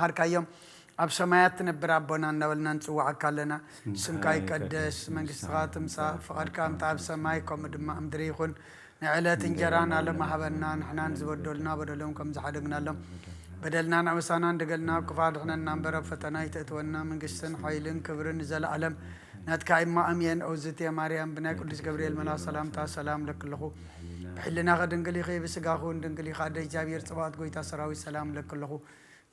هركايوم أب سمايات نبر أبونا نولنا نسوع كلنا سمكاي قدس منجس غاتم سا فقد كام تاب سماي كم دم أمدريخون نعلات إنجرانا لما حبنا نحنا نزودلنا بدلهم كم زحدقنا لهم بدلنا نعوسانا دقلنا كفار إحنا ننبر فتنا يتأتونا من قسن حيلن كبرن زل علم نتكا إما أمين أو زتي مريم بنا قدس جبريل ملا سلام تا سلام لك له حلنا غد نقلي خي بسقاخون نقلي خاد جابير صبات قويتا سراوي سلام لك له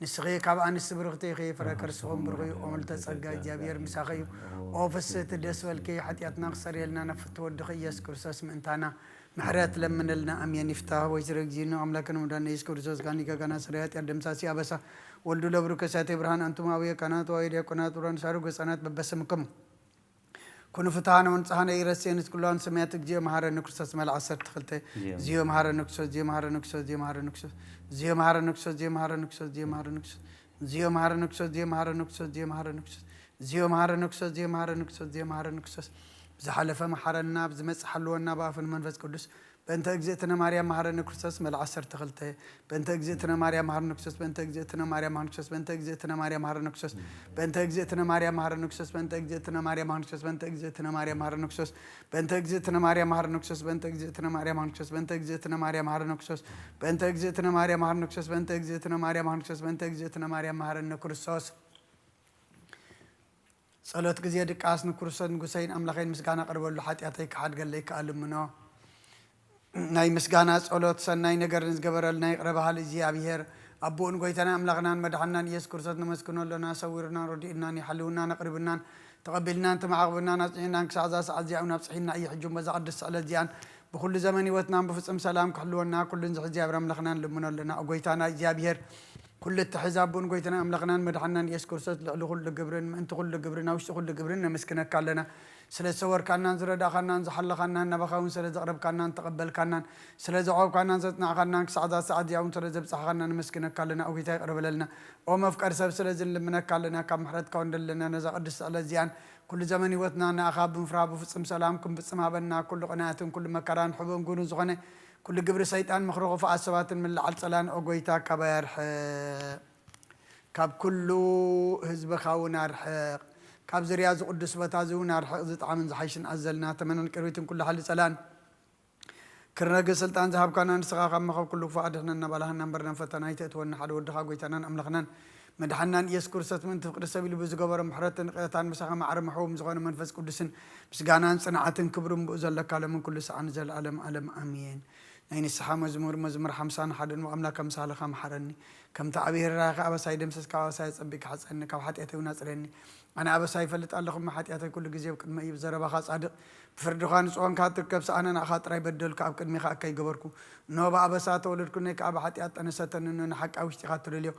نسخي كاب أنس برغتي خي فركر سوم برغي أملت سجى جابير مساخي أوفس تدسول كي حتياتنا خسر يلنا نفت ودخي يسكر ساس من تانا محرات لمن لنا أمين يفتح ويزرق جينا أملاكنا مدان يسكر ساس كاني كنا سريات يردم ساسي أبسا ولدو لبرك ساتي برهان أنتم أويا كانت وأيديا كانت وران سارو قسنات ببسمكم كونوا فتحنا ونصحنا يرسين كلهم سمعتك جيو مهار نكسس مال عصر تخلته جيو مهار نكسس جيو مهار نكسس جيو مهار نكسس جيو مهار نكسس جيو مهار نكسس جيو مهار نكسس جيو مهار نكسس جيو مهار نكسس جيو مهار نكسس جيو مهار نكسس جيو مهار نكسس جيو مهار نكسس بزحلفه محرنا بزمص حلونا بافن منفس قدس بنت اجزتنا مريم مهار نكسس مال عصر تخلته بنت اجزتنا مريم مهار نكسس بنت اجزتنا مريم مهار نكسس بنت اجزتنا مريم مهار نكسس بنت اجزتنا مريم مهار نكسس بنت اجزتنا مريم مهار نكسس بنت اجزتنا مريم مهار نكسس بنت اجزتنا مريم مهار نكسس بنت اجزتنا مريم مهار نكسس بنت اجزتنا مريم مهار نكسس بنت اجزتنا مريم مهار نكسس بنت اجزتنا مريم مهار نكسس بنت اجزتنا مريم مهار نكرسوس صلوت غزي دقاس نكرسن غسين املاخين مسغانا قربلو حاتياتي كحد قال لك علمنا ناي مسغانا صلوت سناي نغر نزغبرلنا يقربها لزيابير أبون قويتنا أملاقنا مدحنا يسوع كرسنا مسكنا لنا سويرنا ردينا نحلونا نقربنا تقبلنا أنت معقبنا نصحنا كسعزا سعزيا ونصحنا أي حجوم بزعدس على زيان بكل زمن وتنام بفصم سلام كحلونا كل زحزيا برملقنا لمنا لنا قويتنا جابير كل التحزاب بون قويتنا أملاقنا مدحنا يسوع كرسنا لغل جبرن أنت غل جبرنا وش غل جبرنا مسكنا كلنا سلا صور كنا نزر داخلنا نزحل خنا نبخون سلا زغرب كنا نتقبل كنا سلا زعوب كنا نزتنا خنا كسعدا سعد يوم سلا زب صحنا نمسكنا كلنا أو كتير قرب لنا أو مفكر سب سلا زل منا كلنا كم حرت كون لنا نزق قدس على زيان كل زمن وتنا نأخاب مفراب وفصم سلامكم بسم هبنا كل قناتهم كل مكان حبهم كونوا زغنة كل جبر سيطان مخروق فعصبات من العلصلان أو قويتا كبير كاب كله حزب خاونا رحق كاب زرياز قدس بتازونا رحق زت عمن زحيشن أزلنا تمنن كرويتم كل حل سلان كرناق سلطان ذهب كان نسقى قام كله فادحنا نبلها نمبرنا فتنايت ون حد ودخا قويتنا أملخنا مدحنا يذكر ستمن تفقد سبيل بزجبر محرة قيتان مسخ مع رمحوم زغان منفس قدسن بس جانا صنعة كبر بأزل لك على من كل سعان زل علم أمين نين السحا مزمور حمسان حد وأملا كم سال خام حرني كم تعبير راخ أبا سايد مسك كوا سايد أبيك حسن كوا حتى يتونا سرني أنا أبا سايد فلت الله ما حتى يتى كل جزء كل ما يبزر بخاص عد فردخان سوان خاطر كبس أنا خاطر يبدل كاب كل مخا كي جبركو نوبا أبا سات ولد كنا كاب حتى يتى أنا ستن إنه نحك أو اشتغلت اليوم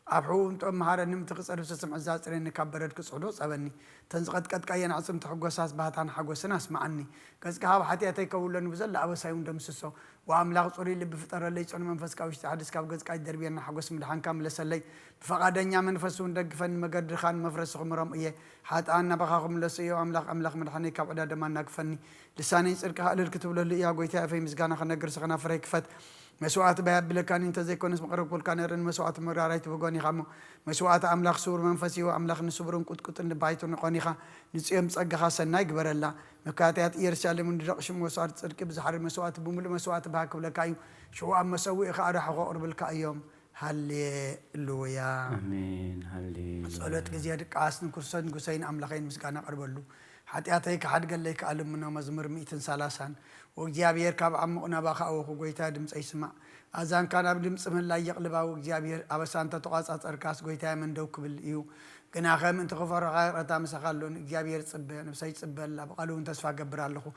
أبحو أنتم مهارة نمت قصر وسسم عزاز رين كبرت كسعودوس أبني تنزقت قد كأين عصم تحقق أساس بهتان حقق سناس معني كذا كهاب حتى يتيك ولا نبزل أبا سايون دمسسو وأملاق صوري اللي بفترة اللي يصير منفس كاوش تعدس كاب كذا كاي دربينا حقق اسم الحن كامل سلي فقادنيا منفسون دق فن مقدر خان مفرس خمرم إيه حتى أنا بخاهم لسيو أملاق من حني كاب أدا دمان نقفني لساني يصير كهال الكتب اللي يا قويتها في مسجانا خنا قرص خنا فريق فت مسوعات بهاب بلكان انت زي كونس مقرب كل كان يرن مسوعات مراريت بغوني خامو مسوعات املاخ سور منفسي واملاخ نسبرون قطقط بايتو نقوني خا نصيم صغخا سناي غبرلا مكاتيات يرسالم ندرقش مسوعات صدق بزحر مسوعات بمل مسوعات بهاك بلكايو شو ام مسوي خا راح قرب الكايوم هاليلويا امين هاليلويا صلوت غزياد قاسن كرسن غسين املاخين مسكانا قربلو حتياتيك حد قال لك علمنا مزمر 130 وجابير كاب عمقنا باخا او غويتا دمص يسمع اذان كان بدمص من لا يقلبا وجابير ابسانته تقاص اركاس غويتا من دو كبل يو كنا خم انت غفر غيرتا مسخالون جابير صبه نفسي صبه بقالون تسفا غبرالخو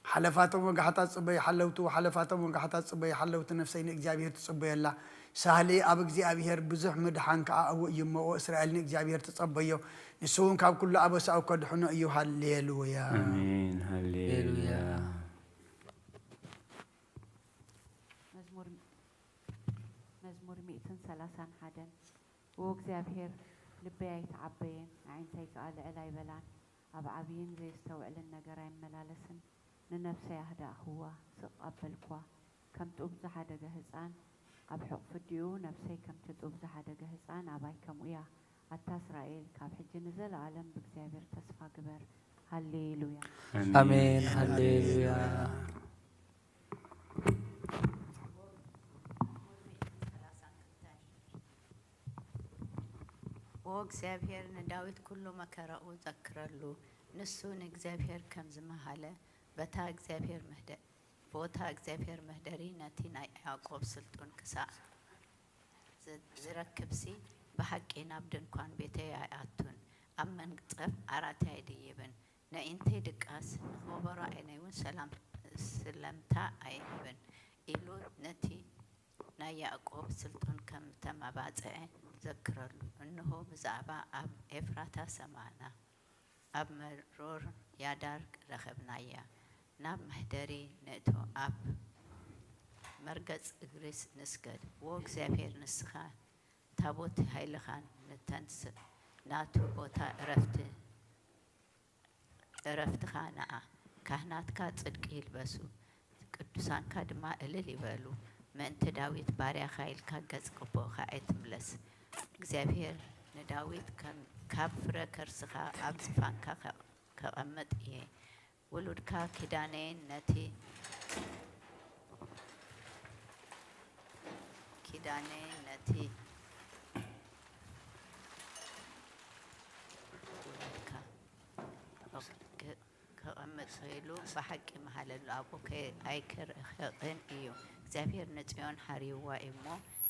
حلفاتهم وقحتا صبي حلوتو حلفاتهم وقحتا صبي حلوت نفسي جابير تصبي الله سهلي اب جابير بزح مدحان كا او يمو اسرائيل جابير تصبيو نسون كاب كل ابس او كدحنو ايو هاليلويا امين هاليلويا مزمور 130 حدا وእግዚአብሔር ልበይ አይተዓበየን ዓይንተይ ከኣለ እላይ በላን ኣብ ዓብይን ዘይስተውዕልን ነገር ኣይመላለስን ንነፍሰይ ኣህዳእኽዋ ስቕ ኣበልኳ ከም ጡብ ዝሓደገ ህፃን أب حق فديو نفسي كم تطوب زحادة جهزان أباي كم ويا أتا إسرائيل كاب حج نزل عالم بكزابير تصفى جبر هاليلويا آمين هللويا. وእግዚአብሔር ንዳዊት ኩሉ መከራኡ ዘክረሉ ንሱ ንእግዚአብሔር ከም ዝመሃለ ቦታ እግዚአብሔር መህደሪ ነቲ ናይ ያዕቆብ ስልጡን ክሳዕ ዝረክብሲ ብሓቂ ናብ ድንኳን ቤተይ ኣይኣቱን ኣብ መንግፀፍ ዓራት ኣይድይብን ንእንተይ ድቃስ ንኽበሮ ዓይነይውን ስለምታ ኣይህብን ኢሉ ነቲ ናይ ያዕቆብ ስልጡን ከም ተመባፅዐ ዘክረሉ እንሆ ብዛዕባ ኣብ ኤፍራታ ሰማዕና ኣብ መሮር ያዳር ረኸብናያ ናብ መህደሪ ንእቶ ኣብ መርገጽ እግሪስ ንስገድ ወእግዚአብሔር ንስኻ ታቦት ኃይልኻን ንተንስ ናቱ ቦታ ዕረፍትኻ ነኣ ካህናትካ ጽድቂ ይልበሱ ቅዱሳንካ ድማ እልል ይበሉ ምእንቲ ዳዊት ባርያኻ ኢልካ ገጽ ቅቦኻ ኣይትምለስ እግዚአብሔር ንዳዊት ካብ ፍረ ከርስኻ ኣብ ዝፋንካ ከቐምጥ እየ ውሉድካ ኪዳነይን ነቲ ውሉድካ ከቐምጥ ኽኢሉ ብሓቂ መሃለሉ ኣቦከ ኣይክርህቕን እዩ እግዚአብሔር ንጽዮን ሓሪዋ እሞ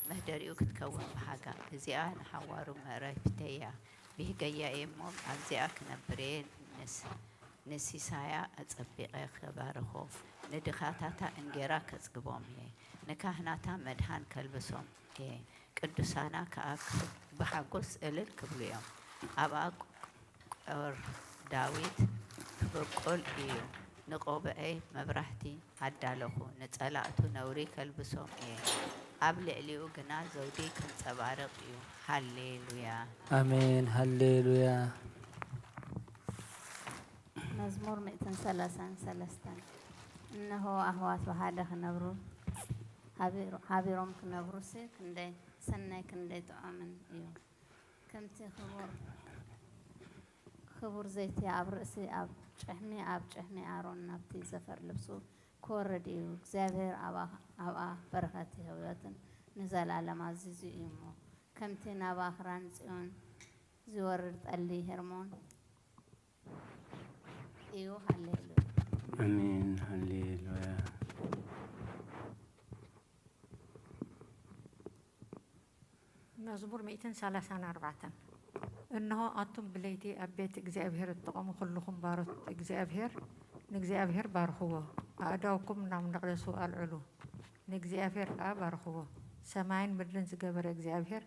መህደሪኡ ክትከውን ብሓጋ እዚኣ ንሓዋሩ መዕረፊተያ ብህገያ እሞ ኣብዚኣ ክነብርየ ንሲሳያ ኣጸቢቐ ኸባርኾ ንድኻታታ እንጌራ ከጽግቦም እየ ንካህናታ መድሃን ከልብሶም እየ ቅዱሳና ከዓ ብሓጎስ እልል ክብሉ እዮም ኣብኣ ቆር ዳዊት ክበቆል እዩ ንቆብዐይ መብራህቲ ኣዳለኹ ንጸላእቱ ነውሪ ከልብሶም እየ ኣብ ልዕሊኡ ግና ዘውዲ ክንጸባርቕ እዩ ሃሌሉያ آمين هللويا. مزمور 133 إنه أهوات وهذا خنبرو حبيرهم خنبرو سي كندي سنة كندي تؤمن إيو كمتي خبر زيتي عب رأسي عب شحمي عارون نبتي زفر لبسو كورد إيو زابير عبا بركاتي هوياتن نزال على معزيزي إيمو كمتي نابا خران زيون زورد قلي هرمون إيو هللويا آمين هللويا. مزمور 134 إنه أنتم بليتي أبيت إجزابهر الطقم كلكم بارت إجزابهر بارخوه أداوكم نام نقدسوا العلو نجزابهر بارخوه سماين بدن زجبر إجزابهر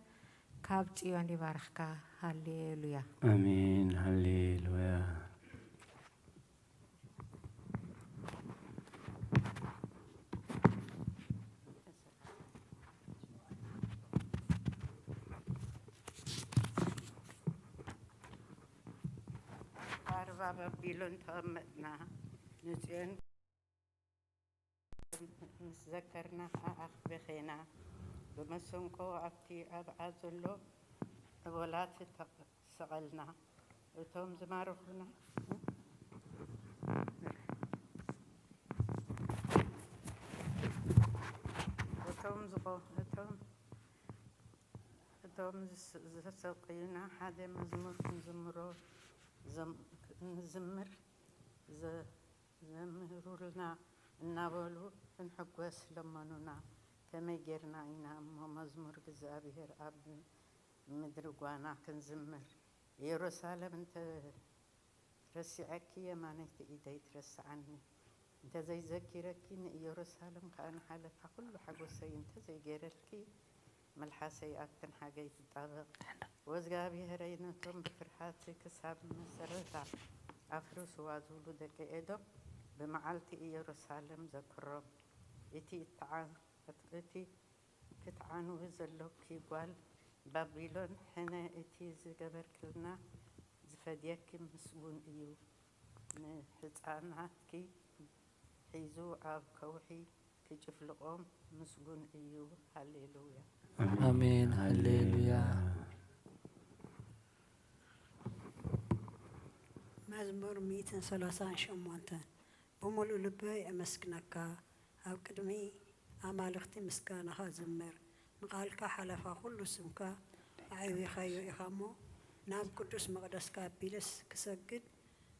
كابت يواني بارخك هللويا آمين هللويا. بابيلون تغمدنا نسيان نتذكرنا أخ بخينا بمسنكو أبتي أبعزلو ولات سغلنا وتوم زمارخنا وتوم زسقينا حدا مزمور نزمرو نزمر زمرولنا نابلو نحقوس لمنونا كما جرنا إنا مزمور እግዚአብሔር أب مدرقوانا كنزمر يروسالم انت ترسعك يا ما نهت إيدي ترسعني انت زي ذكرك إن يروسالم كأن حالتها كل حقوسي انت زي جيرلكي ملحسي أكتن حاجة تطابق وزغابيهر إنتم بفرحاتي كساب مسرتا أفرس وازولو دك إيدو بمعالتي يروسالم ذكرهم إتي كتعانو زلوكي قال بابيلون حنا إتي زغبر كلنا زفديك مسؤول إيو نحزاناتكي حيزو عاب كوحي كجفلقوم مسجون إيو هللويا آمين هللويا مزمور 138 بملء لبي أمسكنك أو قدمي أمالختي مسكانها زمر نقالك حلفا كل سمك عيوي خيو إخامو ناب قدس مقدس كابيلس كسجد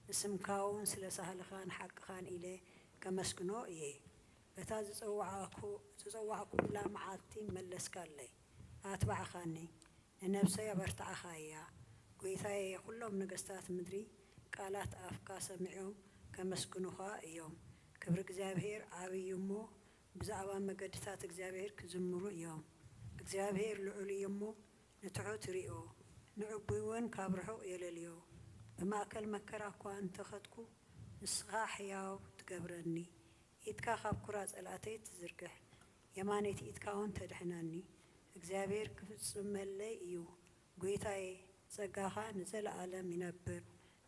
اسمكاون سلسهل خان حق خان إليه كمسكنو إيه بتاز تزوعكو لا معاتي ملس كالي أتبع خاني النفسية برتع خايا قويثاي كلهم نقستات مدري قالات أفكا سمعهم كمسكنوها يوم كبر እግዚአብሔር አብይሞ ብዛዕባ መገድታት እግዚአብሔር ክዝምሩ እዮም እግዚአብሔር ልዑል እሞ ንትሑት ሪኦ ንዕቡይውን ካብ ርሑቕ የለልዮ ብማእከል መከራ እኳ እንተኸድኩ ንስኻ ሕያው ትገብረኒ ኢትካ ካብ ኩራ ጸላእተይ ትዝርግሕ የማነይቲ ኢትካ እውን ተድሕነኒ እግዚአብሔር ክፍጽመለይ እዩ ጐይታዬ ጸጋኻ ንዘለዓለም ይነብር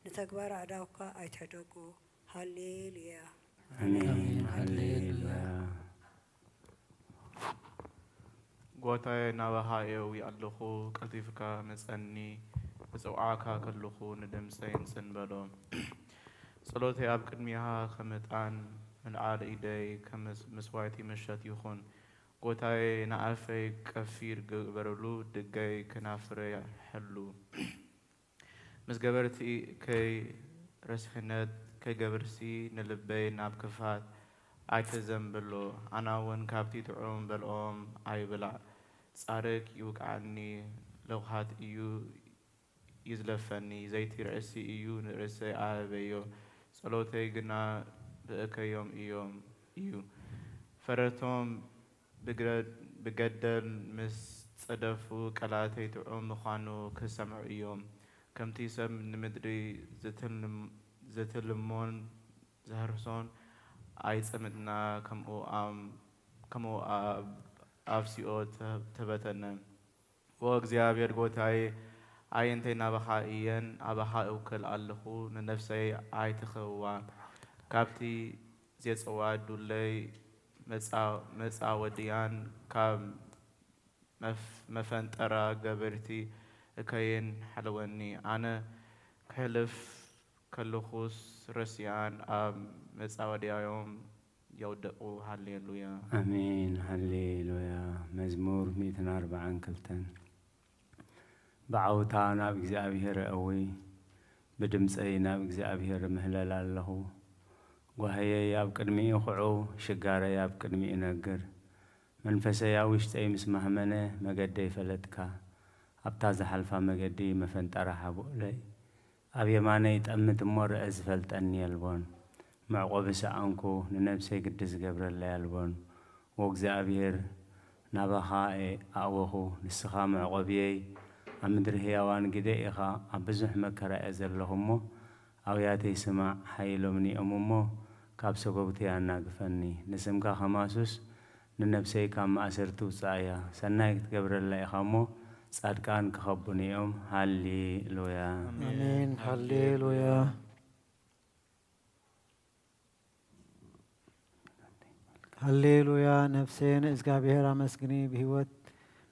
نتكبر عداوك أيتحدقو هاليلويا آمين هللويا قوتاي نابهايو ياللخو قلتيفكا مسأني بزوعاكا كاللخو ندم سين سنبالو صلوتي أب قدميها خمتان من عال إيدي كمسوايتي مشات يخون قوتاي نعافي كفير قبرلو دقاي كنافري حلو مسجبرتي كي رسخنت كي جبرسي نلبي ناب كفات عيتزم بلو أنا وين كابتي تعوم بالأم عي بلع صارك يوك عني لو هات إيو يزلفني زيتي رأسي إيو نرسي عابيو صلوتي قنا بأكيوم إيو فرتهم بقدر مصدفو كلاتي تعوم مخانو كسمع إيوم كم تيسم نمدري زتلمون زهرسون عيتمدنا كم او أفسيو تبتنا وأجزاء قوتاي عينتنا بخائيا أبخا أوكل اللخو ننفسي عيتخوا كابتي زيت سواد دولي مسا وديان كم مفنت أرى قبرتي كاين حلواني أنا كلف كلخوس رسيان مساودي يوم يودقو هاليلويا آمين هللويا مزمور 140 كلتن بعوتانا بإግዚአብሔር قوي بدمصينا بإግዚአብሔር مهلل الله وهي ياب قدمي خعو شغاره ياب قدمي نغر منفسي يا وشتي مسمهمنه مگدي فلتكا أبتاز حلفا مجدي مفنترا حبولي أبي ماني تأمت مر أزفلت أني البون معقوب سأنكو ننفسي قدس قبر الله البون وقز أبير نبخاء أوهو نسخا معقوبي أمدر هيوان قدئيخا أبزح مكرا أزل لهمو أو ياتي سمع حيلو مني أمومو كابسو قبتي أنا قفني نسمكا خماسوس ننفسي كام أسرتو سايا سنايك قبر الله إخامو صادقان كخبوني يوم هاليلويا آمين هللويا هللويا نفسين إزغابير أمسكني بهوت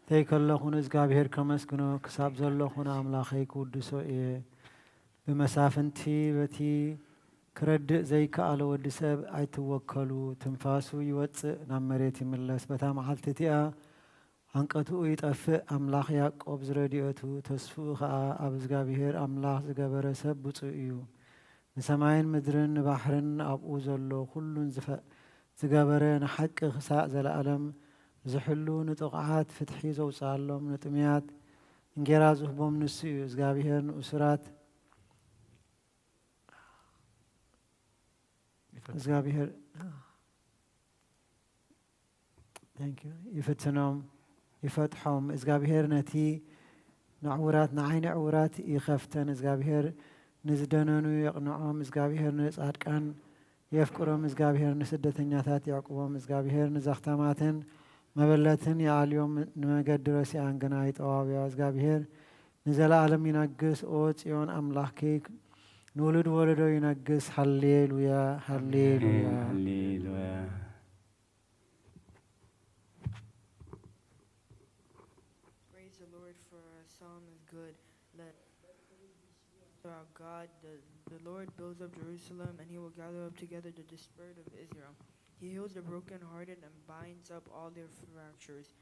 تيكلخون إزغابير كمسكنو كساب زلخون أملاخي كودسو إيه بمسافنتي بتي كرد زي كالو ودسب أيتوكلو تنفاسو يوص نمريتي ملس بتا محلتتيا አንቀቱ ይጠፍእ አምላኽ ያዕቆብ ዝረድኤቱ ተስፍኡ ኸዓ ኣብ እግዚአብሔር አምላኽ ዝገበረ ሰብ ብፁዕ እዩ ንሰማይን ምድርን ንባሕርን ኣብኡ ዘሎ ኩሉን ዝገበረ ንሓቂ ክሳዕ ዘለዓለም ዝሕሉ ንጥቕዓት ፍትሒ ዘውፅኣሎም ንጥምያት እንጌራ ዝህቦም ንሱ እዩ እግዚአብሔር ንእሱራት እግዚአብሔር ይፍትኖም يفتحهم إزغابير نتي نعورات نعين عورات يخفتن إزغابير نزدنانو يقنعهم إزغابير نصادقان يفكرهم إزغابير نسدتنياتات يعقوبهم إزغابير نزختماتن مبلتن يعليوم نمجد رسي عنقنايت أوابيا إزغابير نزل عالم ينقس أوت يون أملاحكيك نولد ولدو ينقس هللويا هللويا هللويا our God. The Lord builds up Jerusalem, and he will gather up together the dispersed of Israel. He heals the brokenhearted and binds up all their fractures.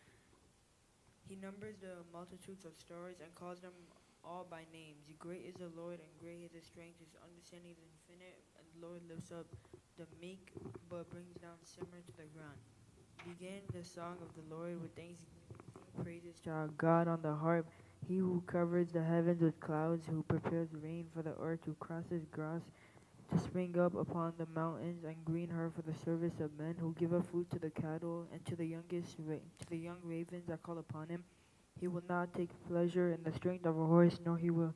He numbers the multitudes of stars and calls them all by names. Great is the Lord, and great is his strength. His understanding is infinite, and the Lord lifts up the meek, but brings down the simmer to the ground. Begin the song of the Lord with thanksgiving. Praises to our God on the harp. He who covers the heavens with clouds, who prepares rain for the earth, who causes grass to spring up upon the mountains and green herb for the service of men, who giveth food to the cattle and to the young ravens that call upon him. He will not take pleasure in the strength of a horse, nor he will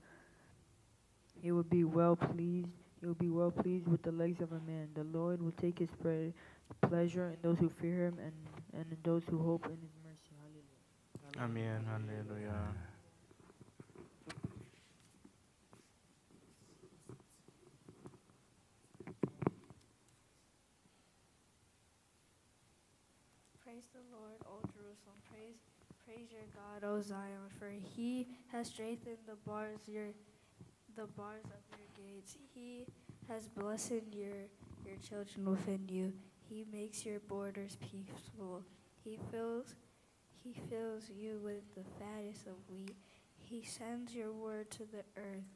be well pleased. He will be well pleased with the legs of a man. The Lord will take his pleasure in those who fear him and in those who hope in his mercy. Hallelujah. Amen. Hallelujah. Praise the Lord, O Jerusalem. Praise your God, O Zion, for he has strengthened the bars of your gates. He has blessed your children within you. He makes your borders peaceful. He fills you with the fattest of wheat. He sends your word to the earth.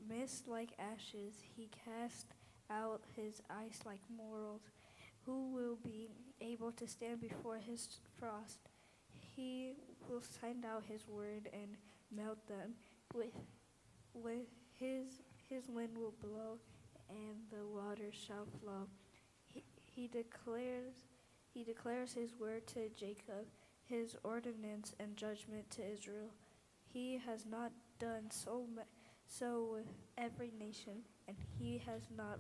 Mist like ashes, he casts out his ice like mortals. Who will be able to stand before his frost? He will send out his word and melt them. With his wind will blow, and the waters shall flow. He declares his word to Jacob, his ordinance and judgment to Israel. He has not done so with every nation, and he has not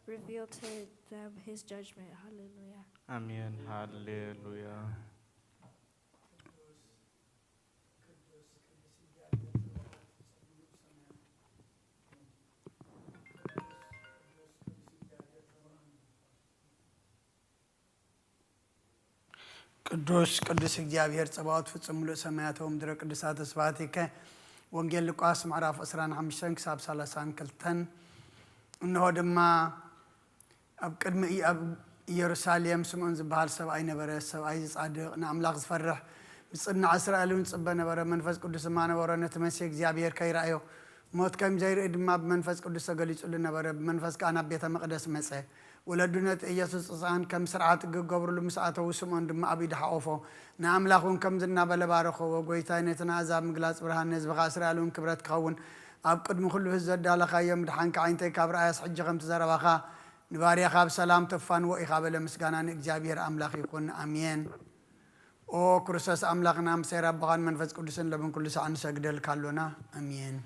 revealed to them his judgment. Hallelujah. Amen. Hallelujah. ቅዱስ እግዚአብሔር ጸባዖት ፍጹም ሙሉእ ሰማያት ወምድረ ቅዱሳት ስብሐቲከ ወንጌል ሉቃስ ምዕራፍ 25 ክሳብ 32 እነሆ ድማ ኣብ ቅድሚ ኣብ ኢየሩሳሌም ስምዖን ዝበሃል ሰብኣይ ነበረ። ሰብኣይ ጻድቕ ንኣምላኽ ዝፈርሕ ብጽናዕ እስራኤልን ጽበ ነበረ። መንፈስ ቅዱስ ድማ ነበሮ። ነቲ መሲሕ እግዚአብሔር ከይረአዮ ሞት ከም ዘይርኢ ድማ ብመንፈስ ቅዱስ ተገሊጹሉ ነበረ። ብመንፈስ ከዓ ናብ ቤተ መቕደስ መጸ። ወለዱ ነቲ ኢየሱስ ሕፃን ከም ስርዓት ክገብርሉ ምስ ኣተዉ ስምዖን ድማ ኣብ ኢዱ ሓቆፎ ንኣምላኽ እውን ከም ዝናበለ ባረኸዎ። ጎይታይ ነቲ ንኣሕዛብ ምግላፅ ብርሃን ንህዝብኻ እስራኤል እውን ክብረት ክኸውን ኣብ ቅድሚ ኩሉ ህዝቢ ዘዳለኻዮም ድሓንካ ዓይንተይ ካብ ረኣያስ ሕጂ ከም ትዘረባኻ ንባርያኻ ብሰላም ተፋንዎ ኢኻ በለ። ምስጋና ንእግዚአብሔር ኣምላኽ ይኹን ኣሜን። ኦ ክርስቶስ ኣምላኽና ምሰይ ረብኻን መንፈስ ቅዱስን ለብን ኩሉ ሰዓት ንሰግደልካ ኣሎና ኣሜን።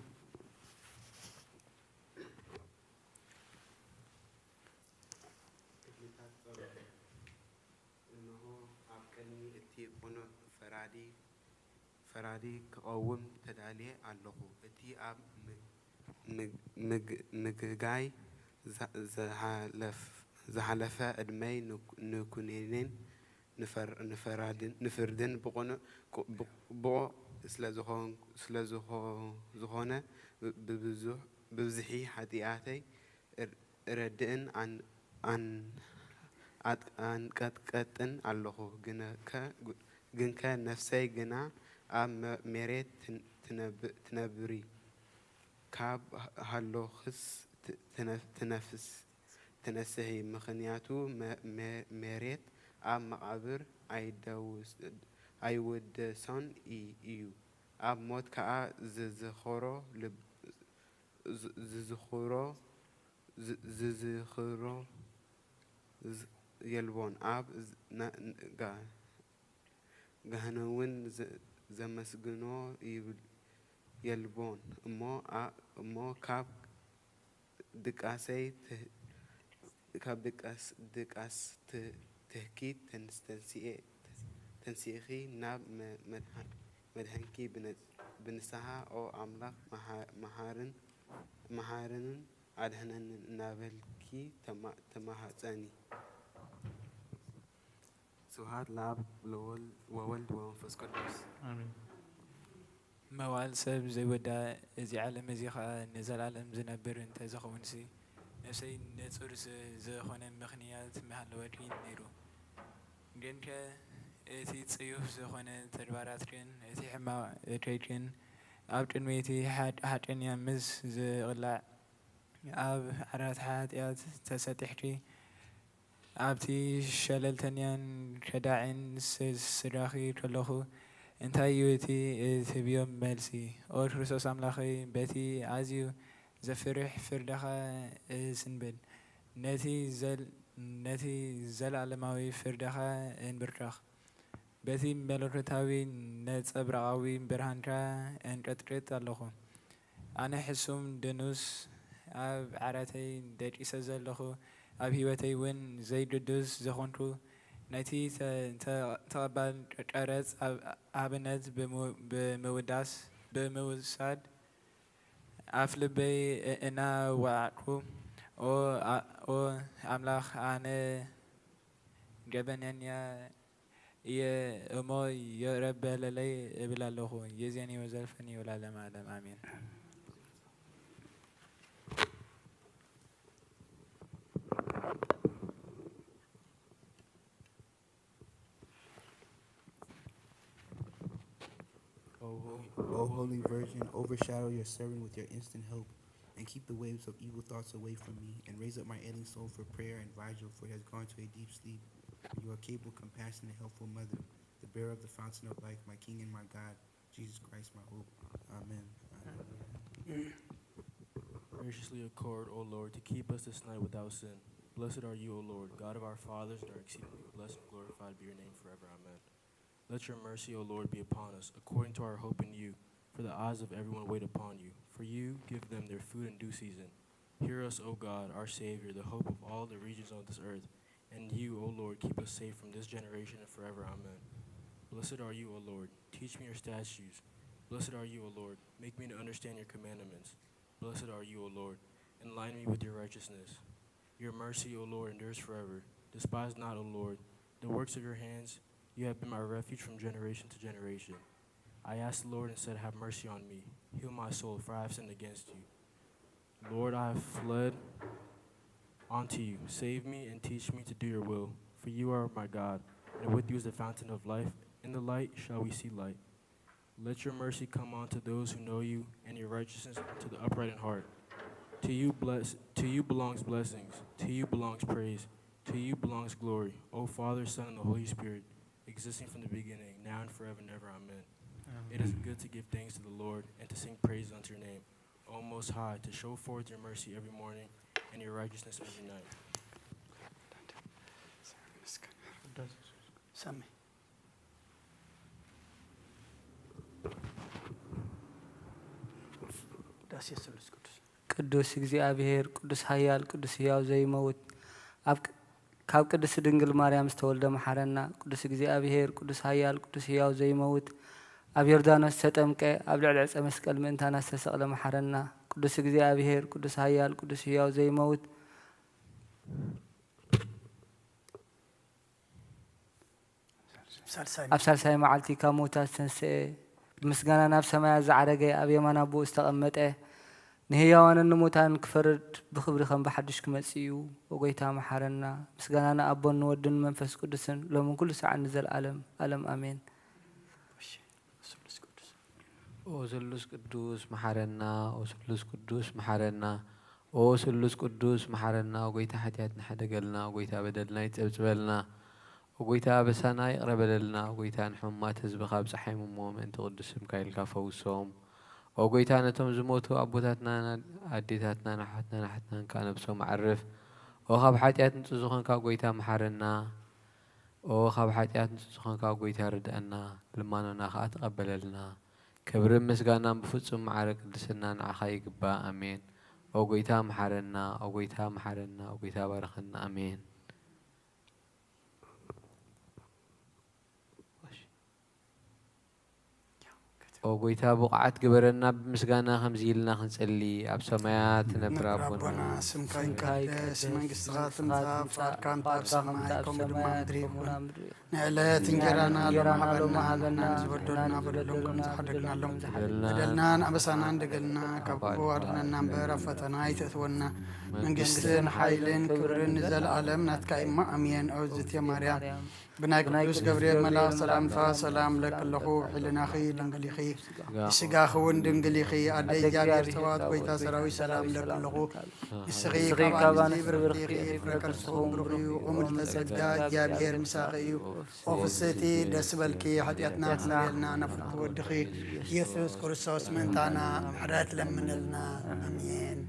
ፈራዲ ክቐውም ተዳልየ ኣለኹ። እቲ ኣብ ምግጋይ ዝሓለፈ ዕድመይ ንኩነኔን ንፍርድን ብቑዕ ስለዝኾነ ብብዝሒ ሓጢኣተይ እረድእን ኣንቀጥቀጥን ኣለኹ። ግንከ ነፍሰይ ግና ኣብ መሬት ትነብሪ ካብ ሃሎኽስ ትነስሒ። ምኽንያቱ መሬት ኣብ መቓብር ኣይውደሶን እዩ። ኣብ ሞት ከዓ ዝዝኽሮ የልቦን። ኣብ ገሃነውን ዘመስግኖ የልቦን። እሞ ካብ ድቃስ ትህኪት ተንሲእኺ ናብ መድሃንኪ ብንስሓ ኦ ኣምላኽ መሃርንን ኣድህነንን እናበልኪ ተማሃፀኒ። ስብሐት ለአብ ወወልድ ወመንፈስ ቅዱስ አሜን። موال سب زي ودا زي عالم زي خا نزل عالم زنبر انت زخونسي نفسي نتصرس زي خونه مخنيات محل ودين نيرو جنك اتي تصيوف زي خونه تدبارات كن اتي حما اتيكن اب قدميتي حد يمز زي غلاع اب عرات حاتيات تسطحتي ابتي شللتنيان كداعين سراخي كلخو انتي يوتي تبيوم ملسي اور كريستوس املاخي بتي عزيو زفرح فردخا سنبل نتي زل علماوي فردخا ان برخ بتي ملوكتاوي نتصبرقاوي برهانكا ان قطقط اللخو انا حسوم دنوس اب عراتي دقيسة زلخو اب هيوتي وين زي ددوس زخونكو نتي تقبل قرص ابنت بموداس بموساد افلبي انا وعكو او املاخ انا جبننيا امو يرب للي بلا لهو يزيني وزلفني ولا لم اعلم امين O Holy Virgin, overshadow your servant with your instant help, and keep the waves of evil thoughts away from me, and raise up my ailing soul for prayer and vigil, for it has gone to a deep sleep. For you are capable, compassionate, helpful mother, the bearer of the fountain of life, my King and my God, Jesus Christ, my hope. Amen. Graciously accord, O Lord, to keep us this night without sin. Blessed are you, O Lord, God of our fathers, and are exceedingly blessed and glorified be your name forever. Amen. Let your mercy, O Lord, be upon us, according to our hope in you, for the eyes of everyone wait upon you. For you give them their food in due season. Hear us, O God, our Savior, the hope of all the regions of this earth. And you, O Lord, keep us safe from this generation and forever. Amen. Blessed are you, O Lord. Teach me your statutes. Blessed are you, O Lord. Make me to understand your commandments. Blessed are you, O Lord. Enlighten me with your righteousness. Your mercy, O Lord, endures forever. Despise not, O Lord, the works of your hands. You have been my refuge from generation to generation. I asked the Lord and said, have mercy on me. Heal my soul, for I have sinned against you. Lord, I have fled unto you. Save me and teach me to do your will. For you are my God, and with you is the fountain of life. In the light shall we see light. Let your mercy come on to those who know you, and your righteousness to the upright in heart. To you belongs blessings. To you belongs praise. To you belongs glory. O Father, Son, and the Holy Spirit, existing from the beginning, now and forever and ever. Amen. It is good to give thanks to the Lord and to sing praises unto your name, O Most High, to show forth your mercy every morning and your righteousness every night. ቅዱስ እግዚአብሔር ቅዱስ ኃያል ቅዱስ ሕያው ዘይመውት ካብ ቅድስት ድንግል ማርያም ዝተወልደ መሓረና ቅዱስ እግዚአብሔር ቅዱስ ኃያል ቅዱስ ሕያው ዘይመውት ኣብ ዮርዳኖስ ተጠምቀ ኣብ ልዕሊ ዕፀ መስቀል ምእንታና ዝተሰቕለ መሓረና ቅዱስ እግዚአብሔር ቅዱስ ኃያል ቅዱስ ሕያው ዘይመውት ኣብ ሳልሳይ መዓልቲ ካብ ሞታት ዝተንስአ ብምስጋና ናብ ሰማያት ዝዓረገ ኣብ የማን ኣቦኡ ዝተቐመጠ ንህያዋንን ንሙታን ክፈርድ ብክብሪ ከም ብሓድሽ ክመጽእ እዩ ወጎይታ መሓረና ምስጋና ንኣቦን ንወድን መንፈስ ቅዱስን ሎምን ኩሉ ሰዓት ንዘለኣለም ኣለም ኣሜን ኦ ስሉስ ቅዱስ መሓረና ኦ ስሉስ ቅዱስ መሓረና ኦ ስሉስ ቅዱስ መሓረና ወጎይታ ሓጢኣት ንሓደገልና ወጎይታ በደልና ይፀብፅበልና ወጎይታ በሳና ይቕረበለልና ወጎይታ ንሕሙማት ህዝቢ ካብ ፀሓይ ምሞም ምእንቲ ቅዱስ ስምካ ኢልካ ፈውሶም ወጎይታ ነቶም ዝሞቱ ኣቦታትና ኣዴታትና ናሓትና ናሓትናን ካ ነብሶም ዓርፍ ኦ ካብ ሓጢኣት ንጹህ ዝኾንካ ጎይታ መሓረና ኦ ካብ ሓጢኣት ንጹህ ዝኾንካ ጎይታ ርድአና ልማኖና ከዓ ተቐበለልና ክብርን ምስጋናን ብፍጹም ማዕረ ቅድስና ንዓኻ ይግባእ ኣሜን ኦ ጎይታ መሓረና ኦ ጎይታ መሓረና ኦ ጎይታ ባረኸና ኣሜን ወጎይታ ብቕዓት ግበረና ብምስጋና ከምዚ ኢልና ክንጸሊ ኣብ ሰማያት ነብር አቡና ስምካ ይቀደስ መንግስትኻ ትምጻእ ፈቃድካ ኣብ ሰማይ ከምኡ ድማ ምድሪ ይኹን ንዕለት እንጀራና ሎሚ ሃበና ዝበደሉና በደሎም ከም ዝሓደግናሎም በደልናን ኣበሳናን ደገልና ካብ ክፉ ኣድሕነና እምበር ኣብ ፈተና ኣይተእትወና መንግስትን ሓይልን ክብርን ንዘለኣለም ናትካ ኢማ ኣሜን ኣውዝትየ ማርያም ብናይ ቅዱስ ገብርኤል መልኣክ ሰላምታ ሰላም ለክለኹ ሕልናኺ ድንግል ኢኺ ንስጋኺ እውን ድንግል ኢኺ ኣደይ እግዚኣብሔር ፀባኦት ጎይታ ሰራዊት ሰላም ለክለኹ ንስኺ ካብ ኣንስቲ ብርክቲ ኢኺ ፍረ ከርስኹም ብሩኽ እዩ ቁሙል ተጸጋ እግዚኣብሔር ምሳኺ እዩ ኦ ፍስቲ ደስ በልኪ ሓጢኣትና ክሰረየልና ነፍርቱ ወድኺ ኢየሱስ ክርስቶስ ምእንታና ምሕረት ለምንልና ኣሜን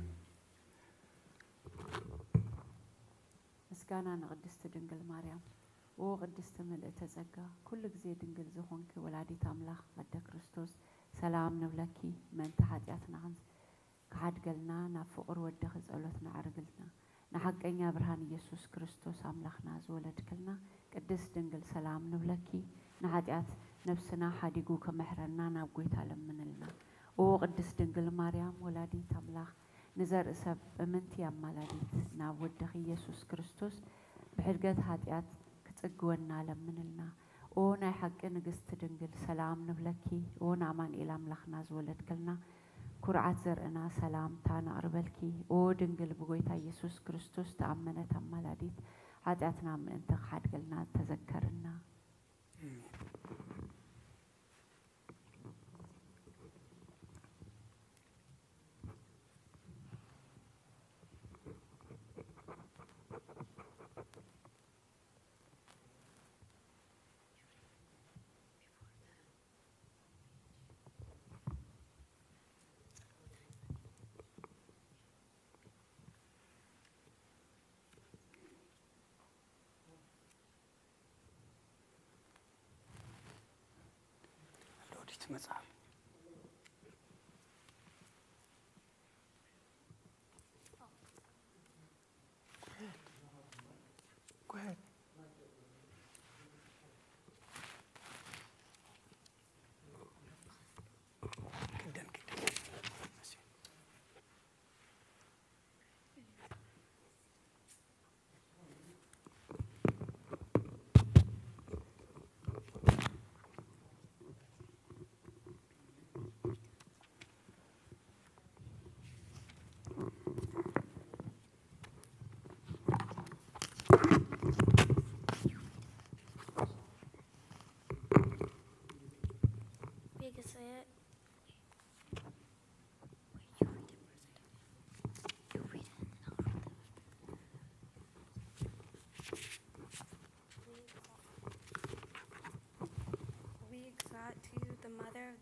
ምስጋና ንቅድስቲ ድንግል ማርያም وقدست ملئت زكا كل جزء دنجل زخونك ولادي تملخ مد كريستوس سلام نبلكي من تحدياتنا عن كحد قلنا نفقر ودخل زولتنا عرقلنا نحق إني برهان يسوع كريستوس أملخنا زولد كلنا قدست دنجل سلام نبلكي نحديات نفسنا حديقو كمحرنا نبقيت على من لنا وقدست دنجل مريم ولادي تملخ نزار سب منتي أمالاديت نودخ يسوع كريستوس بحرقات حديات تقولنا لمنلنا ونا حق نقست دنجل سلام نبلكي ونا مان إلى ملخنا زولد كلنا كرعات زرقنا سلام تانا أربلكي ودنجل بقويتا يسوع كريستوس تأمنت أمالاديت عاداتنا من انت حد قلنا تذكرنا መጽሐፍ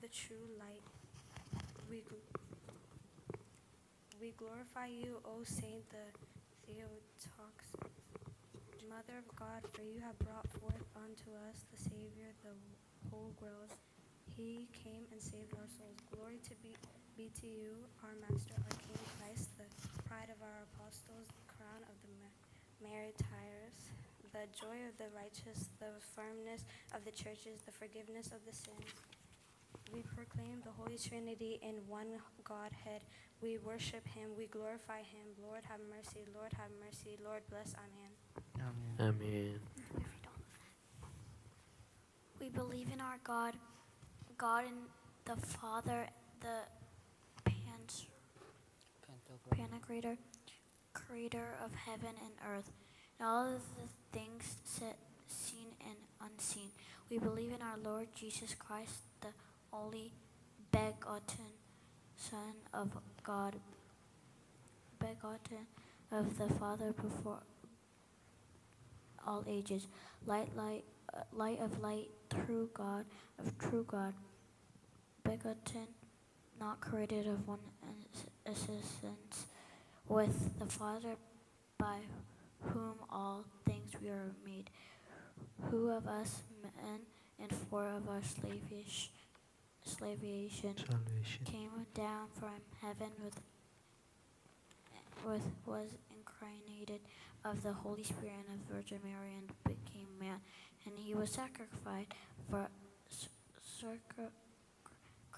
The true light. We glorify you, O Saint the Theotokos, Mother of God, for you have brought forth unto us the Savior, the whole world. He came and saved our souls. Glory be to you, our Master, our King Christ, the pride of our apostles, the crown of the martyrs, the joy of the righteous, the firmness of the churches, the forgiveness of the sins. We proclaim the Holy Trinity in one Godhead. We worship him. We glorify him. Lord, have mercy. Lord, have mercy. Lord, bless. Amen. Amen. Amen. We believe in our God, God and the Father, the Pantocrator, creator of heaven and earth, and all of the things seen and unseen. We believe in our Lord Jesus Christ, the only begotten Son of God, begotten of the Father before all ages, light of light, true God of true God, begotten, not created, of one essence with the Father, by whom all things were made, who of us men and four of our salvation came down from heaven was incarnated of the Holy Spirit and of Virgin Mary and became man, and he was sacrificed for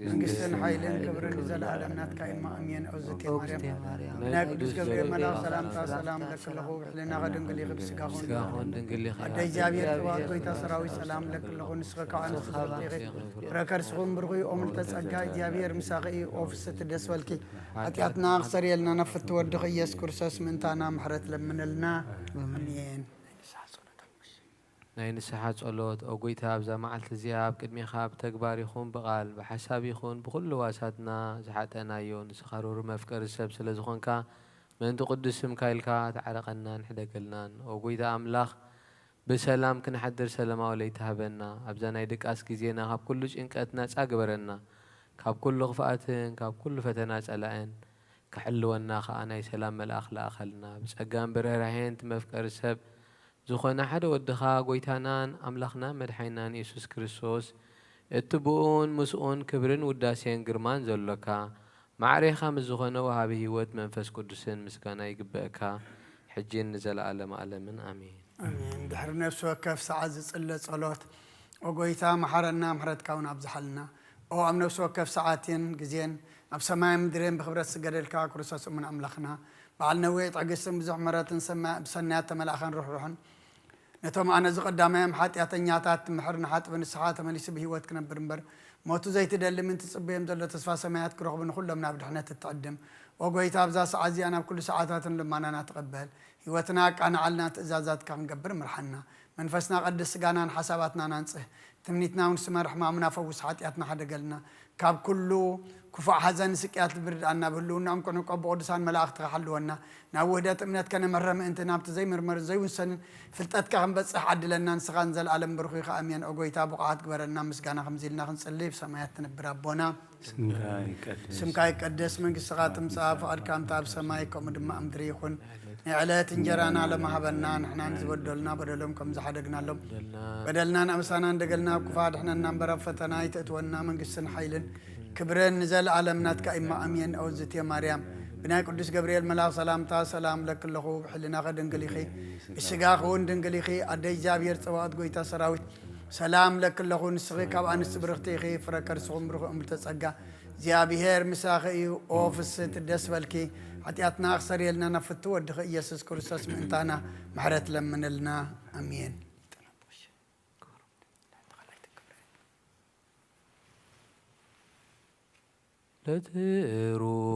መንግስትን ኃይልን ክብርን ዘለዓለም ናትካ ኢማ ኣምየን ዕዙት ማርያም ናይ ቅዱስ ገብርኤል መልአክ ሰላምታ ሰላም ለክለኹ ሕሊና ከድንግል ይኽብ ስጋኹን ኣደ እግዚኣብሔር ጥዋት ጎይታ ሰራዊት ሰላም ለክለኹ ንስኸ ከዓ ንስብርኺ ረከርስኹም ብርኺ ኦምልተ ጸጋ እግዚኣብሔር ምሳኺ ኦፍስት ደስ በልኪ ኃጢአትና ክሰርየልና ነፍት ወድኽ ኢየሱስ ክርስቶስ ምእንታና ምሕረት ለምንልና ኣምየን ናይ ንስሓ ጸሎት ኦ ጎይታ ኣብዛ መዓልቲ እዚኣ ኣብ ቅድሚኻ ብተግባር ይኹን ብቓል ብሓሳብ ይኹን ብኩሉ ዋሳትና ዝሓጠናዮ ንስኻ ሩሩህ መፍቀሪ ሰብ ስለ ዝኾንካ ምእንቲ ቅዱስ ስምካ ኢልካ ተዓረቐናን ሕደገልናን ኦ ጎይታ ኣምላኽ ብሰላም ክንሓድር ሰላማዊ ለይቲ ሃበና ኣብዛ ናይ ድቃስ ግዜና ካብ ኩሉ ጭንቀት ነፃ ግበረና ካብ ኩሉ ክፍኣትን ካብ ኩሉ ፈተና ጸላእን ክሕልወና ከዓ ናይ ሰላም መልኣኽ ለኣኸልና ብጸጋን ብርህራሄን መፍቀሪ ሰብ ዝኾነ ሓደ ወድኻ ጎይታናን ኣምላኽናን መድሓይናን ኢየሱስ ክርስቶስ እትብኡን ምስኡን ክብርን ውዳሴን ግርማን ዘሎካ ማዕሬኻ ምስ ዝኾነ ወሃቢ ህይወት መንፈስ ቅዱስን ምስጋና ይግብአካ ሕጂን ንዘለዓለም ዓለምን ኣሜን ኣሜን ድሕሪ ነፍሲ ወከፍ ሰዓት ዝጽለ ጸሎት ኦ ጎይታ መሓረና ምሕረትካውን ኣብዝሓልና ኦ ኣብ ነፍሲ ወከፍ ሰዓትን ግዜን ኣብ ሰማይ ምድርን ብክብረት ስገደልካ ክርስቶስ እሙን ኣምላኽና በዓል ነዊሕ ትዕግስትን ብዙሕ ምሕረትን ብሰናያት ተመላእኸን ርሕሩሕን ነቶም ኣነ ዝቐዳማዮም ሓጢአተኛታት ምሕር ንሓጥቢ ንስሓ ተመሊሱ ብሂወት ክነብር እምበር ሞቱ ዘይትደሊ ምን ትጽበዮም ዘሎ ተስፋ ሰማያት ክረኽቡ ንኹሎም ናብ ድሕነት እትዕድም ኦ ጎይታ ኣብዛ ሰዓት እዚኣ ናብ ኩሉ ሰዓታትን ልማናና ትቕበል ህይወትና ቃናዓልና ትእዛዛትካ ክንገብር ምርሓና መንፈስና ቀድስ ስጋናን ሓሳባትና ናንጽህ ትምኒትና እውን ስመርሕ ማሙና ፈውስ ሓጢአትና ሓደገልና ካብ ኩሉ كفاء حزن سكيات البرد أنا بهلونا أمكن نقبض قدسان ملاك تحلونا نعودت أمنيت كنا مرة ما أنت نابت زي مرة زي ونسن فلتت كهم بس حد لنا نسخان زل عالم بروخي خامين أقوي تابو قعد كبرنا مسكنا خمسيلنا خنصلي بسمايتنا بربنا سمكاي قدس من قصات مساف أركام تاب سمايكم دم أمدري يخون نعلات إنجرانا لما حبنا نحن نزودلنا بدلهم كم زحدقنا لهم بدلنا نمسانا دقلنا كفاد إحنا نمبر فتنا يتأتونا من قصن حيلن كبرن نزل عالمنات كإما أمين أو زتي مريم بناء قدس جبريل ملاك سلام لك الله بحلنا غدن قليخي السجاق هون دنقليخي أدي جابير سواد قويتا سراوي سلام لك الله نسخي كاب أنس برختيخي فركر سوم برخ أمر تسجع جابير مساخي أوفس تدس بالكي حتياتنا أخسر يلنا نفتو ودخ يسوع كريستوس من تانا محرت لمن لنا أمين لتروس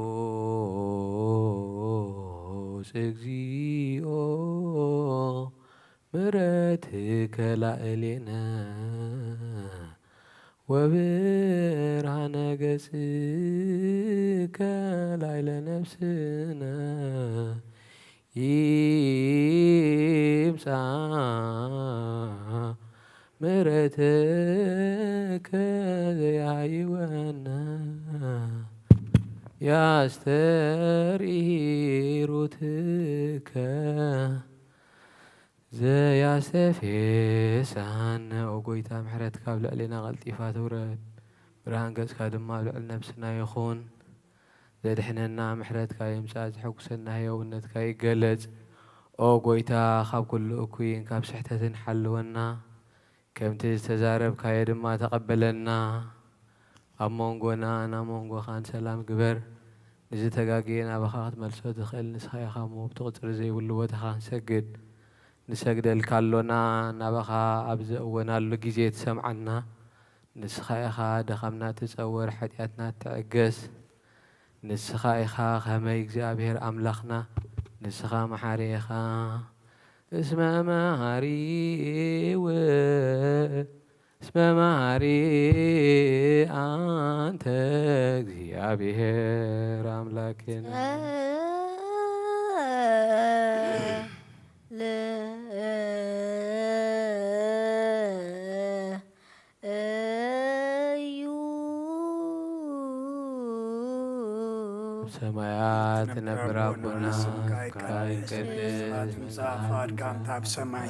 اكزيو مرتك لألينا وبرهن قسك لعلى نفسنا يمسع مرتك يا عيوانا يا استريروتك زي يا سفيس عنا وقويتا محرتك بلا لنا غلطيفات ورد برهان قسك دما بلا نفسنا يخون زي دحنا محرتك يمساز حكسنا هي ونتك يقلج او قويتا خاب كل اكوين كاب سحتة حلونا كم تزارب كاي دما تقبلنا أمونغونا أنا مونغو خان سلام قبر نجي تقاقينا بخاخت ملسو دخل نسخي خامو بتغطر زي واللوات خان سجد نسجد الكالونا نبخا أبزقونا اللو جيزيت سمعنا نسخي خا دخمنا تصور حياتنا تعقس نسخي خا خميك زابير أملخنا نسخا محاري خا اسمه محاري اسمه ماري أنت እግዚአብሔር አምላክና ሰማያት ነብር አቦና ካይቀደስ ምጻፋት ካምታ በሰማይ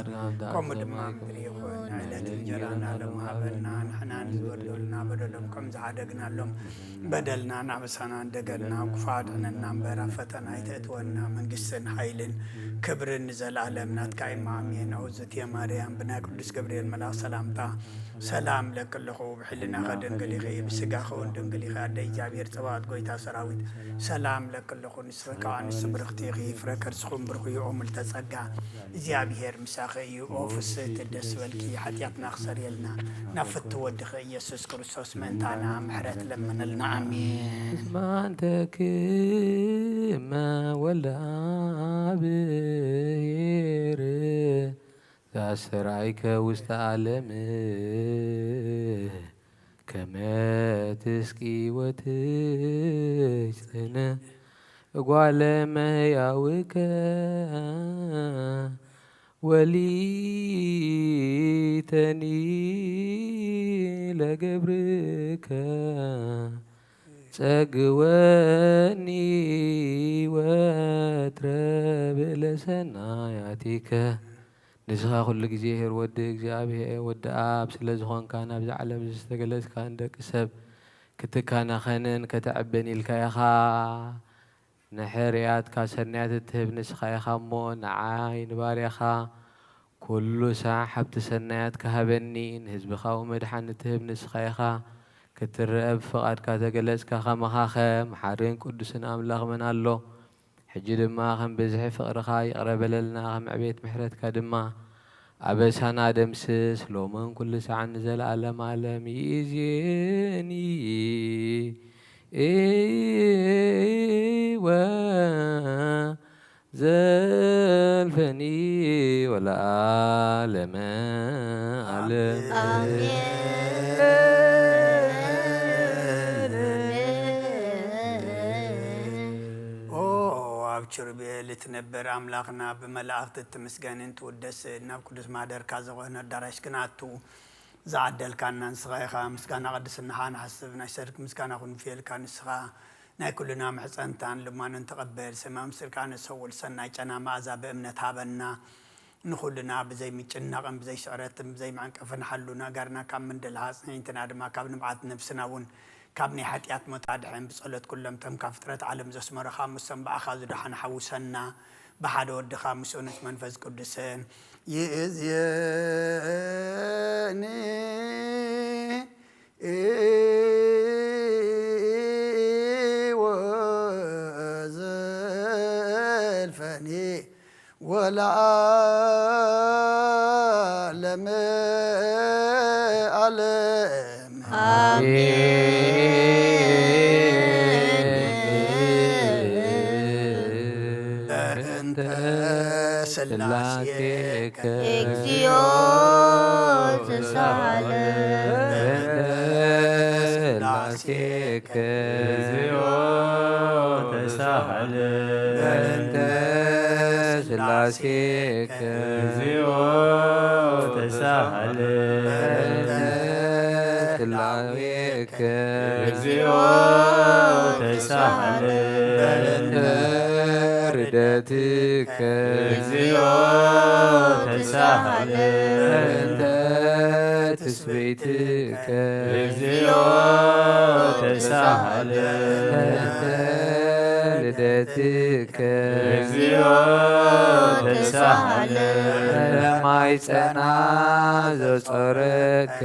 ቆም ድማ ምድሪ ይኹን ዕለት እንጀራና ሎም ሃበና ንሕና ንዝበደሉና በደሎም ከም ዝሓደግናሎም በደልና ናበሳና እንደገና ክፉኣት ዕነና እምበር ኣብ ፈተና ኣይተእትወና መንግስትን ሓይልን ክብርን ንዘለኣለም ናትካ ኢማ ኣሜን ኣውዝት የማርያም ብናይ ቅዱስ ገብርኤል መልኣክ ሰላምታ ሰላም ለክልኹ ብሕልና ኸድንግል ኢኺ ብስጋኸ እውን ድንግል ኢኺ ኣደ እግዚኣብሔር ፀባኦት ጎይታ ሰራዊት ሰላም ለክልኹ ንስኻ ንስ ብርኽቲ ኢኺ ፍረ ከርስኹም ብርኽዩ ኦ ምልተ ጸጋ እግዚኣብሔር ምሳኺ እዩ ኦ ፍስሕቲ ደስ በልኪ ሓጢኣትና ክሰርየልና ናብ ፍቲ ወድኺ ኢየሱስ ክርስቶስ ምእንታና ምሕረት ለምነልና ኣሜን እስማንተክመ ወልደኣብሔር ዛስራይከ ውስተ ዓለም ከመ ትስቂ ወትጽነ እጓለ እመሕያውከ ወሊተኒ ለገብርከ ጸግወኒ ወትረ ብለሰናያቲከ ንስኻ ኩሉ ግዜ ሄር ወዲ እግዚኣብሔር ወዲ ኣብ ስለ ዝኾንካ ናብዚ ዓለም ዝተገለጽካ ንደቂ ሰብ ክትካናኸንን ከተዕብን ኢልካ ኢኻ ንሕርያትካ ሰናያት እትህብ ንስኻ ኢኻ እሞ ንዓይ ንባርያኻ ኩሉ ሳዕ ሓብቲ ሰናያት ክሃበኒ ንህዝብኻ መድሓን እትህብ ንስኻ ኢኻ ክትርአ ብፍቓድካ ተገለጽካ ኸመኻ መሓርን ቅዱስን ኣምላኽ መን ኣሎ ሕጂ ድማ ከም ብዝሒ ፍቕርኻ ይቕረበለልና ከም ዕቤት ምሕረትካ ድማ ኣበሳና ደምስስ ሎምን ኩሉ ሰዓት ንዘለኣለም ዓለም ይእዜኒ ወዘልፈኒ ወለዓለመ ዓለም ችርቤል ትነበር ኣምላኽና ብመላእኽቲ እትምስገንን ትውደስ ናብ ቅዱስ ማደርካ ዝኾነ ኣዳራሽ ክናቱ ዝዓደልካና ንስኻ ኢኻ ምስጋና ቅድስናኻ ንሓስብ ናይ ሰርክ ምስጋና ክንፍየልካ ንስኻ ናይ ኩልና ምሕፀንታን ልማንን ተቐበል ሰማይ ምስልካ ንሰውል ሰናይ ጨና መኣዛ ብእምነት ሃበና ንኹልና ብዘይ ምጭናቕን ብዘይ ስዕረትን ብዘይ ማዕንቀፍን ሓሉና ጋርና ካብ ምንድልሃ ፅንዕትና ድማ ካብ ንብዓት ነብስና እውን ካብ ናይ ሓጢኣት ሞት ኣድሕን ብጸሎት ኩሎም ተም ካብ ፍጥረት ዓለም ዘስመረኻ ምስም በኣኻ ዝድሓን ሓውሰና ብሓደ ወድኻ ምስኡ ንስ መንፈስ ቅዱስን ይእዜኒ ወዘልፈኒ ወለዓለመ ዓለም ስላሴከ እግዚኦ ተሳለ ስላሴከ እግዚኦ ተሳለ ስላሴከ እግዚኦ ተሳለ ስላሴከ እግዚኦ ተሳለ ردتك እግዚኦ ተሳለ እንተ ትስብእትከ እግዚኦ ተሳለ እንተ ልደትከ እግዚኦ ተሳለ ለማይጸና ዘጾረከ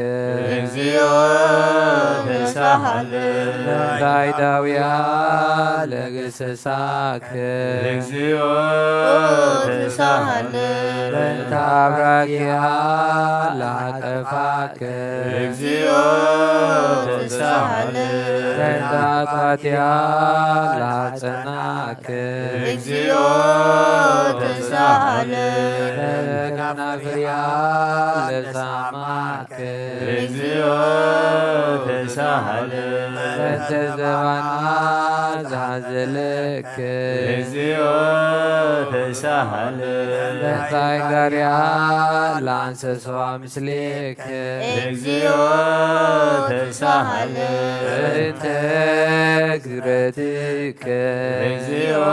እግዚኦ ተሳለ ለባይዳውያ ለገሰሳከ እግዚኦ ተሳለ ለእንተ አብራኪያ ለአጠፋከ እግዚኦ ተሳለ ለእንተ አጥፋትያ ለአጸናከ እግዚኦ ተሳለ ለከናፍርያ ለሳማከ እግዚኦ ተሳሃለ በእንተ ዘባና ዝሃዘለከ እግዚኦ ተሳሃለ በእንታይ ጋርያ ለአንሰሰዋ ምስሌከ እግዚኦ ተሳሃለ በእንተ ግዝረትከ እግዚኦ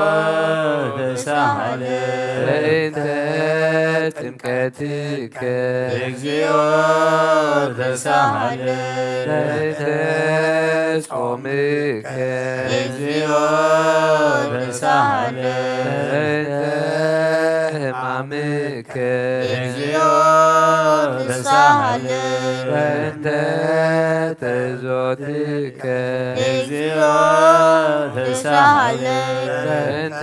ተሳሃለ በእንተ ጥምቀትከ እግዚኦ ተሳሃለ በእንተ ጾምከ እግዚኦ ተሳሃለ በእንተ ሕማምከ እግዚኦ ተሳሃለ በእንተ ተዞትከ እግዚኦ ተሳሃለ በእንተ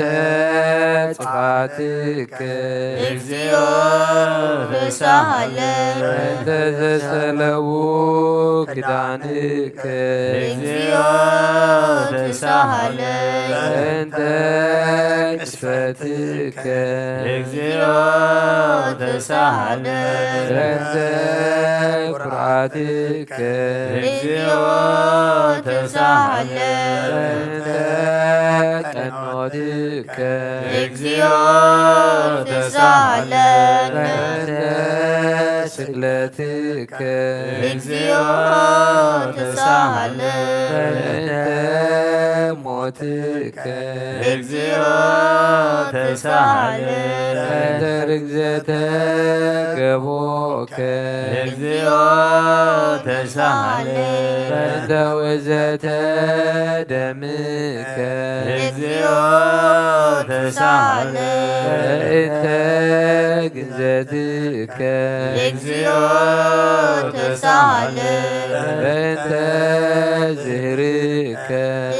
ጽፋትከ እግዚኦ ተሳሃለ በእንተ ዘሰለዉ ክዳንከ እግዚኦ ተሳሃለ በእንተ ቅስፈትከ እግዚኦ ተሳሃለ በእንተ ኩርዓትከ እግዚኦ ተሳሃለ በእንተ ቀኖትከ እግዚኦ ተሳሃለ በእንተ ስቅለትከ እግዚኦ ተሳሃለ በእንተ ሞትከ እግዚኦ ተሳሃለ በእንተ ርግዘተ ገቦከ እግዚኦ ተሳሃለ በእንተ ወዘተ ደምከ እግዚኦ ተሳሃለ በእንተ ግንዘትከ እግዚኦ ተሳሃለ በእንተ ዝህርከ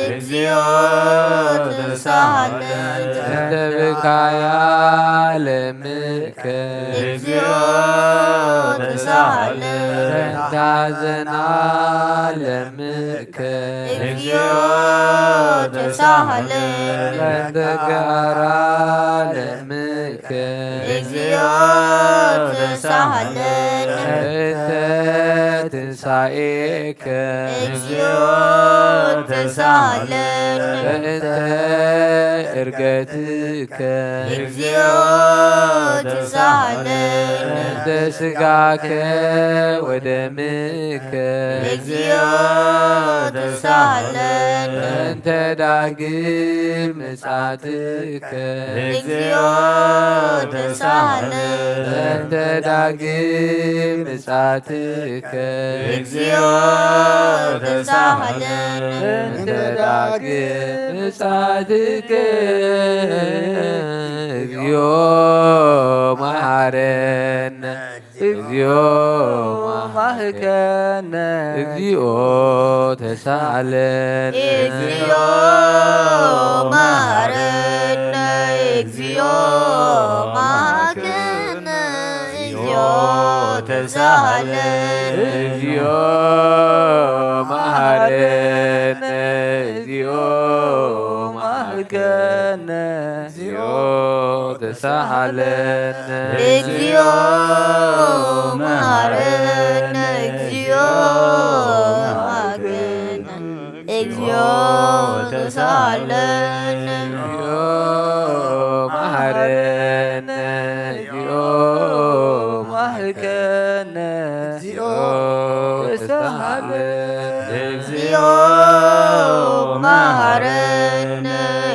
እግዚኦ ተሳሃለ በእንተ ብካያ ለምከ እግዚኦ ተሳሃለ በእንተ ሐዘና ለምከ እግዚኦ ተሳሃለ በእንተ ጋራ ለምከ እግዚኦ ተሳሃለ በእንተ ትንሣኤከ እግዚኦ ተሳሃለ በእንተ ዕርገትከ እግዚኦ ተሳሃለ በእንተ ሥጋከ ወደምከ እግዚኦ ተሳሃለ በእንተ ዳግም ምጽአትከ እግዚኦ ተሳሃለ በእንተ ዳግም ምጽአትከ እግዚኦ ተሳሃለ በእንተ ዳግም ምጽአትከ እግዚኦ መሐረነ እግዚኦ ማህከነ እግዚኦ ተሳለን እግዚኦ መሐረነ እግዚኦ ማህከነ እግዚኦ ተሳሃለ እግዚኦ መሐረነ እግዚኦ ማህከነ እግዚኦ ተሳሃለነ እግዚኦ መሐረነ እግዚኦ ማህከነ እግዚኦ ተሳሃለነ እግዚኦ መሐረነ እግዚኦ ማህከነ እግዚኦ ተሳሃለነ እግዚኦ መሐረነ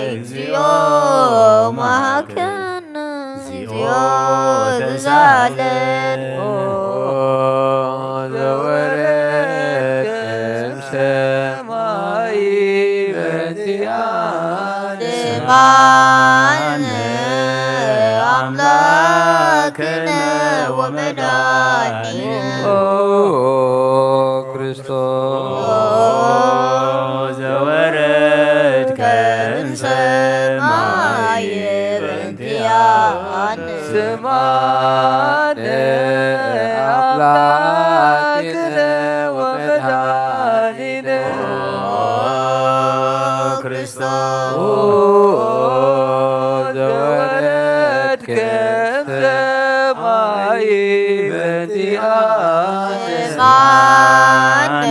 እግዚኦ ማህከነ እግዚኦ ተሳሃለነ ዘወረድከም ሰማይ በእንቲአነ ስማነ አምላክነ ወመድኃኒነ ክርስቶስ ዘወረድከም ሰማይ በእንቲአነ ስማነ አምላክነ ወመድኃኒነ ክርስቶስ ዘወረድከም ሰማይ በእንቲአነ ስማነ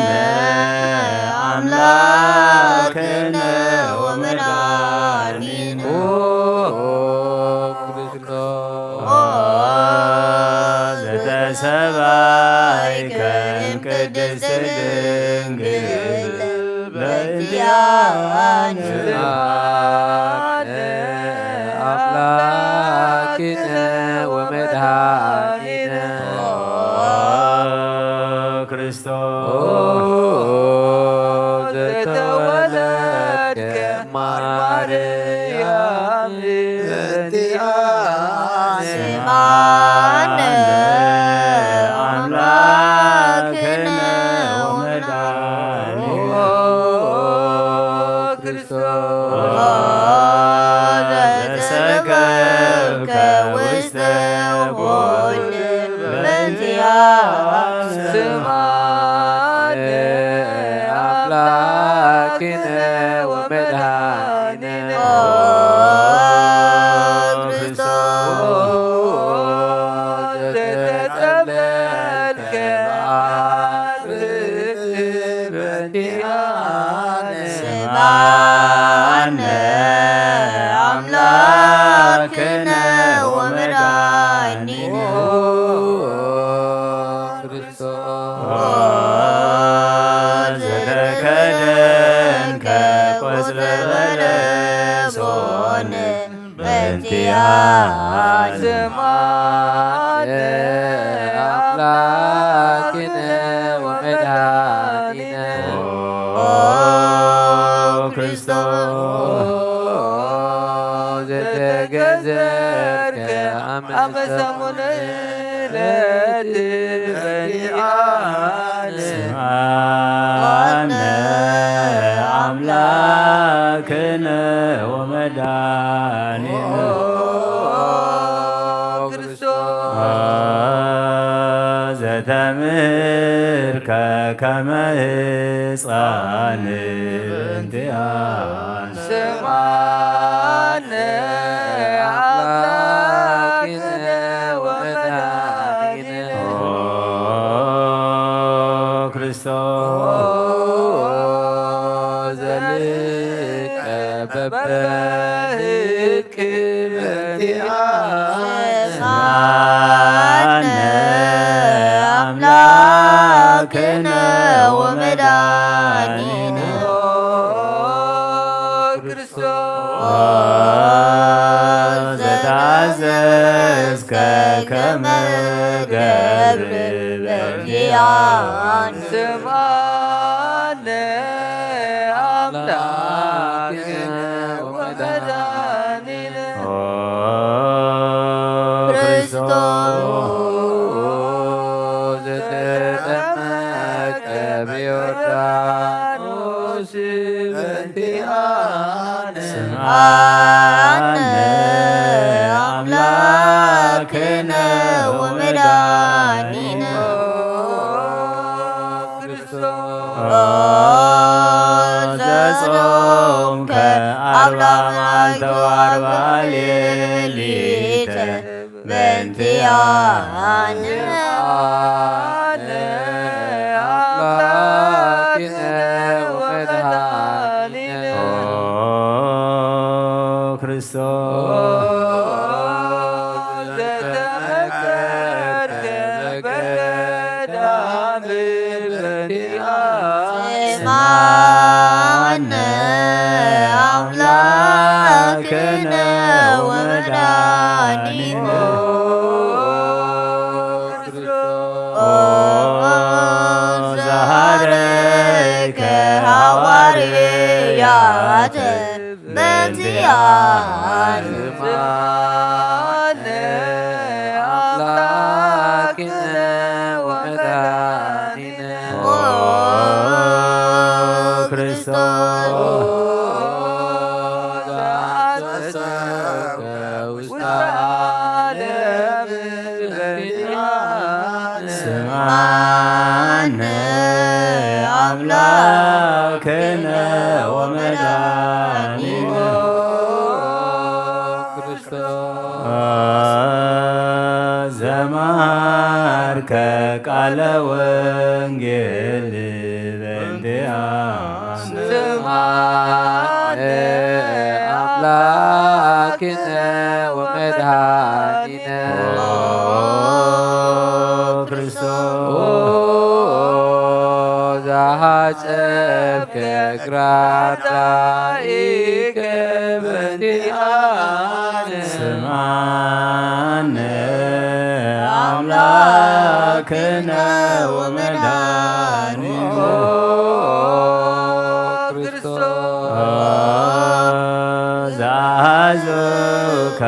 አሃዙከ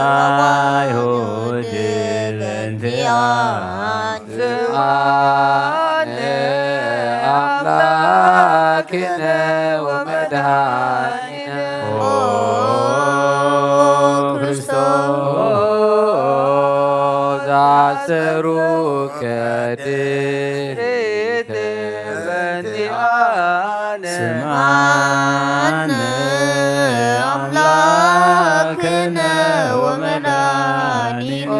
አይሁድ በእንቲአነ ስምዓነ አምላክነ ወመድኃኒነ ክርስቶስ ዘአሰሩከ ድኅሬተ በእንቲአነ ስምዓነ አምላክነ ወመድኃኒነ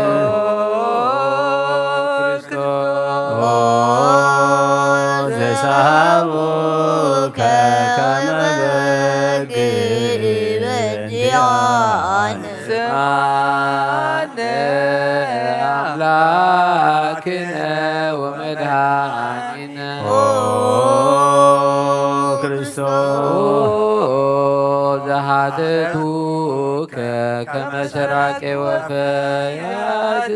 ክርስቶስ ዘሳሃቡከ ከመ በግዕ በእንቲአነ ስምዓነ አምላክነ ወመድኃኒነ ክርስቶስ ዘሃተቱከ ከመ ሰራቄ ወፈያት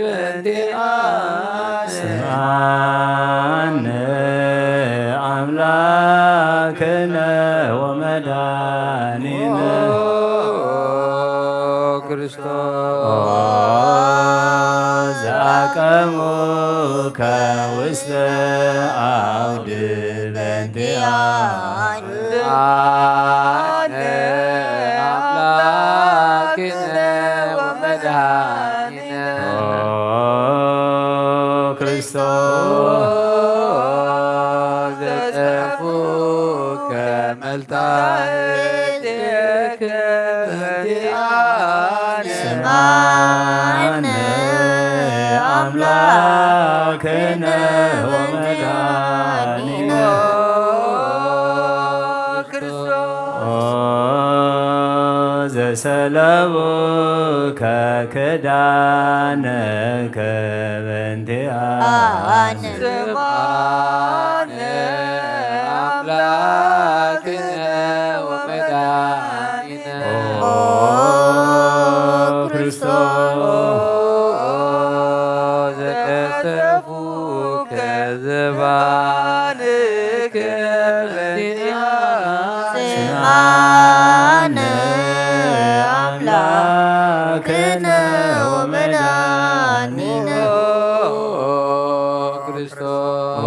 በእንቲአነ ስምዓነ አምላክነ ወመድኃኒነ ክርስቶስ ዘአቀሙከ ውስተ አውድ በእንቲአነ ስምዓነ አምላክነ ወመድኃኒነ ክርስቶስ ዘጠፉከ መልታእትከ በእንቲአነ ስምዓነ አምላክነ ወመድኃኒነ ዘሰለቡከ ክዳነከ በእንቲአነ ስምዓነ አምላክነ ወመድኃኒነ ክርስቶስ ዘቀሰፉከ ዘባንከ በእንቲአነ ስምዓነ አምላክነ ወመድኃኒነ ክርስቶስ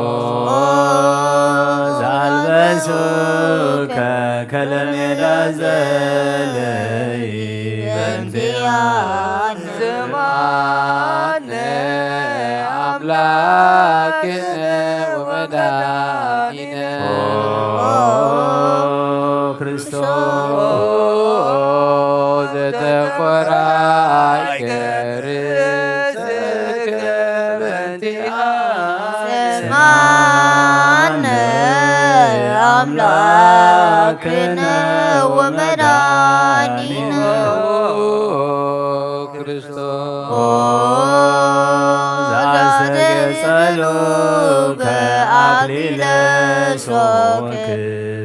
ዘአልበሱከ ከለሜዳ ዘለይ በእንቲአነ ስምዓነ አምላክነ ወመድኃኒነ ክርስቶስ ዘተቆራጭ ርእስከ በእንቲአነ ስምዓነ አምላክነ ወመድኃኒነ ክርስቶስ ዘአስተገጸሉከ አክሊለ ሦክ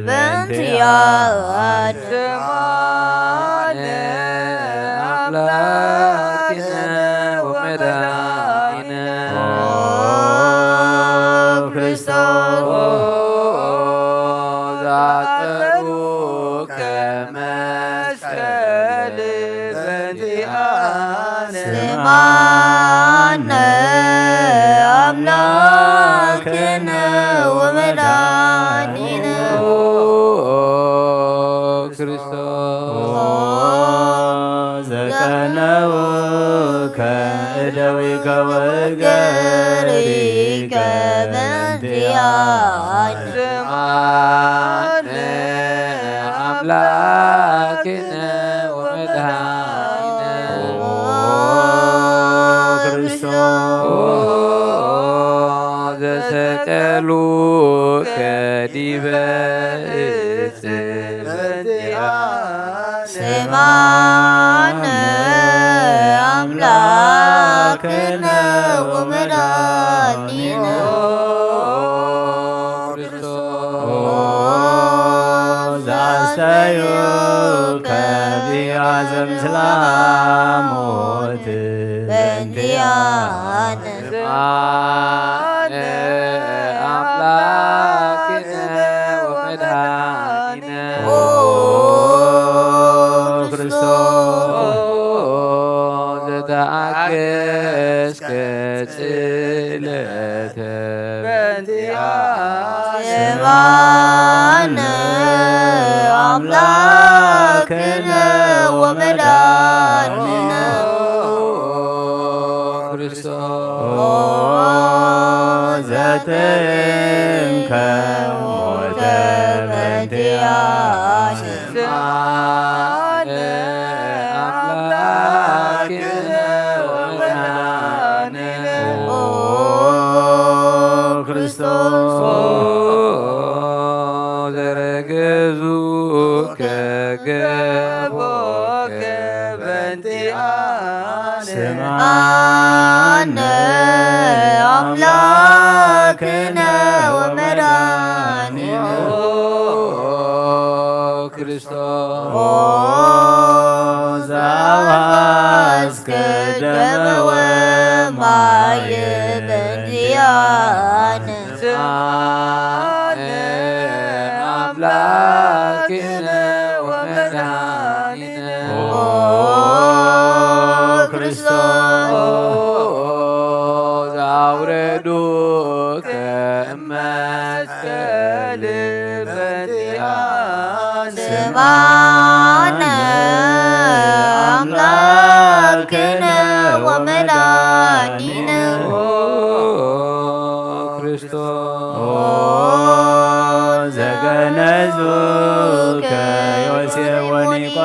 በእንቲአነ ስምዓነ አምላክነ ወመድኃኒነ ክርስቶስ ዘአጸሩከ መስቀል በእንቲአነ ስምዓነ አምላክነ ወመድኃኒነ ክርስቶስ ዘቀነውከ እደዊከ ወእገሪከ በእንቲአነ ስምዓነ አምላክነ ወመድኃኒነ ክርስቶስ ዘሰቀሉከ ዲበ ዕፅ በእንቲአነ ስምዓነ አምላክነ ወመድኃኒነ ክርስቶስ ዘአስተዩከ ቢያዘ ምስለ ሞት በእንቲአነ ስምዓነ አምላክነ ወመድኃኒነ ጽለተ በእንቲአነ ስማነ አምላክነ ወመድኃኒነ ክርስቶስ ዘትንከ ሞተ በእንቲአነ ስማነ አምላክነ ወመድኃኒነ ክርስቶስ ዘረገዙከ ገቦከ በእንቲአነ ስማነ አምላክነ ወመድኃኒነ ክርስቶስ ዘአዋስከ ደመ ወማየ በእንቲአነ ስማነ አምላክነ ወመድኃኒነ ክርስቶስ አውረዱከ እመስቀል በእንቲአነ ስማነ አምላክነ ወመድኃኒነ ክርስቶስ ዘገነዙከ ዮሴፍ ወኒቆዲሞስ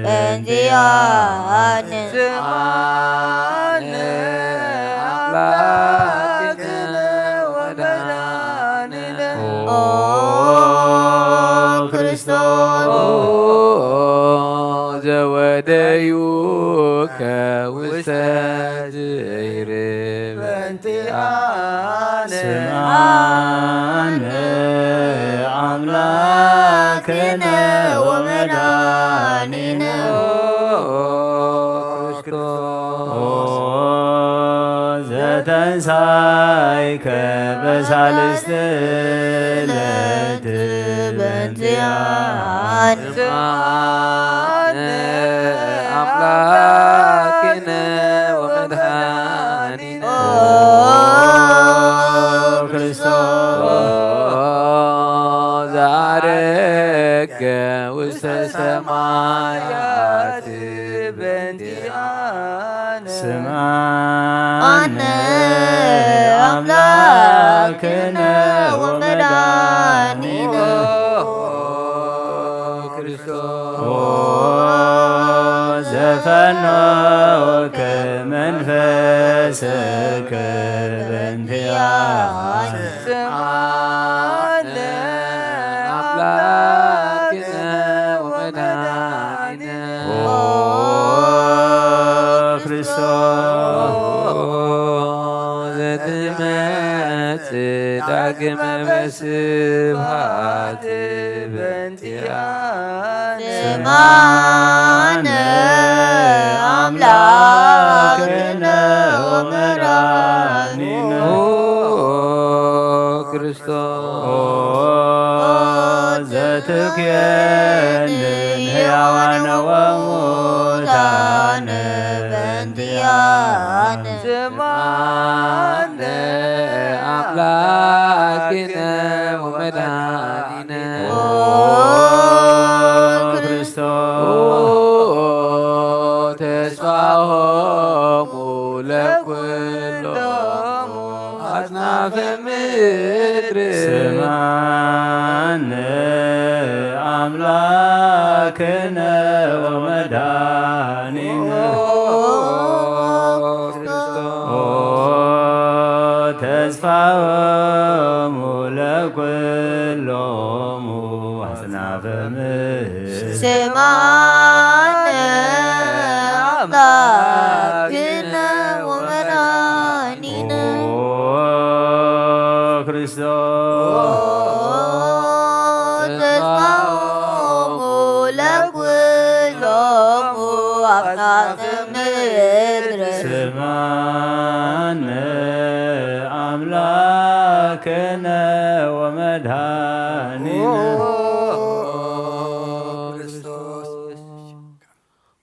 በእንቲአነ ስማነ አምላክነ ወመድኃኒነ ክርስቶስ ዘወደዩከ ውስተ ዝይር በእንቲአነ ስማነ አምላክነ ወመድኃኒነ ክርስቶስ ዘተንሣእከ በሳልስት ዕለት በእንቲአነ ስማነ አምላክነ ወመድኃኒነ ክርስቶስ ዘዐረገ ውስተ ሰማያት በእንቲአነ ስማነ አምላክነ ወመድኃኒነ ክርስቶስ ዘፈኖከ መንፈስከ በእንቲአነ ስማነ አምላክነ ወመድኃኒነ ክርስቶስ ዘትመጽእ ዳግመ በስብሐት በእንቲአነ ስማነ አምላክነ ወመድኃኒነ ክርስቶስ ዘትኩየንን ሕያዋነ ወሙታነ በእንቲአነ ስማነ አምላክነ ወመድኃኒነ ክርስቶስ ተስፋሆሙ ለኵሎሙ አጽናፈ ምድር ስማነ አምላክነ ወመድኃኒነ ተስፋሆሙ ለኵሎሙ አጽናፈ ምድር ስማነ አምላክነ ወመድኃኒነ ክርስቶስ ተስፋሆሙ ለኵሎሙ አጽናፈ ምድር ስማነ አምላክነ ወመድኃኒነ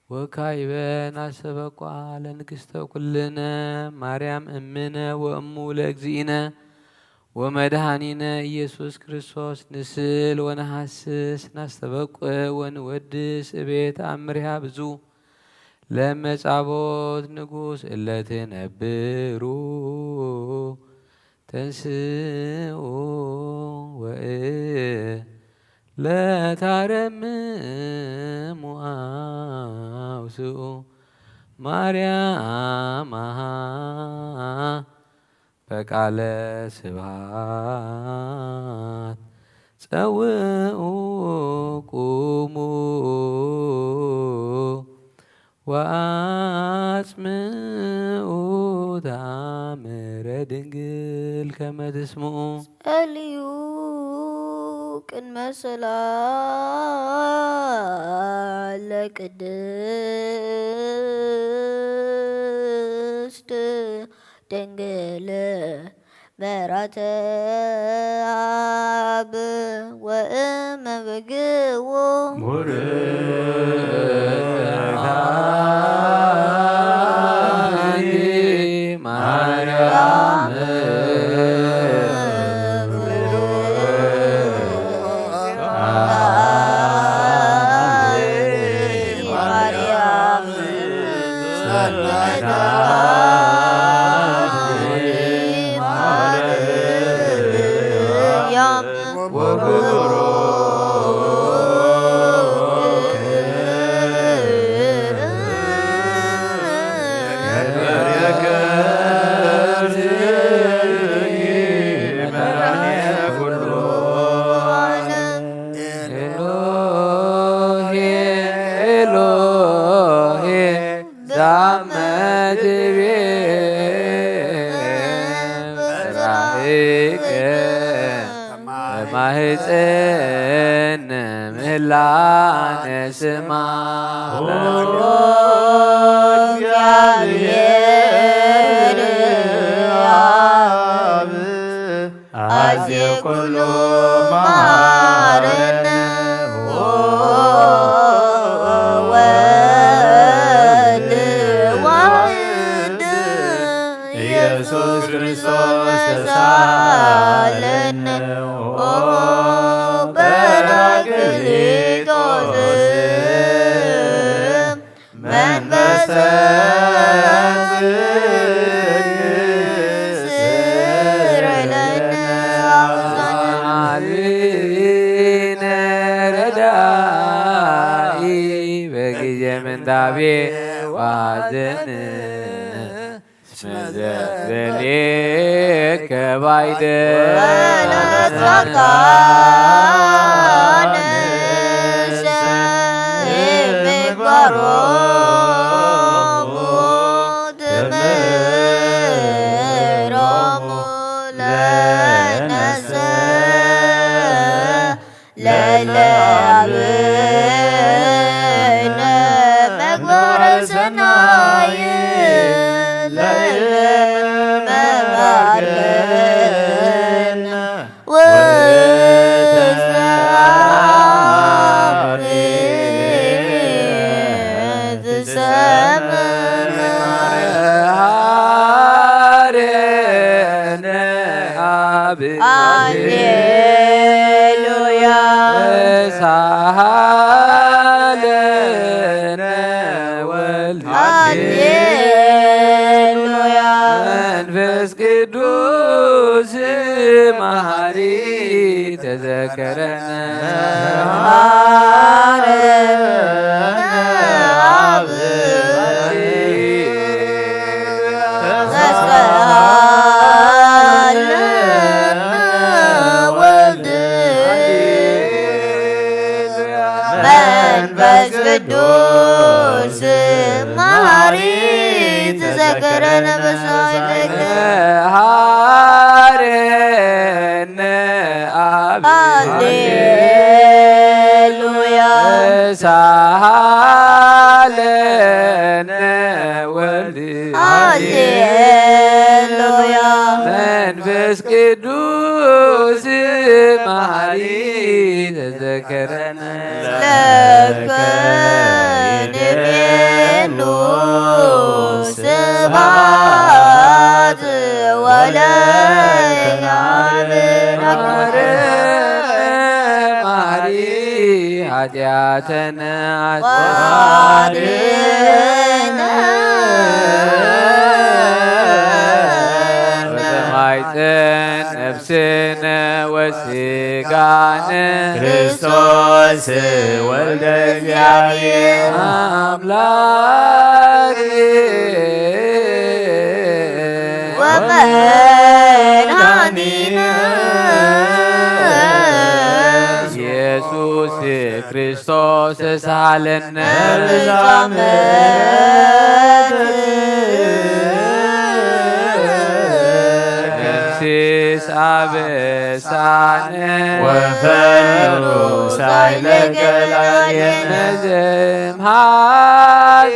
وكايبن أسبقوا على نكستة كلنا مريم أمنا وأمو لأجزينا ومدهانينا يسوع كريستوس نسل ونحسس نستبقى ونودس بيت أمرها بزو لما تعبد نقوس إلا تنبرو تنسوا لا تعرموا أوسوا مريم بقال سبحان سووا قوموا واسمعوا تامر دنجل كما تسمعوا أليوك المسلا لقدست دنجل مراتب وإم بقوة مرغاني مريم ማህፀን ምህላነ ስማ እግዚአብሔር አብ አዜ ኩሉ መሐረነ ወወልድ ዋሕድ ኢየሱስ ክርስቶስ ተሳለነ ዳቤ ዋዘን ስመዘበኔ ከባይደ Alleluia. Sahalena wal Alleluia. መንፈስ ቅዱስ መሐሪ ተዘከረነ መንፈስ ቅዱስ መሐሪ ተዘከረነ በሳይለከ ሐረነ አብ አሌሉያ ሳሃለነ ወልድ አሌሉያ መንፈስ ቅዱስ መሐሪ ተዘከረነ ለከ ኃጢአተነ ዋድነ ወተማይፀን ነፍስነ ወስጋነ ክርስቶስ ወልደ እግዚአብሔር አምላክ ወመድኃኒነ ኢየሱስ ክርስቶስ ሳለነ ነፍሲስ አበሳነ ወፈኑ ሳይለቀላየነ ዘምሃጌ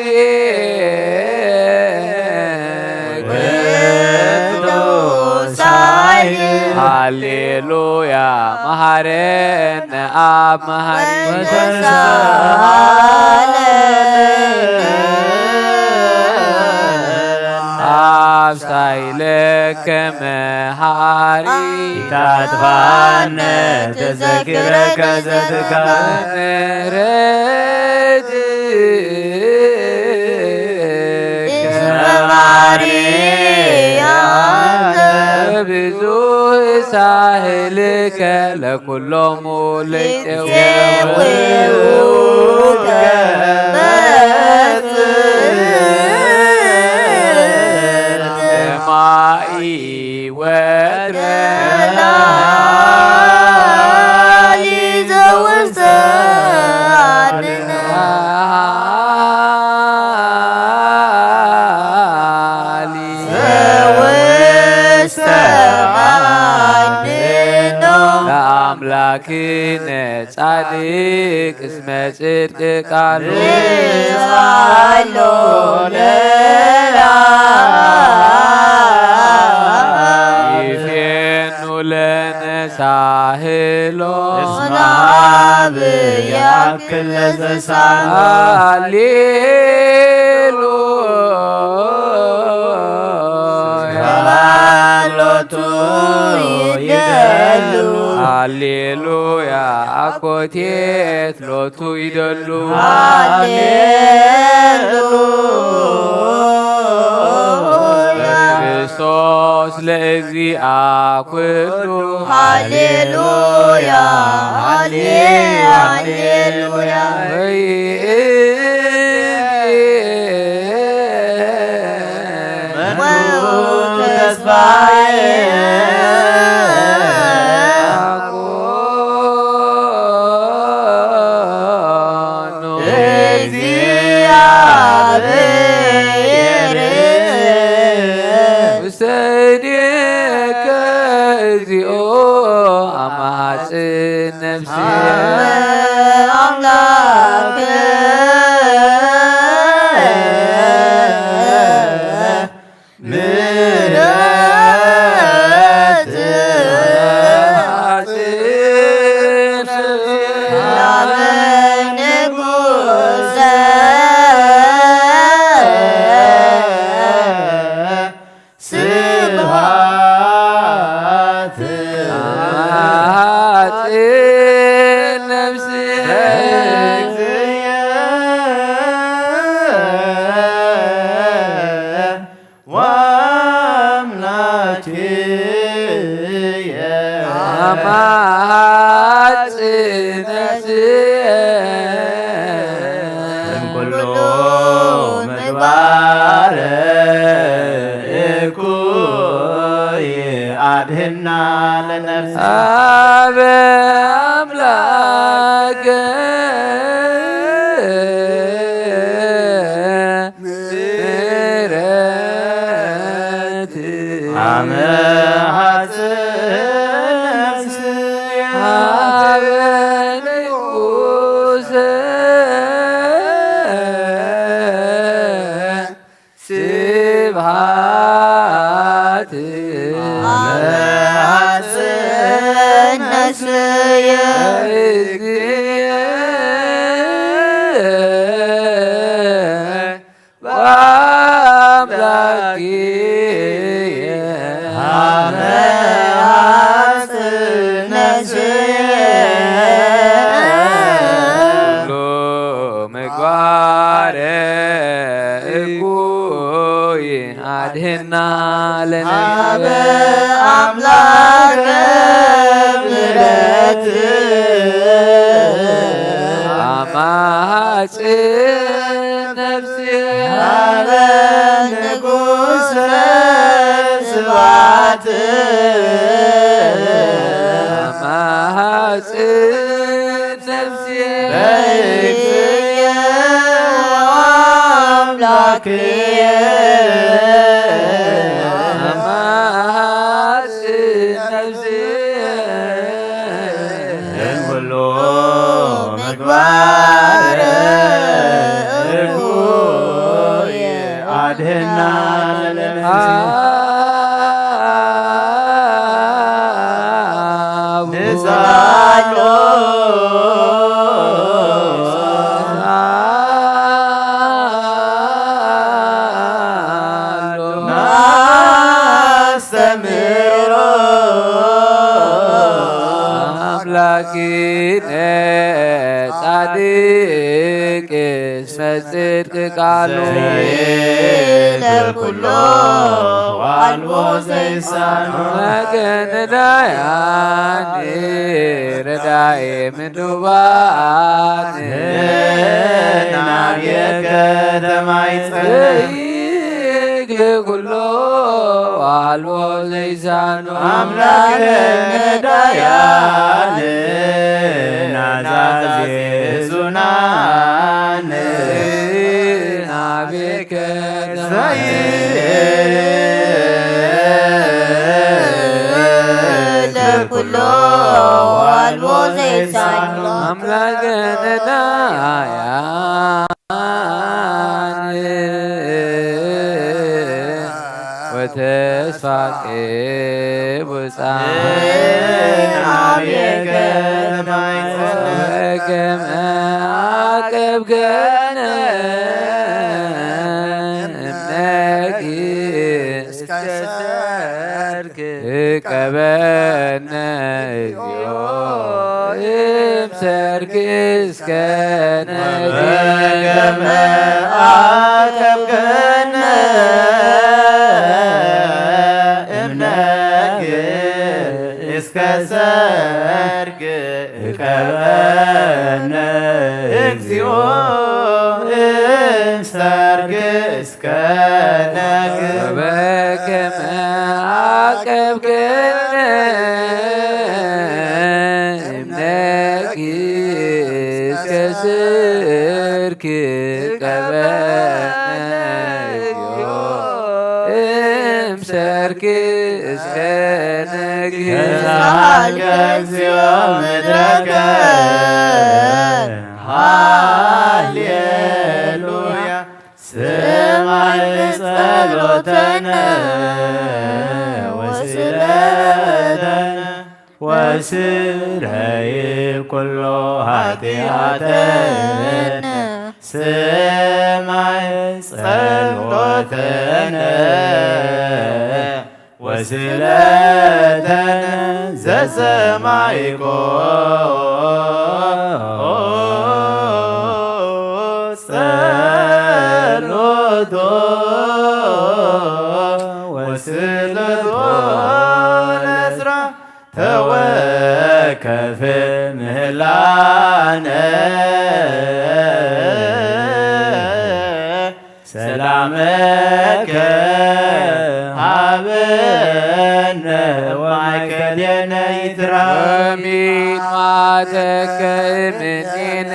ሃሌሉያ መሐረነ አብ መሐሪ አብ ሳይለከ መሐሪ ታጥፋነ ተዘክረከ ዘትካነ ረድ ብዙ ሳህልከ ለኩሎሙ ልጤውከ ማኢ ወድረ አምላክነ ጻድቅ እስመ ጽድቅ ቃሉ ይፌኑ ለነ ሳህሎ እስመ አብ ያክል ለዘሳሎ ሃሌሉያ ሃሌሉያ አኮቴት ሎቱ ይደሉ ክርስቶስ ለእግዚአ ኩሉ ሃሌሉያ ሃሌሉያ ተስፋዬ ውሰድከ እግዚኦ አማጽን ነፍሴ አምላክ አድህና ለነፍስ አበ አምላከ ምሕረት አመ ሐጽንስ አበ ንጉሰ ስብሐት ምግባር እኩይ አድህና ለነገ አምላከ ምሕረት አማጽ ነፍሴ ሀበ ንጉሠ ስብሐት አማጽ ነፍሴ በእግዚእየ አምላክየ አማጽ ነፍሴ ሁሉ ምግባር እኩይ አድህና ንሳሎ ናስተምሮ አምላኪነ ጻድቅ እስመ ጽድቅ ቃሉ ለኩሎ ዋልቦ ዘይሳኖ መገነዳያን ረዳኤ ምንዱባን ናብየ ከተማይፀን ኩሎ ዋልቦ ዘይሳኖ አምላከ ነዳያን ናዛዜ ዙናን ናቤከ ለኩሎ ዋልቦ ዘይሳኖ አምላከ ነዳያን ወተስፋ ቅቡፃን አብየከ በከመ አቀብከነ እምነኪ እስከ ሰርክ እቀበነ እግዚኦ እምሰርክ እስከ በከመ አቀብከነ እስከ ሰርግ እቀበነ እግዚኦ እምሰርግ እስከ ነግህ በከመ አቀብከነ እምነኪ እስከ ሰርክ እቀበነ እግዚኦ እምሰርክ እስከ ነግህ ተሳሃልከ እግዚኦ ምድረከ ሃሌሉያ ስማይ ጸሎተነ ወስለተነ ወስረይ ኩሎ ኃጢአተነ ስማይ ጸሎተነ ወስለተነ ዘሰማይኮ ጸሎቶ ወስለቶ ለስራ ተወከፍ ምህላነ ሰላመከ ሀበነ ወማእከሌነ ይትራሚን ማተከ እምኔነ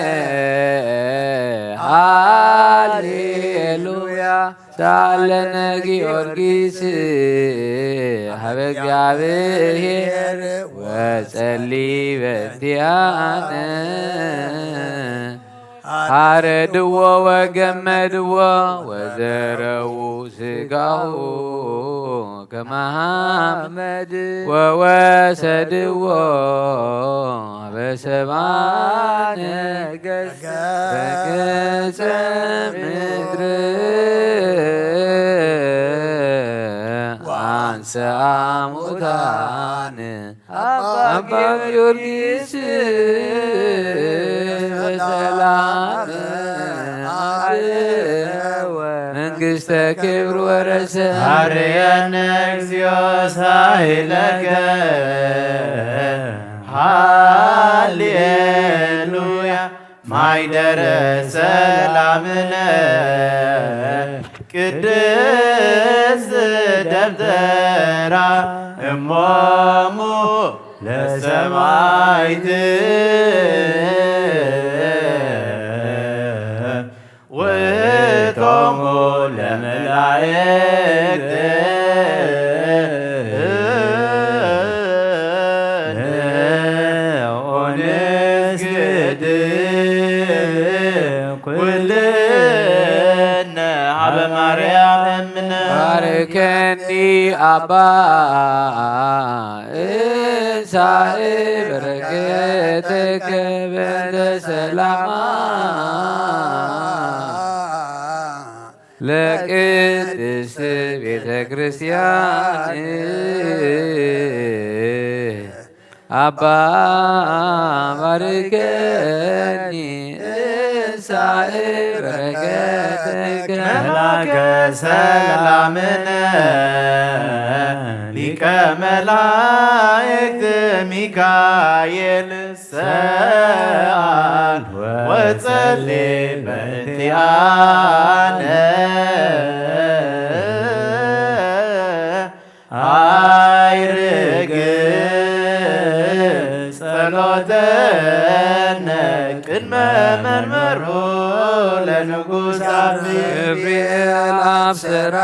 ሃሌሉያ ሳለነ ጊዮርጊስ ሀበ እግዚአብሔር ወጸሊ በእንቲአነ አረድዎ ወገመድዎ ወዘረው ስጋሁ ከመሐመድ ወወሰድዎ በሰብአ ነገሥት በገጸ ምድር አንሥአ ሙታን አባ ጊዮርጊስ በሰላም መንግሥተ ክብር ወረሰ አርየነ እግዚኦ ሳይለከ ሃሌሉያ ማይደረ ሰላምነ ቅድስት ደብተራ እሞሙ ለሰማይት ውእቶሙ ለመላእክት ኦንስግድ ኩልነ ሀበ ማርያም እምነ ባርከኒ አባ እንሳእ በረከትከ በእንተ ሰላማ ለቅድስት ቤተ ክርስቲያን አባ ባርከኒ እንሳእ በረከትከ መላከ ሰላምነ ሊቀ መላእክት ሚካኤል ሰአል ወጸልይ በእንቲአነ አይርግ ጸሎተነ ቅድመ መንበሩ ለንጉሥ ገብርኤል አብሰራ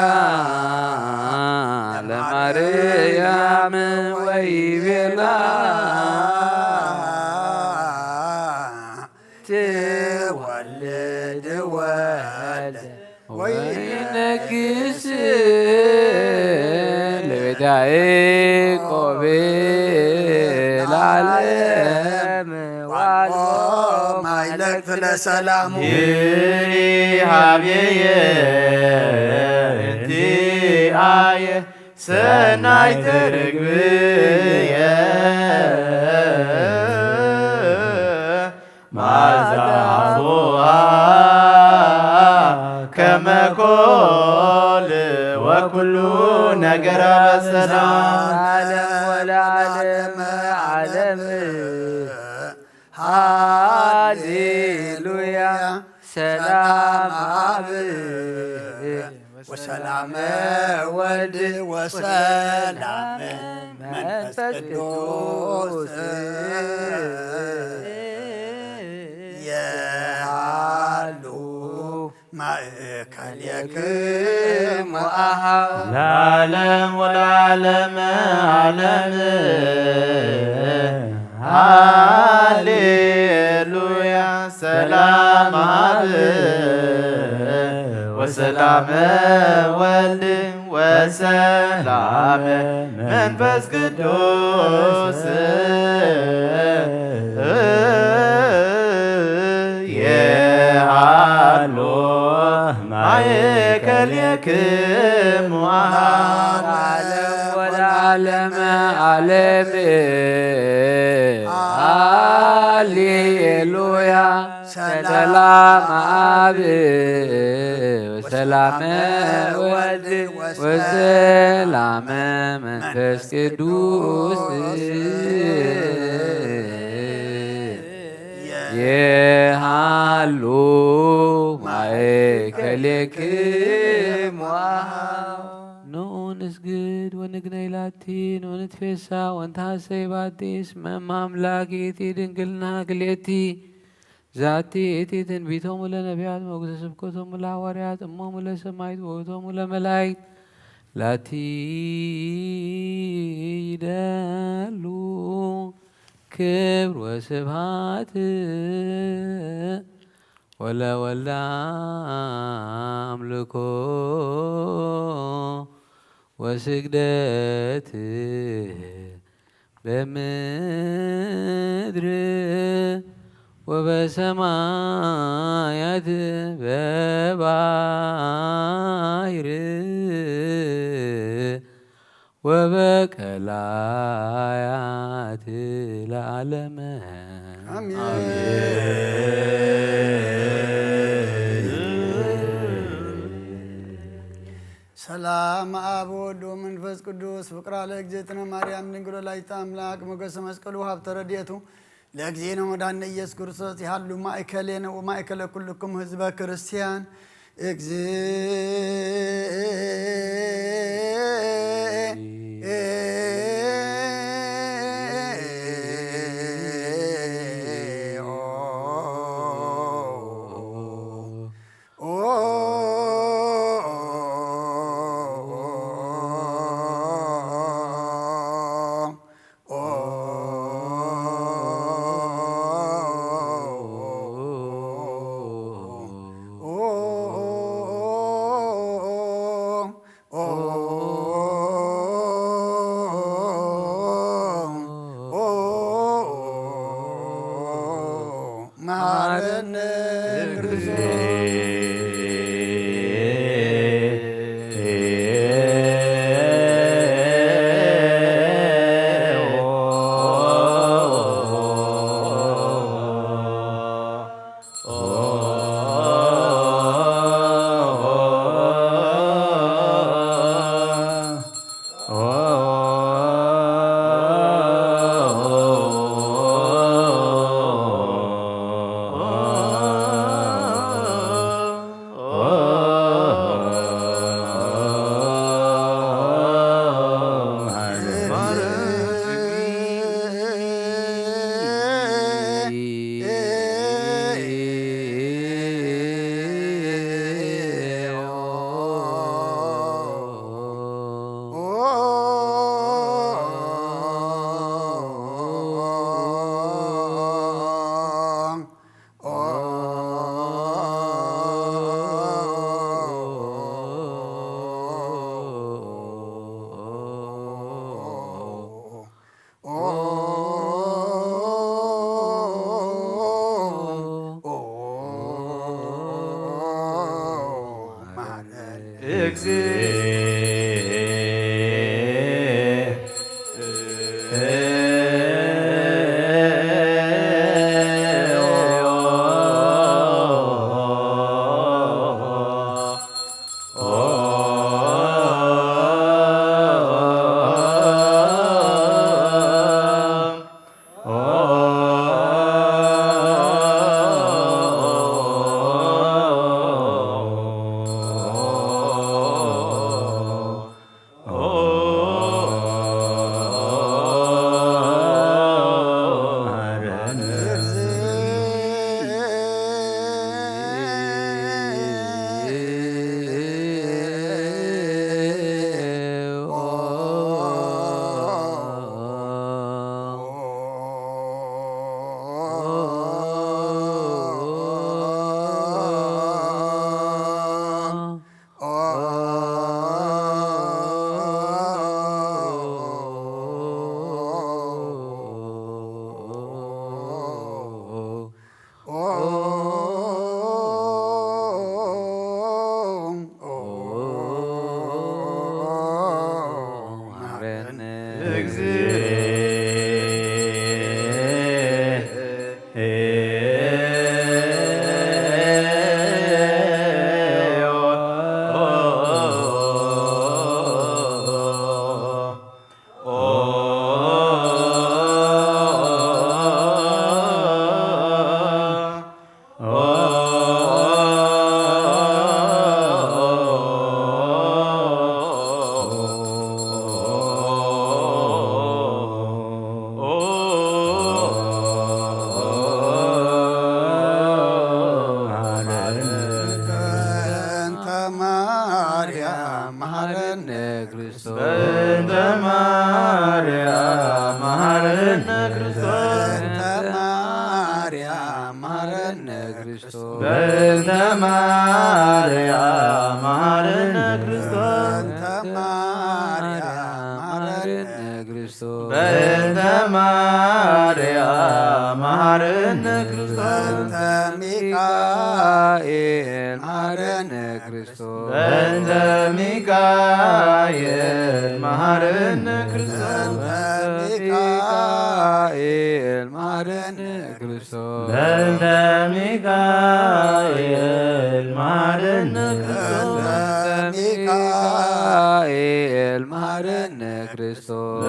ለማርያም ወይቤላ ትወልድ ወልደ ወይነግስ ለቤተ ያዕቆብ ለዓለም ዋልቦ ማይለክት ለሰላሙ ይሃብየ እንቲአየ ሰናይተ ርግብየ ማዛፉሃ ከመ ኮል ወኩሉ ነገረ በሰላም ዓለም ወለዓለመ ዓለም ሃሌሉያ ሰላም አብ ወሰላም ወልድ ወሰላም መንፈስ ቅዱስ የሃሉ ማእከልክሙ አኀው ለዓለም ወለዓለመ ዓለም ሃሌሉያ ሰላም አብ ወሰላም ወልድ ወሰላም መንፈስ ቅዱስ የሃሎ ማእከልክሙ ዓለም ወለዓለመ ዓለም ሃሌሉያ ሰላም አብ ወሰላም ወልድ ወሰላም መንፈስ ቅዱስ የሃሉ ማእከልክሙ ንስግድ ወንግነይ ላቲ ወንትፌሳ ወንታሰይ ባቲ እስመ አምላኪቲ ድንግልና ክልኤቲ ዛቲ እቲ ትንቢቶሙ ለነቢያት ሞገሰ ስብከቶሙ ለሐዋርያት እሞሙ ለሰማዕት ወውእቶሙ ለመላእክት ላቲ ይደሉ ክብር ወስብሐት ወለወልደ አምልኮ ወስግደት በምድር ወበሰማያት በባሕር ወበቀላያት ለዓለመ አሜን። በስመ አብ ወወልድ ወመንፈስ ቅዱስ ፍቅራ ለእግዝእትነ ማርያም ድንግል ወላዲተ አምላክ ሞገሰ መስቀሉ ሀብተ ረድኤቱ ለእግዚእነ ወዳነ ኢየሱስ ክርስቶስ ያሉ ማእከሌነ ወማእከለ ኩልክም ህዝበ ክርስቲያን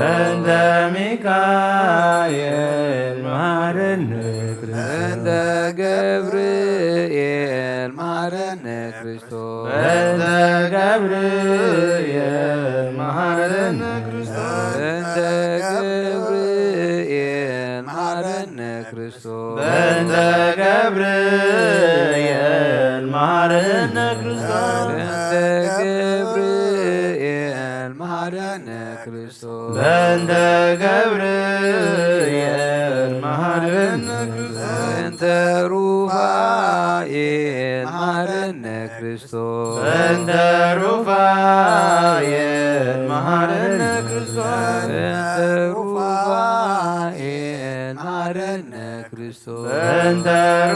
በእንተ ሚካኤል መሐረነ ክርስቶስ በእንተ ገብርኤል መሐረነ ክርስቶስ በእንተ ገብርኤል መሐረነ ክርስቶስ በእንተ ገብርኤል መሐረነ ክርስቶስ በእንተ ገብርኤል መሐረነ ክርስቶስ በእንተ ገብርኤል መሐረነ ክርስቶስ በእንተ ገብርኤል መሐረነ ክርስቶስ በእንተ ሩፋኤል መሐረነ ክርስቶስ በእንተ ሩፋኤል መሐረነ ክርስቶስ በእንተ ሩፋኤል መሐረነ ክርስቶስ በእንተ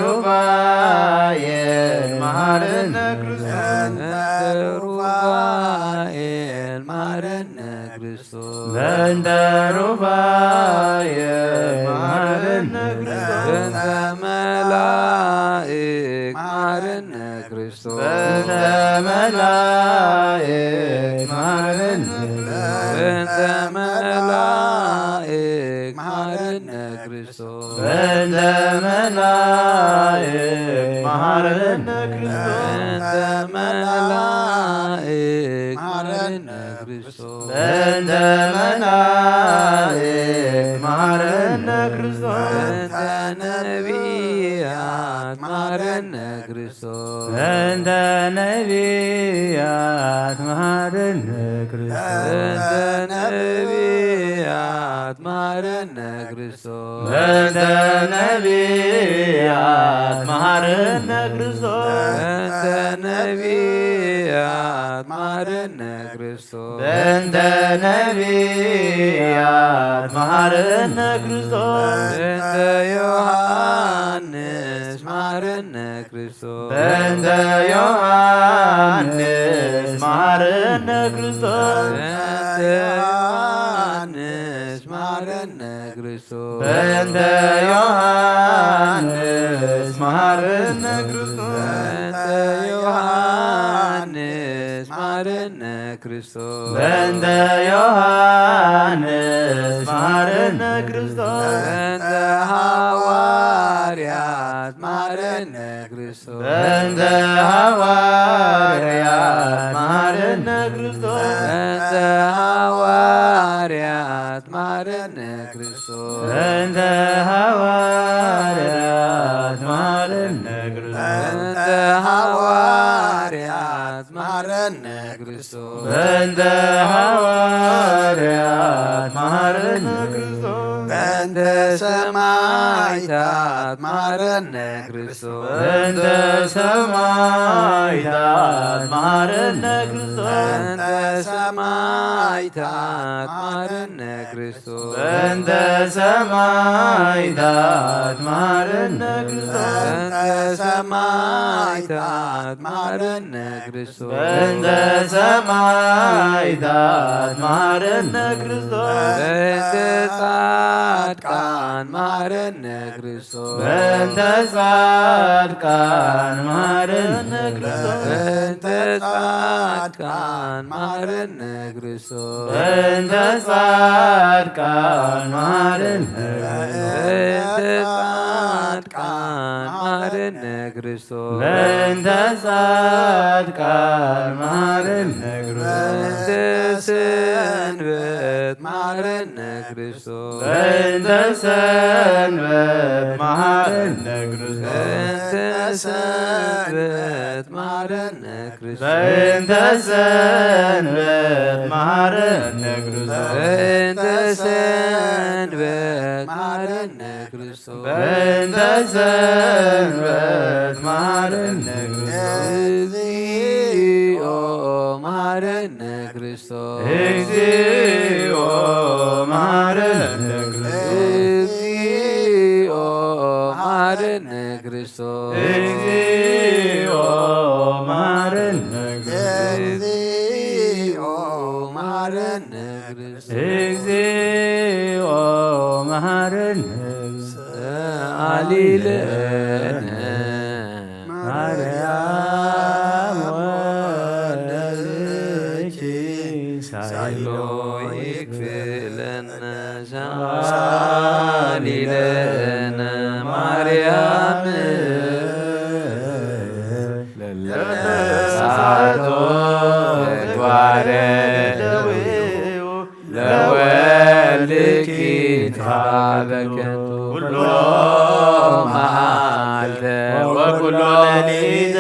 ሩፋኤል መሐረነ ክርስቶስ በእንተ ሩፋኤል መሐረነ ክርስቶስ በእንተ ሩፋኤል መሐረነ ክርስቶስ በእንተ መላእክት መሐረነ ክርስቶስ በእንተ መላእክት መሐረነ በእንተ መላእክት መሐረነ ክርስቶስ በእንተ መላእክት መሐረነ ክርስቶስ በእንተ መላእክት መሐረነ ክርስቶስ በእንተ መላእክት መሐረነ ክርስቶስ በእንተ ነቢያት መሐረነ ክርስቶስ በእንተ ነቢያት መሐረነ ክርስቶስ በእንተ ነቢያት መሐረነ ክርስቶስ በእንተ ነቢያት መሐረነ ክርስቶስ በእንተ ነቢያት መሐረነ ክርስቶስ በእንተ ነቢያት መሐረነ ክርስቶስ በእንተ ዮሐንስ መሐረነ ክርስቶስ በእንተ ዮሐንስ መሐረነ ክርስቶስ በእንተ ዮሐንስ መሐረነ ክርስቶስ በእንተ ዮሐንስ መሐረነ ክርስቶስ በእንተ ዮሐንስ መሐረነ ክርስቶስ በእንተ ዮሐንስ መሐረነ ክርስቶስ በእንተ ሐዋርያት መሐረነ ክርስቶስ በእንተ ሐዋርያት መሐረነ ክርስቶስ በእንተ ሐዋርያት መሐረነ ክርስቶስ በእንተ ሐዋርያት መሐረነ ክርስቶስ በእንተ ሐዋርያት መሐረነ ክርስቶስ በእንተ ሐዋርያት መሐረነ ክርስቶስ በእንተ ሰማዕታት መሐረነ ክርስቶስ በእንተ ሰማዕታት መሐረነ ክርስቶስ በእንተ ሰማዕታት መሐረነ ክርስቶስ በእንተ ሰማዕታት መሐረነ ክርስቶስ በእንተ ሰማዕታት መሐረነ ክርስቶስ በእንተ ሰማዕታት መሐረነ ክርስቶስ በእንተ ጻድቃን መሐረነ ክርስቶስ በእንተ ጻድቃን መሐረነ ክርስቶስ በእንተ ጻድቃን መሐረነ ክርስቶስ በእንተ ጻድቃን መሐረነ በእንተ ጻድቃን መሐረነ ክርስቶስ በእንተ ጻድቃን መሐረነ ክርስቶስ በእንተ ሰንበት መሐረነ ክርስቶስ በእንተ ሰንበት መሐረነ ክርስቶስ በእንተ ሰንበት መሐረነ ክርስቶስ በእንተ ሰንበት መሐረነ ክርስቶስ በእንተ ሰንበት መሐረነ ክርስቶስ በእንተ ሰንበት መሐረነ ክርስቶስ እግዚኦ መሐረነ ክርስቶስ እግዚኦ መሐረነ ክርስቶስ እግዚኦ መሐረነ ክርስቶስ እግዚኦ መሐረነ ክርስቶስ እግዚኦ መሐረነ ክርስቶስ እግዚኦ መሐረነ አሊለነ ማርያም ወለልኪ ሳይሎ ይክፍለነ ሳቶ ምግባረ ደዊው ለወልድኪ ንኻበከንቱ ኩሎ መዓልተ ወኩሎ ሌሊተ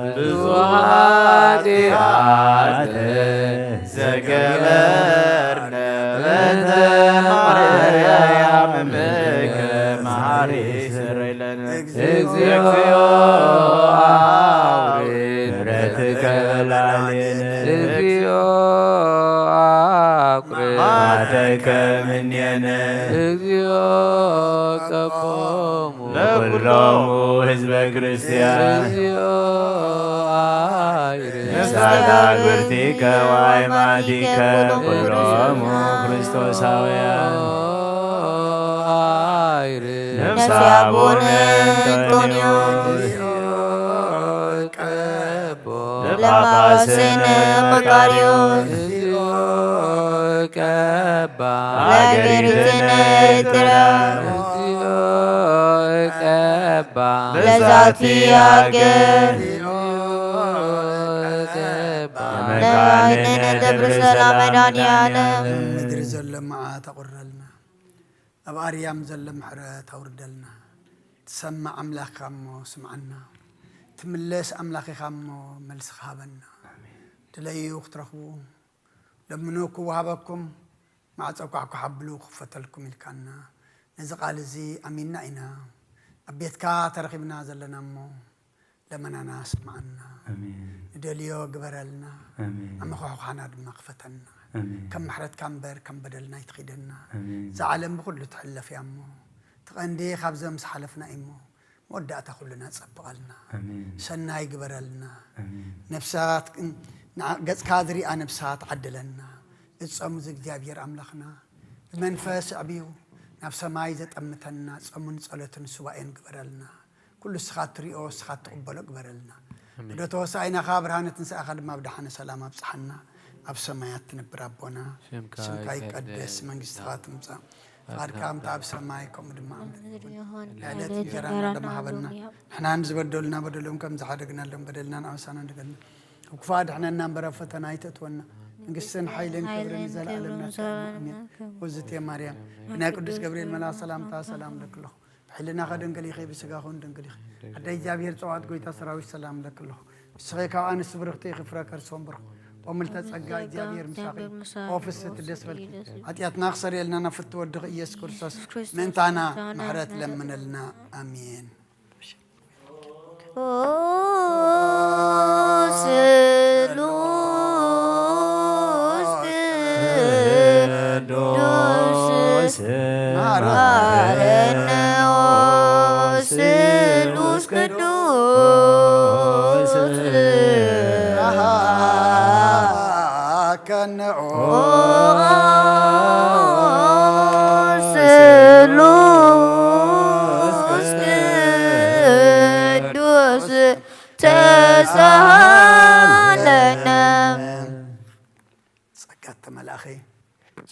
ብዙኃት ኃጢአት ዘገበርነ በእንተ ማርያም እምከ መሐሪ ስረይ ለነ እግዚኦ አውሬ ምሕረትከ ላዕሌነ እግዚኦ አቁርብ ኃጢአተከ እምኔነ እግዚኦ ቀቆሙ ለኵሎሙ ሕዝበ ክርስቲያን እግዚኦ ምስጋናግብርቲከ ወአእማዲከ ኩሎሙ ክርስቶሳውያን ነፍሰ አቡነ አንጦንዮስ ለጳጳስነ መቃርዮስ ቀባ ለአገሪትነ ኤርትራ ቀባ ለዛቲ አገር ለባይነነ ደብረ ሰላም መድኃኔዓለም ምድሪ ዘሎ መዓት ኣቑረልና ኣብ ኣርያም ዘሎ ምሕረት ኣውርደልና ትሰማዕ ኣምላኽካ እሞ ስምዓና ትምለስ ኣምላኺኻ እሞ መልሲ ሃበና ድለዩ ክትረኽቡ ለምኑ ክወሃበኩም ማዕፆ ኳዕ ክሓብሉ ክፈተልኩም ኢልካና ነዚ ቃል እዚ ኣሚንና ኢና ኣብ ቤትካ ተረኺብና ዘለና እሞ ለመናና ስምዓና ንደልዮ ግበረልና ኣመኳኳሓና ድማ ክፈተና ከም ምሕረትካ እምበር ከም በደልና ይትኺደና እዚ ዓለም ብኩሉ ትሕለፍ እያ እሞ ትቐንዲ ካብዚ ምስ ሓለፍና እሞ መወዳእታ ኩሉና ፀብቐልና ሰናይ ግበረልና ነፍሳት ገጽካ ዝሪኣ ነፍሳት ዓድለና እፀሙ እግዚኣብሔር ኣምላኽና ብመንፈስ ዕብዩ ናብ ሰማይ ዘጠምተና ጸሙን ጸሎትን ሱባኤን ግበረልና ኩሉ ስኻ ትሪኦ ስኻ ትቕበሎ ግበረልና ወደ ተወሳኢናኻ ብርሃነ ትንሣኤኻ ድማ ብድሓነ ሰላም ኣብፅሓና ኣብ ሰማያት ትነብር ኣቦና ስምካ ይቀደስ መንግስትኻ ትምጻእ ፈቃድካ ከምቲ ኣብ ሰማይ ከምኡ ድማ ዕለት እንጀራና ድማ ሃበና ንሕና ንዝበደሉና በደሎም ከም ዝሓደግናሎም በደልና ንኣበሳና ንገልና ኣብ ክፉእ ኣድሕነና እምበር ኣብ ፈተና ኣይተእትወና መንግስትን ሓይልን ክብርን ዘለኣለምና ወዝቴ ማርያም ብናይ ቅዱስ ገብርኤል መልኣክ ሰላምታ ሰላም ለክለኹ ብሕልና ኸደንገል ኢኸ ብስጋኹን ደንገል ኢኸ ኣዳይ እግዚኣብሔር ፀዋት ጎይታ ሰራዊት ሰላም ለክለኹ ንስኸ ካብ ኣንስቲ ብርኽቲ ክፍረ ከርሶም ብርኽ ወምልተ ጸጋ እግዚኣብሔር ምሳኺ ወፍስት ደስ በልኪ ኃጢአትና ክሰርየልና ናፍቲ ወድኽ ኢየሱስ ክርስቶስ ምእንታና ምሕረት ለምነልና ኣሜን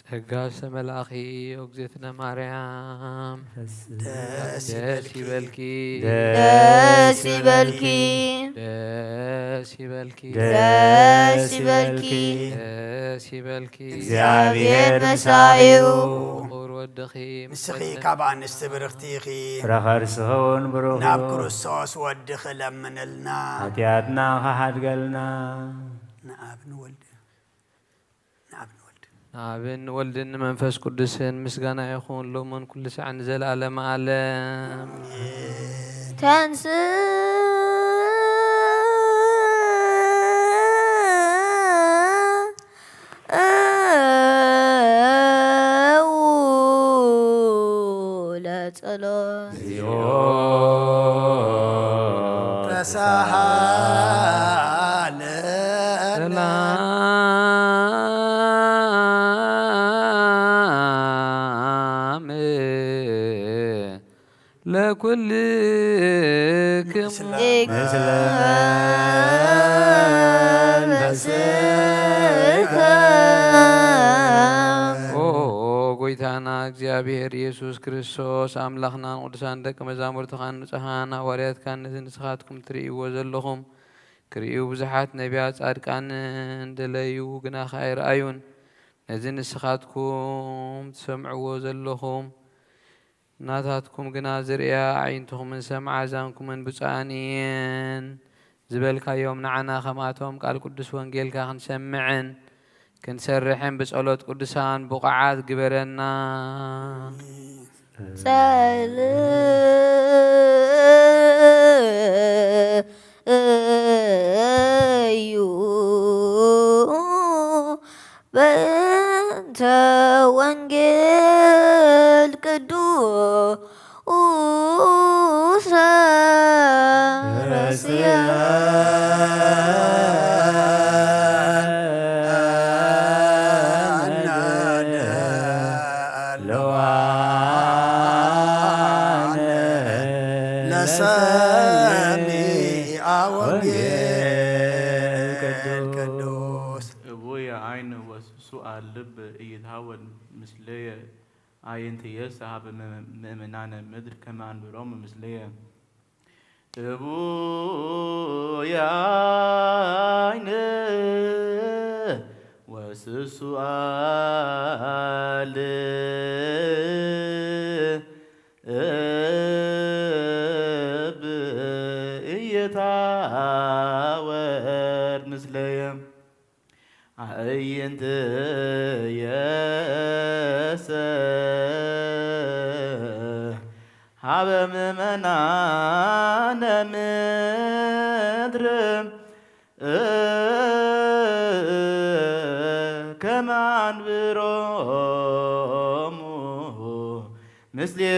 ጸጋሽ ተመላኺ እግዝእትነ ማርያም ደስ ይበልኪ ደስ ይበልኪ ደስ ይበልኪ ደስ ይበልኪ ደስ ይበልኪ እግዚአብሔር መሳዩ ቁር ወድኺ ንስኺ ካብ ኣንስቲ ብርኽቲ ኢኺ ፍረኸርስኸውን ብሩኽ ናብ ክርስቶስ ወድኺ ለምንልና ኃጢአትና ኸሓድገልና አብን ወልድን መንፈስ ቅዱስን ምስጋና ይኹን ሎሙን ኩሉ ሰዓት ንዘለዓለመ ዓለም ተንስ ለጸሎት ተሳሃለና ለኩልክሙ ምስለ መንፈስከ ጎይታና እግዚአብሔር ኢየሱስ ክርስቶስ አምላኽናን ቅዱሳን ደቀ መዛሙርትኻን ንጹሓን ሐዋርያትካን ነዚ ንስኻትኩም ትርእይዎ ዘለኹም ክርእዩ ብዙሓት ነቢያት ጻድቃንን ደለዩ ግና ኸ ኣይረኣዩን ነዚ ንስኻትኩም ትሰምዕዎ ዘለኹም ናታትኩም ግና ዝርያ ዓይንትኹምን ሰምዓ ዛንኩምን ብፁዓን እየን ዝበልካዮም ንዓና ከምኣቶም ቃል ቅዱስ ወንጌልካ ክንሰምዕን ክንሰርሕን ብጸሎት ቅዱሳን ብቕዓት ግበረና ጸልዩ በእንተ ወንጌል ቅዱስ ረስያ ልብ እይትሃወን ምስለየ አየንትየ ሰሃበ ምእመናነ ምድር ከመ አንብሮም ምስለየ እቡየ አይን ወስሱአል እየታወር ምስለየ አእይንት የሰ ሀበ ምእመናነ ምድር ከመ አንብሮሙ ምስሌየ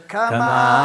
Come on.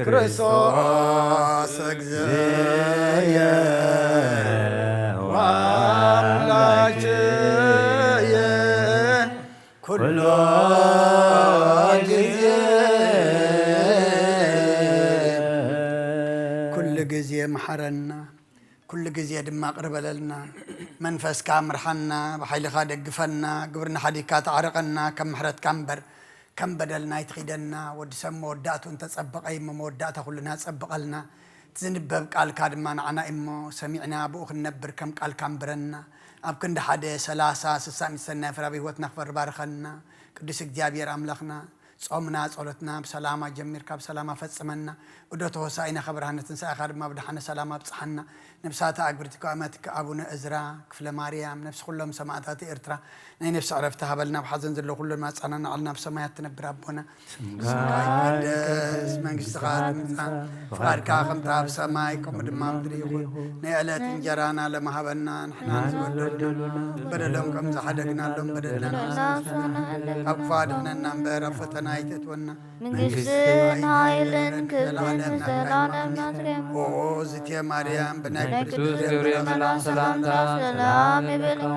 ክርስቶስ እግዚእየ ወአምላክየ ኩሎ ጊዜ ኩሉ ጊዜ መሐረና ኩሉ ጊዜ ድማ ቅርበለልና መንፈስካ ምርሐና ብሓይልኻ ደግፈና ግብርና ሓዲካ ተዓርቀና ከም ምሕረትካ እምበር كم بدلنا يتخيدنا ودسم مودات ونتصبق أي مودات كلنا تصبقلنا تزنبب قال كادمان عنا إمو سمعنا بوخ النبر كم قال كم برنا أبكن حدا سلاسة سسام سنة فرابي وتنخبر بارخنا قدس جابير أملخنا صومنا صلتنا بسلامة جمير كاب سلامة فتسمنا ودوت وسائنا خبرنا تنسى آخر ما بدحنا سلامة بصحنا نفسات أكبرتك أماتك أبونا إزرا كفل مريم نفس كلهم سماعات إرترا نفس عرفتها بلنا بحزن زلوا كل ما صنعنا على نفس ما يتنبر ربنا قدس من استغاث فقار كاخم تاب سمايكم دم مدريو نعلة إنجرانا لما هبنا نحنا بدلهم كم زحدقنا لهم بدلنا أقفادنا نمبر فتنا يتتونا من قسن هايلن كبن سلام ناترم زيتي مريم بناك سلام سلام بلنا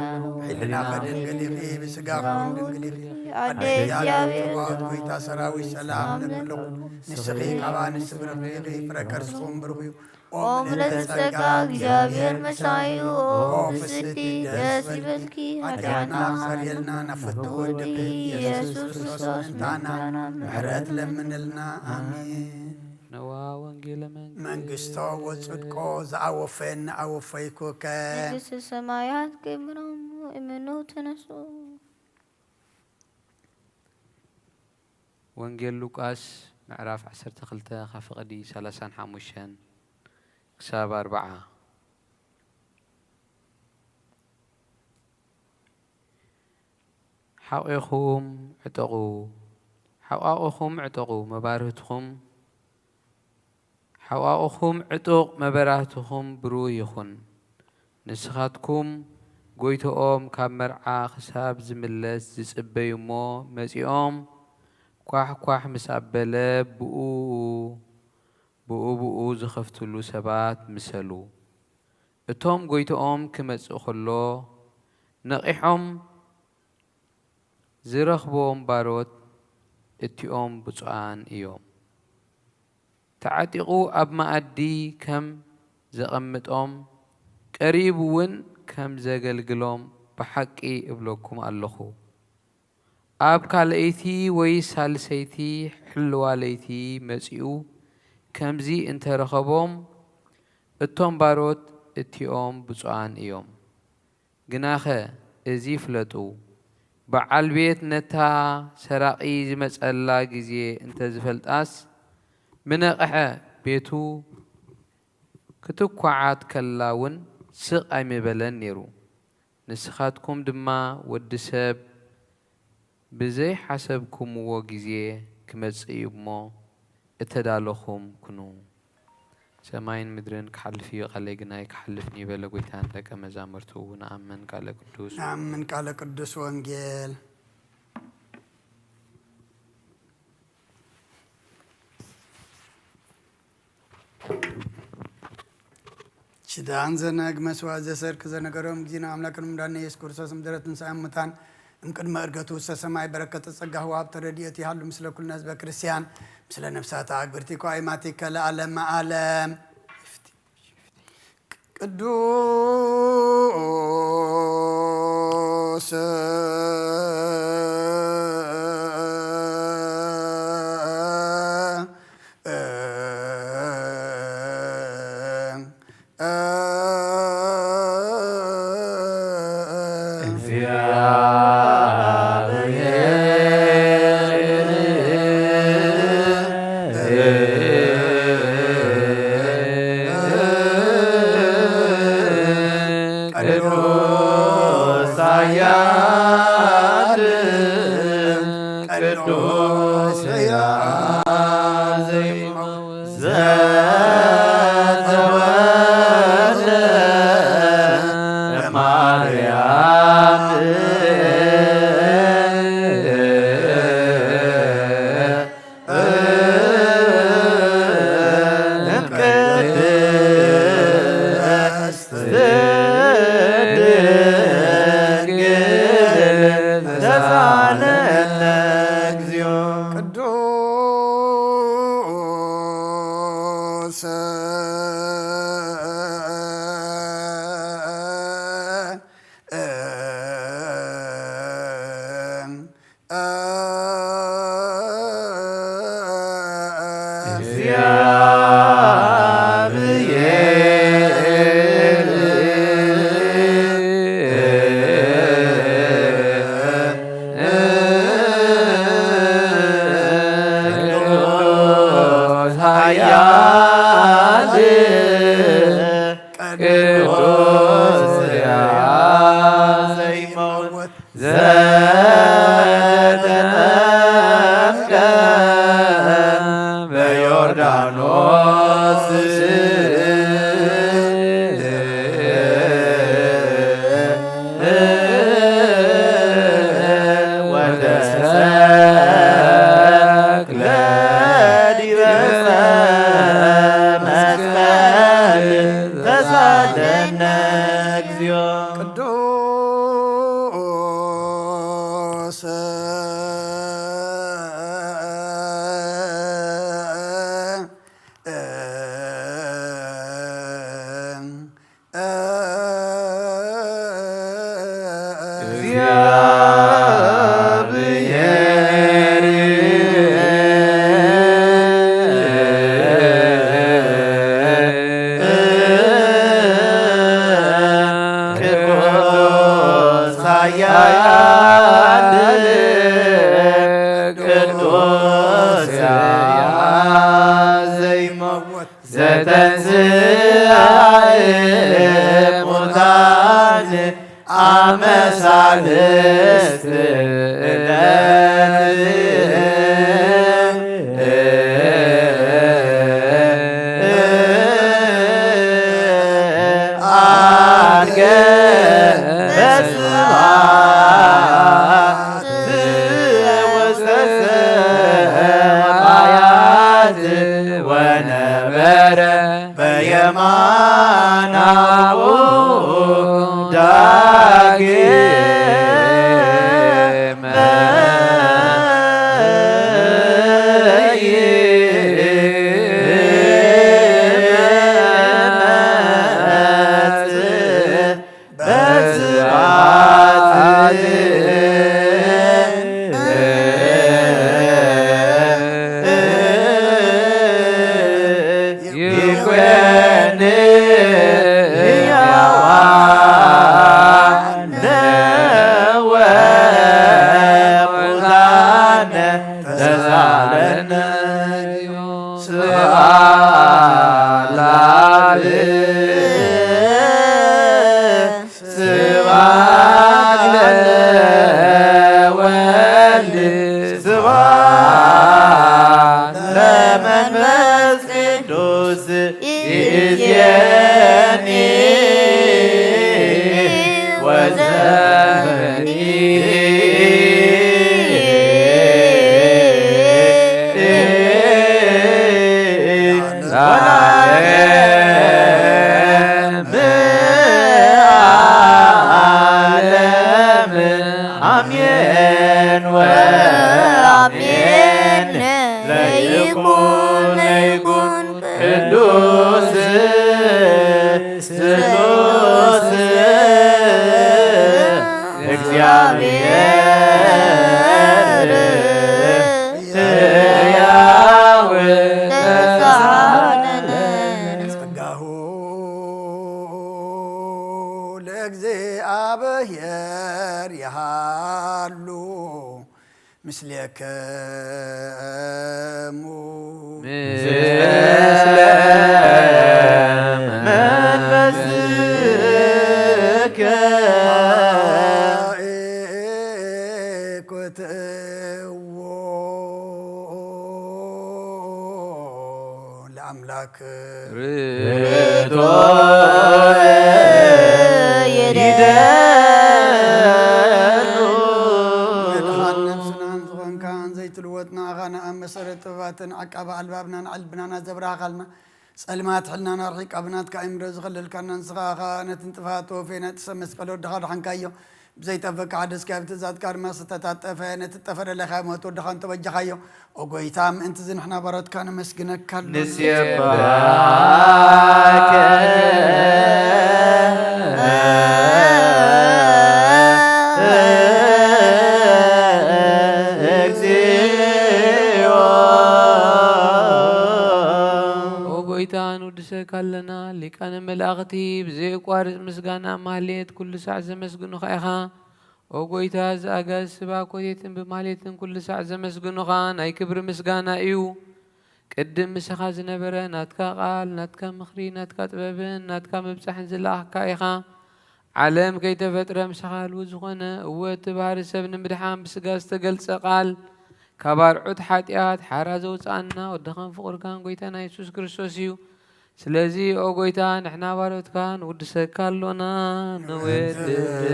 حلنا قدن قليقي بسقاقون قليقي عديس ياوي ويتا سراوي سلام نبلغ نسقي قوان السبرقيقي فرقر سخون برغيو أم لتسقى جابير مسايو أم ستي ياسي بلكي هدانا خريلنا نفتو الدقي يسوس كريستوس انتانا محرات لمن لنا آمين نوا وانجيل منقستو وصدقو زعوفين عوفيكو كام نجس السمايات كبرهم وإمنو تنسو وانجيل لوقاس معراف 12 خفقدي 35 كساب 4 حقكم اعتقوا حقاؤكم اعتقوا مبارهتكم حقاؤكم اعتق مبارهتكم برويخن نسخاتكم قويتهم كمرعى خساب زملس زصبيمو مسيوم كواح كواح مسابله بؤو زخفتلو سبات مسلو اتهم قويتهم كمصو خلو نقيحهم زرخبهم باروت اتيوم بصعان ايوم تعتقوا اب مأدي كم زقمتهم قريبون كم زغلغلهم بحقي ابلوكم اللخو اب كاليتي وي سالسيتي حلواليتي مسيو كمزي انت رخبهم اتوم باروت اتيوم بصعان ايوم جناخه ازي فلطو بعال بيت نتا سراقي زمصلا غزي انت زفلطاس منقحه بيتو كتقعات كلاون ስቕ ኣይምበለን ነይሩ ንስኻትኩም ድማ ወዲ ሰብ ብዘይ ሓሰብኩምዎ ግዜ ክመጽእ እዩ እሞ እተዳለኹም ኩኑ ሰማይን ምድርን ክሓልፍ እዩ ቃለይ ግና ክሓልፍኒ ይበለ ጎይታን ደቀ መዛሙርቱ ንኣምን ቃለ ቅዱስ نأمن ቃለ ቅዱስ ወንጌል ሽዳን ዘነግ መስዋዕት ዘሰርክ ዘነገሮም ጊዜና አምላክንም እንዳነ ኢየሱስ ክርስቶስ ምድረት ትንሣኤ ሙታን እምቅድመ ዕርገቱ ውስተ ሰማይ በረከተ ጸጋ ወሀብተ ረድኤት ይሃሉ ምስለ ኩልነ ህዝበ ክርስቲያን ምስለ ነፍሳት አግብርቲከ አእማቲከ ለዓለመ ዓለም ቅዱስ ለእግዚአብሔር ያሃሉ ምስሌከሙ መንፈስከ ኮትዎ ለአምላክ ርቶ ዘይትልወጥና ኣኻና ኣብ መሰረት ጥበባትን ዓቃባ ኣልባብና ንዓልብናና ዘብራኻልና ጸልማት ሕልናና ርሒቅ ኣብናትካ እምሮ ዝኸለልካና ንስኻኻ ነቲ ጥፋት ወፌና ጥሰብ መስቀል ወድኻ ድሓንካዮ ብዘይጠበቃ ሓደስካ ብትእዛዝካ ድማ ዝተታጠፈ ነቲ ጠፈረለኻ ሞት ወድኻ እንተበጀኻዮ ኦ ጎይታ ምእንቲ ዝንሕና ባሮትካ ነመስግነካ ንስየባከ ካለና ሊቃነ መላእኽቲ ብዘይቋርፅ ምስጋና ማህሌት ኩሉ ሰዓት ዘመስግኑኻ ኢኻ ኦ ጎይታ ዝኣጋዝ ስባ ኮቴትን ብማህሌትን ኩሉ ሰዓት ዘመስግኑኻ ናይ ክብሪ ምስጋና እዩ ቅድም ምስኻ ዝነበረ ናትካ ቃል ናትካ ምኽሪ ናትካ ጥበብን ናትካ ምብፃሕን ዝለኣኽካ ኢኻ ዓለም ከይተፈጥረ ምስኻ ልው ዝኾነ እወ እቲ ባህሪ ሰብ ንምድሓን ብስጋ ዝተገልፀ ቃል ካብ ኣርዑት ሓጢኣት ሓራ ዘውፃኣና ወድኻን ፍቁርካን ጎይታና ኢየሱስ ክርስቶስ እዩ ስለዚ ኦ ጎይታ ንሕና ባሮትካ ንውድሰካ ኣሎና ንውድሰከ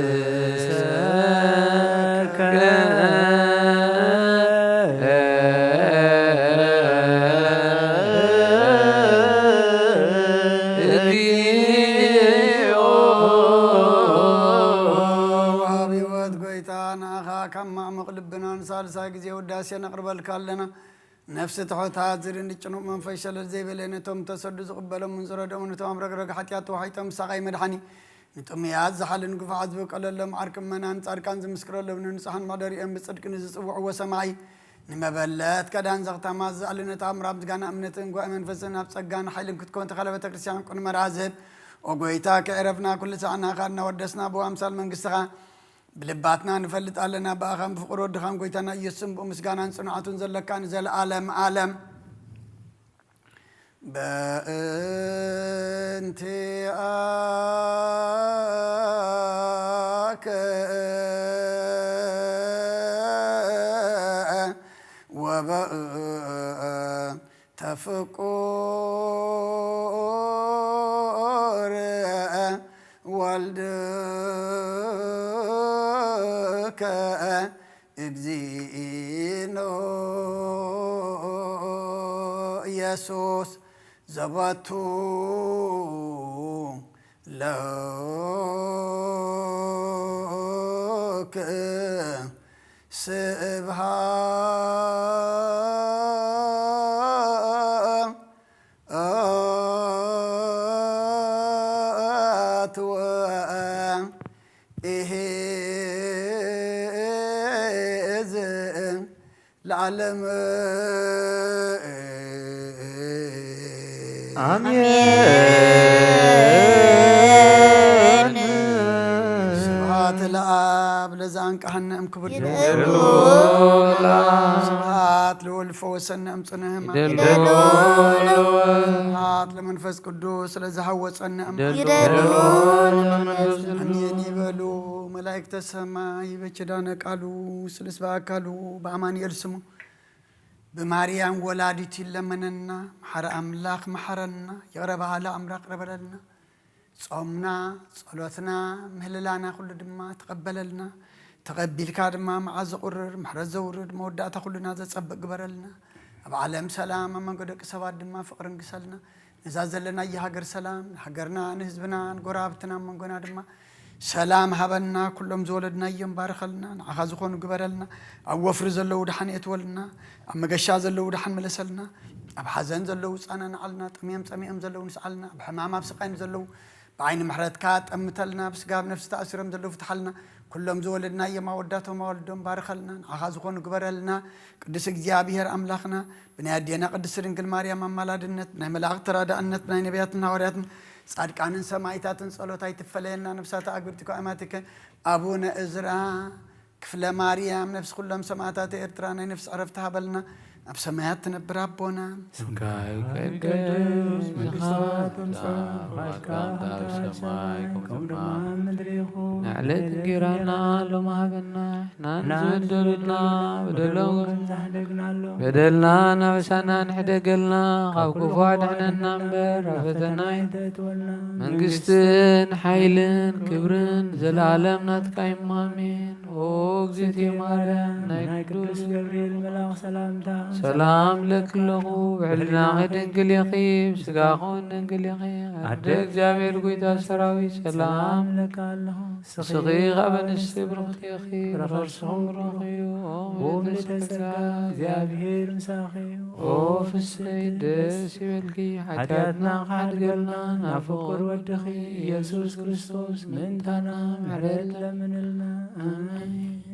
ኣብወት ጎይታ ንኣኻ ካብ ማዕሙቕ ልብና ንሳልሳይ ግዜ ውዳሴ ነቕርበልካ ኣለና ነፍሲ ተሖታት ዝርንጭኑቕ መንፈስ ሸለል ዘይበለ ነቶም ተሰዱ ዝቕበሎም እንዝረዶም ነቶም ኣምረግረግ ሓጢኣት ተዋሒጦም ሳቓይ መድሓኒ ንጥሙያት ዝሓልን ግፋዓት ዝበቀለሎም ዓርቅን መናን ጻድቃን ዝምስክረሎም ንንጹሓን መሕደሪኦም ብጽድቂ ንዝጽውዕዎ ሰማይ ንመበለት ከዳን ዘኽተማ ዝኣልነት ኣምራብ ዝጋና እምነትን ጓኢ መንፈስን ኣብ ጸጋን ሓይልን ክትኮን ተኻለ ቤተ ክርስቲያን ቁን መራዝብ ኦ ጎይታ ከዕረፍና ኩሉ ሰዓና ኻድና ወደስና ብኣምሳል መንግሥትኻ ብልባትና ንፈልጥ ኣለና ብኣኻን ብፍቕሪ ወድኻን ጎይታና ኢየሱስን ብምስጋናን ጽኑዓቱን ዘለካ ንዘለዓለም ዓለም በእንቲአከ ወበእንተፍቁር ወልድከ እግዚእነ ኢየሱስ ዘባቱ ለከ ስብሃት ወኢሕዝ ለዓለም አሜን። ስብሃት ለአብ ለዘአንቃህነ እምክብር ስብሃት ለወልድ ፈወሰነ እምጽንዕ ሕማም ስብሃት ለመንፈስ ቅዱስ ስለዝሃወፀነ አሜን ይበሉ መላእክተ ሰማይ በኪዳነ ቃሉ ስልስበ አካሉ በአማኑኤል ስሙ በማርያም ወላዲት ይለመነና መሐረ አምላክ መሐረና የቅረባሃላ አምላክ ረበለልና ጾምና ጸሎትና ምህልላና ኩሉ ድማ ተቀበለልና ተቀቢልካ ድማ መዓዝ ቁርር ምሕረት ዘውርድ መወዳእታ ኩሉና ዘጸብቅ ግበረልና ኣብ ዓለም ሰላም ኣብ መንጎ ደቂ ሰባት ድማ ፍቅሪ እንግሰልና ነዛ ዘለና የሃገር ሰላም ንሃገርና ንህዝብና ንጎራብትና መንጎና ድማ ሰላም ሃበና ኩሎም ዝወለድና እዮም ባርኸልና ንዓኻ ዝኾኑ ግበረልና ኣብ ወፍሪ ዘለው ድሓን እትወልና ኣብ መገሻ ዘለው ድሓን መለሰልና ኣብ ሓዘን ዘለው ፃና ንዓልና ጠሚዮም ፀሚኦም ዘለው ንስዓልና ኣብ ሕማም ኣብ ስቃይን ዘለው ብዓይኒ ምሕረትካ ጠምተልና ብስጋ ብነፍሲ ተኣሲሮም ዘለው ፍትሓልና ኩሎም ዝወለድና እዮም ኣወዳቶም ኣወልዶም ባርኸልና ንዓኻ ዝኾኑ ግበረልና ቅዱስ እግዚኣብሔር ኣምላኽና ብናይ ኣዴና ቅድስቲ ድንግል ማርያም ኣማላድነት ብናይ መላእኽቲ ተራዳእነት ብናይ ነቢያትን ሃዋርያትን صادقانن سمايتاتن صلوتاي تفلينا نفسات أقبرتك أماتك أبونا إزرا كفلا مريم نفس كلهم سماعتات إرترانا نفس عرفتها بلنا بسماعات تنبر ربنا سكاي كدس مخاط سماي نعلت جيرانا لما بنا ننزلنا بدلنا نفسنا نحدقلنا خوكو فوعد احنا ننبر فتنا من قستن حيلن كبرن زلعالم نتقايم مامين وقزتي مريم نايكدوس جبريل ملاق سلامتا سلام لك لغو بعلنا غدنقل يخيب سقاخون ننقل يخيب عدك جامير قويتا سراوي سلام لك اللهم صغيغ ابن السبرخ يخيب ررسهم رخيو وملت السقا زيابهير مساخيو وفي السيد سيبلكي حتاتنا قعد قلنا نفقر ودخي يسوس كريستوس من تنام عليك لمن لنا آمين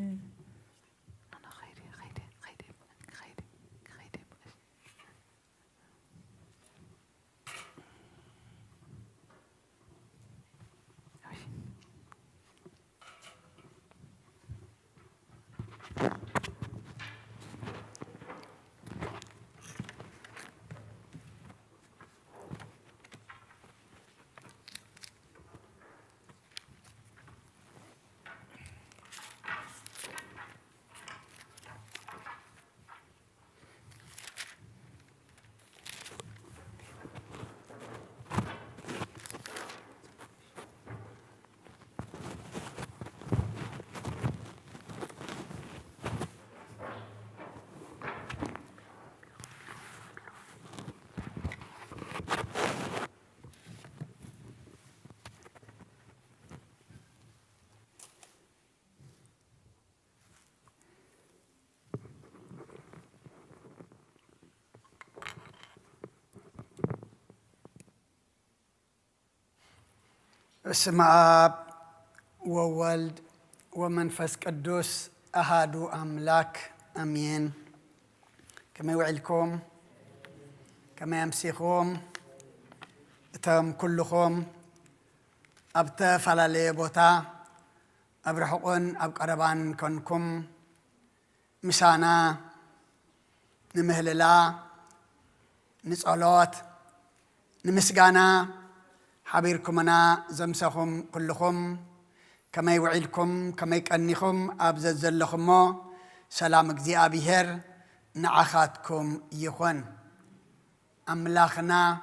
بسم آب وولد ومنفس قدوس أهادو أملاك أمين كما يوعلكم كما يمسيكم تم كلكم أبتا فلالي بوتا أبرحقون أبقربان كنكم مسانا نمهللا نسألات نمسقانا حبيركم أنا زمسهم كلكم كما يوعدكم كما يكأنكم أبزل لكم سلام እግዚአብሔር نعخاتكم يخون أملاخنا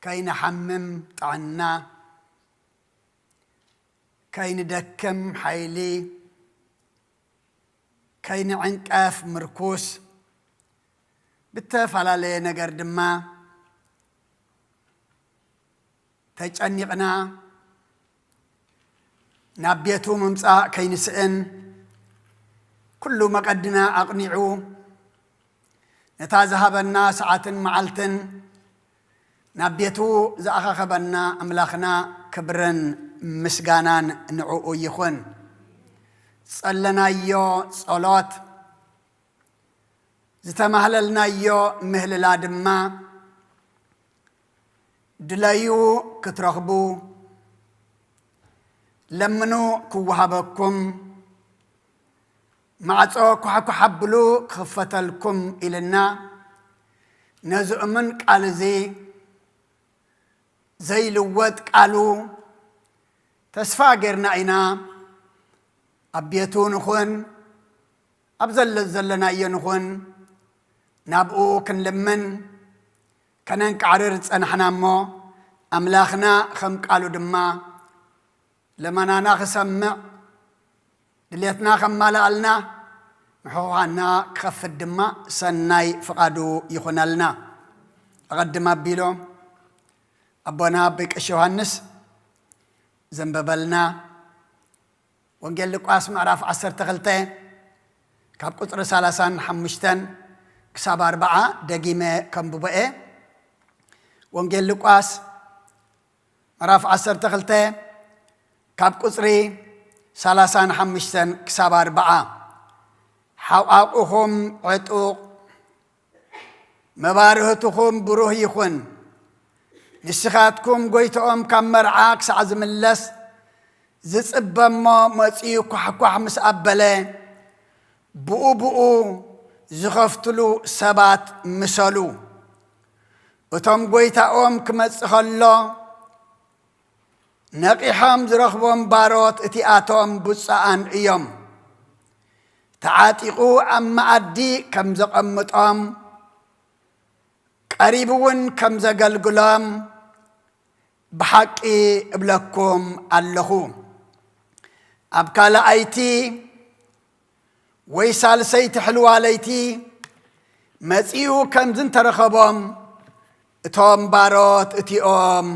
كاين حمم طعنا كاين دكم حيلي كاين عنقاف مركوس بالتفعلالي نقر دما تجأنقنا نابيتو ممسا كينسئن كل مقدنا أقنعو نتازهبنا ساعة معلتن نابيتو زأخخبنا أملاخنا كبرن مسقانان نعو يخون صلنا يو صلات زتمهللنا يو مهللا دما دلايو كترغبو لمنو كوهبكم معصو كحكو حبلو خفتلكم إلنا نزؤمن قال زي لوت قالوا تسفا غيرنا اينا ابيتو نخون ابزل زلنا ينخون نابو كنلمن كننك عرر صنحنا مو املاخنا خم قالوا دما لما ناخسمع دليتنا خمالالنا محونا كخف الدماء سناي فقادو يخونالنا أقدم بيلو أبونا بك يوحنس زنببلنا وانجيل لقاس معرف 10 تغلتي كاب قطر 35 كساب 4 دقيمة كم ببقى وانجيل لقاس معرف 10 تغلتي كاب قطري 35 كساب 4 حقوقهم عتوق مبارهتهم بروه يخون ንስኻትኩም ጎይቶኦም ካብ መርዓ ክሳዕ ዝምለስ ዝጽበሞ መጺኡ ኳሕኳሕ ምስ ኣበለ ብኡ ዝኸፍትሉ ሰባት ምሰሉ እቶም ጎይታኦም ክመጽእ ከሎ ነቂሖም ዝረኽቦም ባሮት እቲኣቶም ብፁዓን እዮም ተዓጢቑ ኣብ መኣዲ ከም ዘቐምጦም ቀሪቡ እውን ከም ዘገልግሎም ብሓቂ እብለኩም ኣለኹ ኣብ ካልኣይቲ ወይ ሳልሰይቲ ሕልዋ ለይቲ መጺኡ ከም ዝንተረኸቦም እቶም ባሮት እቲኦም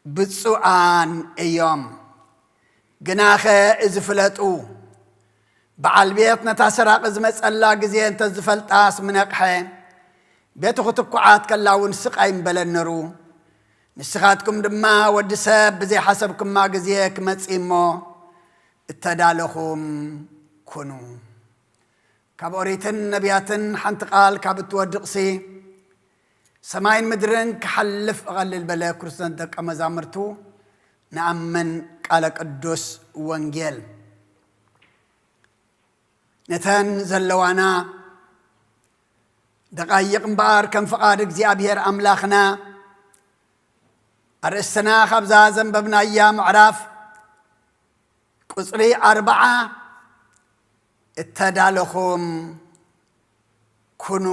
ብፁዓን እዮም ግናኸ እዝፍለጡ በዓል ቤት ነታ ሰራቕ ዝመጸላ ግዜ እንተዝፈልጣስ ምነቕሐ ቤቱ ክትኩዓት ከላውን ስቃይ እምበለነሩ ንስኻትኩም ድማ ወዲ ሰብ ብዘይሓሰብኩማ ግዜ ክመጽእ እሞ እተዳለኹም ኩኑ ካብ ኦሪትን ነቢያትን ሓንቲ ቃል ካብ እትወድቕሲ ሰማይን ምድርን ክሓልፍ እቐልል በለ ክርስቶስ ደቀ መዛሙርቱ ንኣምን ቃለ ቅዱስ ወንጌል ነተን ዘለዋና ደቃይቕ እምበኣር ከም ፍቓድ እግዚኣብሔር ኣምላኽና ኣርእስትና ካብዛ ዘንበብናያ ምዕራፍ ቁፅሪ 40 እተዳለኹም ኩኑ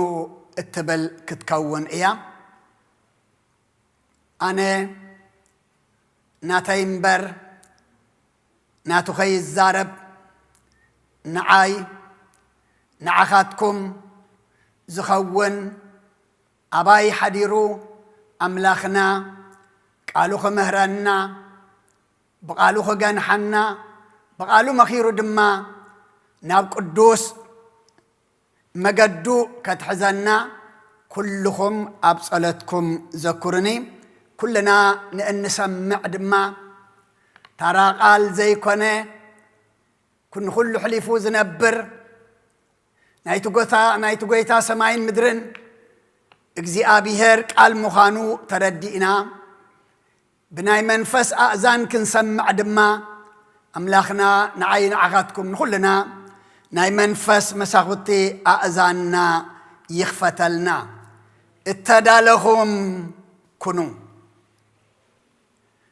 እትብል ክትከውን እያ ኣነ ናተይ እምበር ናቱ ኸይዛረብ ንዓይ ንዓኻትኩም ዝኸውን ኣባይ ሓዲሩ ኣምላኽና ቃሉ ኸምህረና ብቃሉ ኸገንሓና ብቃሉ መኺሩ ድማ ናብ ቅዱስ መገዱ ከትሕዘና ኩልኹም ኣብ ጸሎትኩም ዘኩርኒ ኩልና ንእንሰምዕ ድማ ታራቓል ዘይኮነ ኩሉ ሕሊፉ ዝነብር ናይቲ ጐይታ ሰማይን ምድርን እግዚኣብሔር ቃል ምዃኑ ተረዲእና ብናይ መንፈስ ኣእዛን ክንሰምዕ ድማ ኣምላኽና ንዓይ ንዓኻትኩም ንኹልና ናይ መንፈስ መሳኹቲ ኣእዛንና ይኽፈተልና እተዳለኹም ኩኑ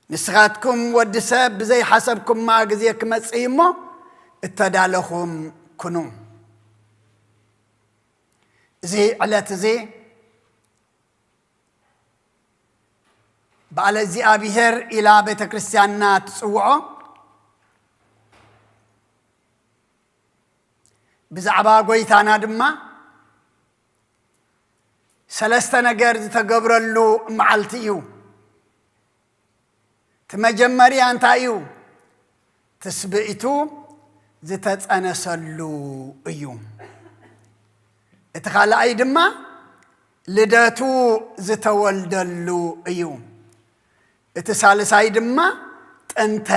ንስኻትኩም ወዲ ሰብ ብዘይሓሰብኩማ ግዜ ክመጽእ እሞ እተዳለኹም ኩኑ እዚ ዕለት እዚ በዓለ እግዚኣብሔር ኢላ ቤተ ክርስቲያንና ትጽውዖ ብዛዕባ ጐይታና ድማ ሰለስተ ነገር ዝተገብረሉ መዓልቲ እዩ ትመጀመርያ እንታይ እዩ ትስብኢቱ ዝተጸነሰሉ እዩ እቲ ካልኣይ ድማ ልደቱ ዝተወልደሉ እዩ እቲ ሳልሳይ ድማ ጥንተ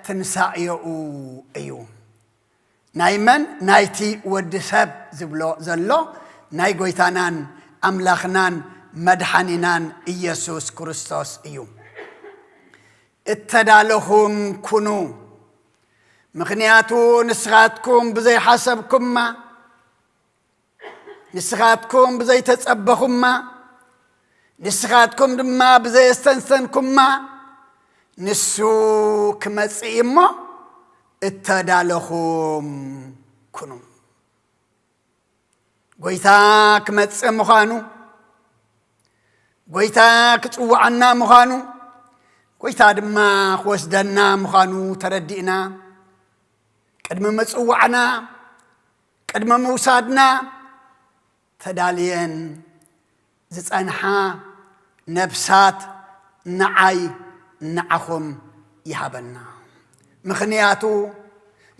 ትንሳኤኡ እዩ ናይ መን ናይቲ ወዲ ሰብ ዝብሎ ዘሎ ናይ ጐይታናን ኣምላኽናን መድሓኒናን ኢየሱስ ክርስቶስ እዩ እተዳለኹም ኩኑ ምኽንያቱ ንስኻትኩም ብዘይሓሰብኩማ ንስኻትኩም ብዘይተጸበኹማ ንስኻትኩም ድማ ብዘየስተንሰንኩማ ንሱ ክመጽእ እሞ እተዳለኹም ኩኑ ጐይታ ክመጽእ ምዃኑ ጐይታ ክጽዋዓና ምዃኑ ጐይታ ድማ ክወስደና ምዃኑ ተረዲእና ቅድሚ ምጽዋዕና ቅድሚ ምውሳድና ተዳልየን ዝጸንሓ ነብሳት ንዓይ ንዓኹም ይሃበና ምኽንያቱ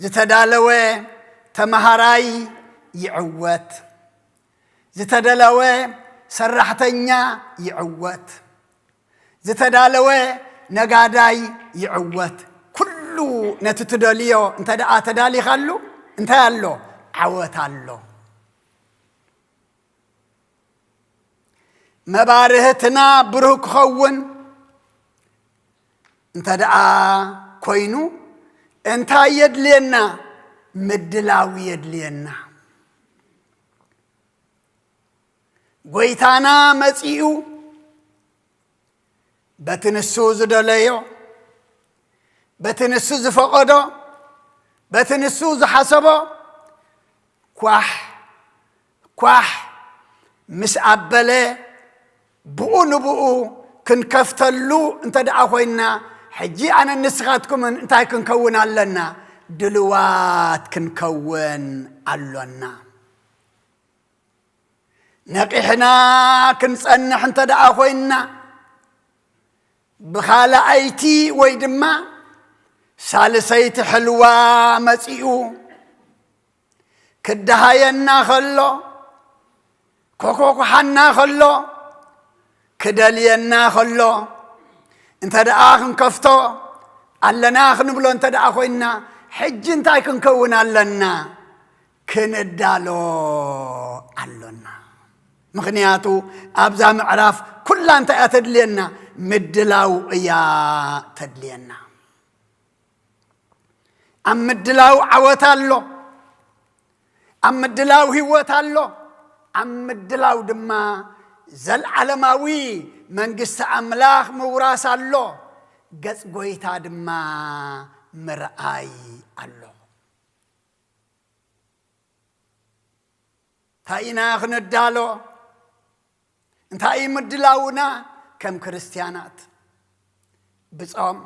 ዝተዳለወ ተመሃራይ ይዕወት ዝተደለወ ሰራሕተኛ ይዕወት ዝተዳለወ ነጋዳይ ይዕወት ኩሉ ነቲ ትደልዮ እንተ ደኣ ተዳሊኻሉ እንታይ ኣሎ ዓወት ኣሎ መባርህትና ብሩህ ክኸውን انت دعا كوينو انت يدلينا مدلاو يدلينا قويتانا مسيئو بتنسو زدليو بتنسو زفقدو بتنسو زحسبو كواح مس عبله بقو نبقو كن كفتلو انت دعا خوينا حجي انا نسخاتكم انت كن كون علنا دلوات كن كون علنا نقحنا كن صنح انت دعا خوينا بخالا ايتي ويدما سالسيت حلوة مسيئو كدهاينا خلو كوكو حنا خلو كدالينا خلو انت دعاخن كفتو علناخن بلو انت دعاخوينا حج انت ايكن كون علنا كندالو علنا مغنياتو ابزا معراف كل انت اتدلينا مدلاو يا تدلينا ام مدلاو عوتالو ام مدلاو هيوتالو ام مدلاو دما زل علماوي منقست أملاخ موراس الله قص قويتا دما مرآي الله تاينا خندالو انتاي مدلاونا كم كريستيانات بصوم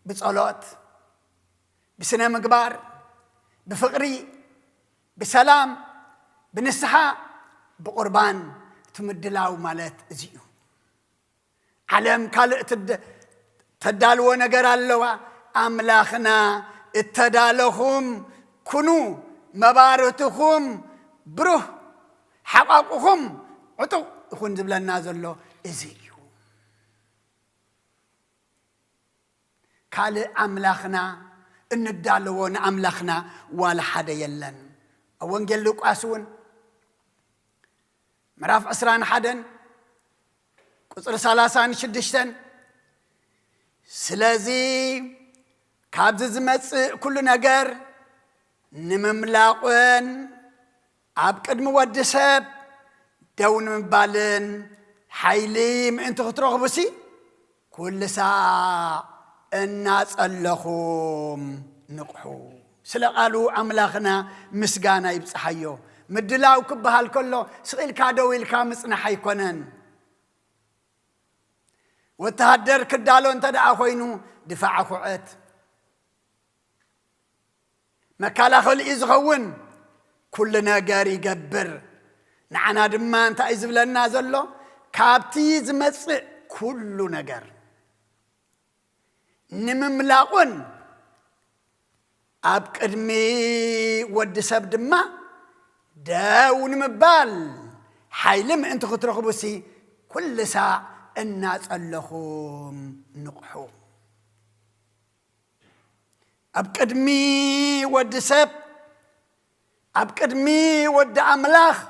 بصلوات بسنة مقبار بفقري بسلام بنسحة بقربان تمدلاو مالت زيو علم كالق تدالو نجر اللوا أملاخنا اتدالهم كنو مبارتهم بروح حقاقهم عطو يخون زبلنا نازلو زيو كالق أملاخنا الندالوون أملاخنا ولا حدا يلن أونجل لك أسون مراف أسران حدن قصر سالاسان شدشتن سلازي كابز زمت كل نجار نمملاقن عبقد مودسب دون مبالن حيليم انت خطرق بسي كل ساعة الناس اللخوم نقحو سلقالو أملاخنا مسقانا يبصحيو مدلاو كبهال كله سئل كادو الكامس نحي كونن وتهدر كدالو انت دعا خوينو دفاع خوعت مكالا خلق يزغون كلنا قاري قبر نعنا دما انت ايزب لنا زلو كابتي زمص كل نجر نمملاقون اب قدمي ود سب دما داون مبال حيلم انت خطرخ بسي كل ساعة الناس اللخوم نقحو أبقدمي ود سب أبقدمي ود أملاخ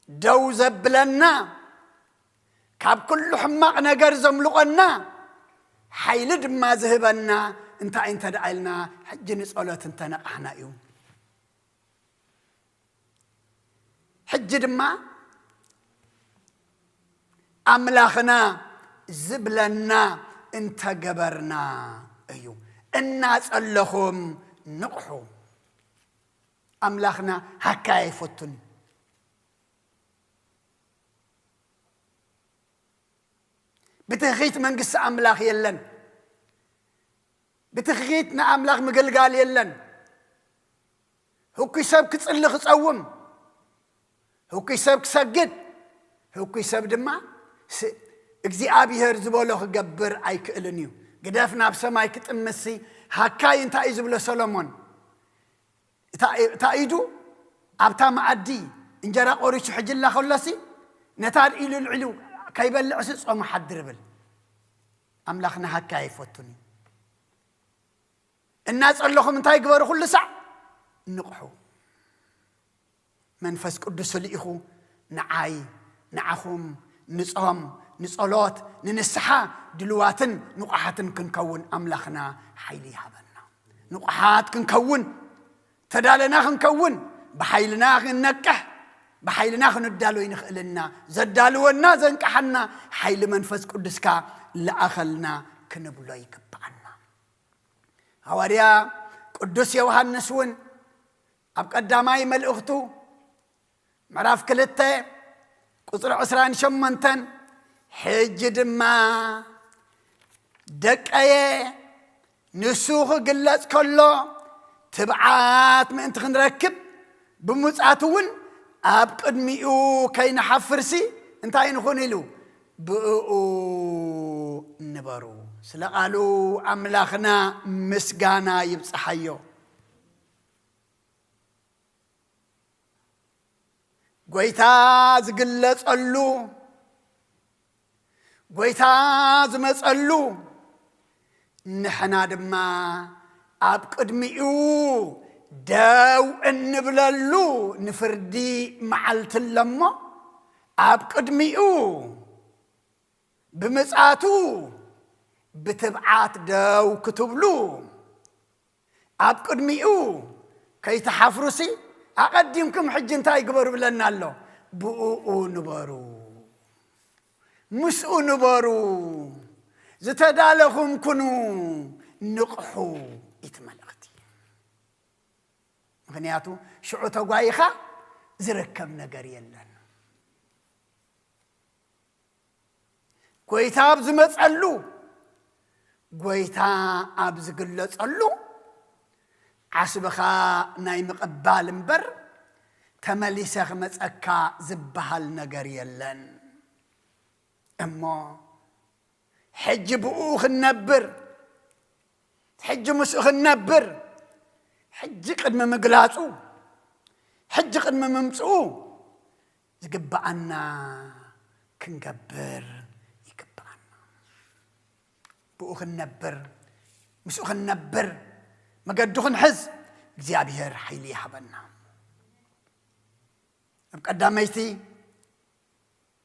دو زبلنا كاب كل حماق نقر زملقنا حيلد ما زهبنا انت دعيلنا حج نسألت انت نقحنا يوم حج دما أملاخنا زبلنا انت قبرنا أيو الناس اللهم نقحو أملاخنا هكاي فتن بتخيت من قصة أملاخ يلن بتخيتنا أملاخ مقلقال يلن هو كيساب كتصلخ تصوم هو كيساب كسجد هو كيساب دما እግዚአብሔር ዝበሎ ክገብር ኣይክእልን እዩ ግደፍና ብሰማይ ክትምሲ ሃካይ እንታይ ዝብሎ ሰሎሞን ታይዱ ኣብታ ማዓዲ እንጀራ ቆሪቹ ሕጅላ ከሎሲ ነታድ ኢሉ ልዕሉ ከይበልዕ ጾም ሓድር ብል ኣምላኽና ሃካይ ይፈቱን እና ጸለኹም እንታይ ግበሩ ኩሉ ሰዕ ንቕሑ መንፈስ ቅዱስ ልኢኹ ንዓይ ንዓኹም ንጾም نصلوت ننسحا دلواتن نقحاتن كنكون أملاخنا حيلي هبنا نقحات كنكون تدالنا كنكون بحيلنا ننكح بحيلنا ندالو ينخلنا زدالونا زنكحنا حيل منفس قدسكا لأخلنا كنبلو يكبعنا هواريا قدس يوحنس ون أب قداماي ملأختو معراف كلتة قصر عسران شمنتن حج دما دقاية نسوخ قلت كله تبعات ما انت خنركب بموصاتون أب قدميو كاين حفرسي انتاي نخون له بؤو نبرو سلقالو أملاخنا مسقانا يبصحيو قويتا زقلت قلو قويتا زمس قلو نحنا دما أب قدميو داو النبلالو نفردي معلت اللمو أب قدميو بمسعاتو بتبعات داو كتبلو أب قدميو كي تحفرسي أقدمكم حج انتاي قبر بلنا الله بؤو نبارو مسؤو نبارو زتدالهم كنو نقحو اتملغتي مغنياتو شعو تقوايخا زركب نقر يلن قويتا بزمت قلو قويتا أبز قلت قلو عسبخا ناي مقبال مبر تمليسخ متأكا زبها النقر يلن أما حج بؤوخ النبر حج مسؤخ النبر حج قدم مقلاطو حج قدم ممسؤو زقبعنا كنقبر يقبعنا بؤوخ النبر مسؤخ النبر ما قدوخن حز እግዚአብሔር ኃይል ይሃበና ቀዳማይቲ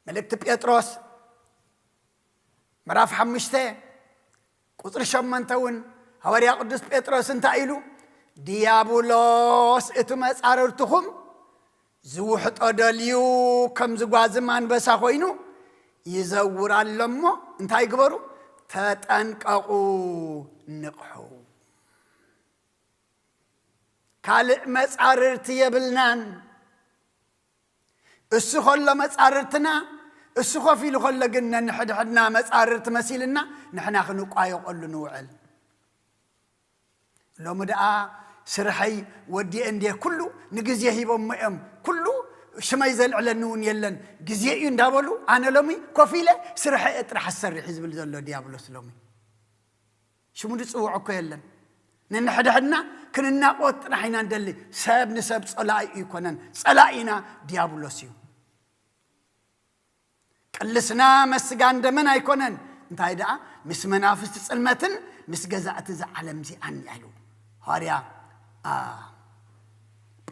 መልእክት ጴጥሮስ ምዕራፍ 5 ቁጥር 8ውን ሐዋርያ ቅዱስ ጴጥሮስ እንታይ ኢሉ ዲያብሎስ እትመጻረርትኹም ዝውሕጦ ደልዩ ከም ዝጓዝም አንበሳ ኮይኑ ይዘውራለሞ እንታይ ግበሩ ተጠንቀቁ ንቅሑ ካልእ መጻርርቲ የብልናን እሱ ኸሎ መጻርርትና እሱ ኸፊሉ ኸሎ ግን ንሕድሕድና መጻርርቲ መሲልና ንሕና ክንቋዮ ቐሉ ንውዕል ሎሚ ደኣ ስርሐይ ወዲአ እንዴ ኩሉ ንግዜ ሂቦም እዮም ኩሉ ሽመይ ዘልዕለኒ እውን የለን ግዜ እዩ እንዳበሉ ኣነ ሎሚ ኮፍ ኢለ ስርሐይ ጥራሕ ዝሰርሕ ዝብል ዘሎ ዲያብሎስ ሎሚ ሽሙ ዝፅውዖ እኮ የለን ننحدحنا كنا قوت رحنا ندلي سب نسب صلاة يكونن صلاة ديابلوسيو كلسنا مسجان دمنا يكونن انت هيدا مس منافس تصلمتن مس جزاء تزعلم زي أن يعلو هاريا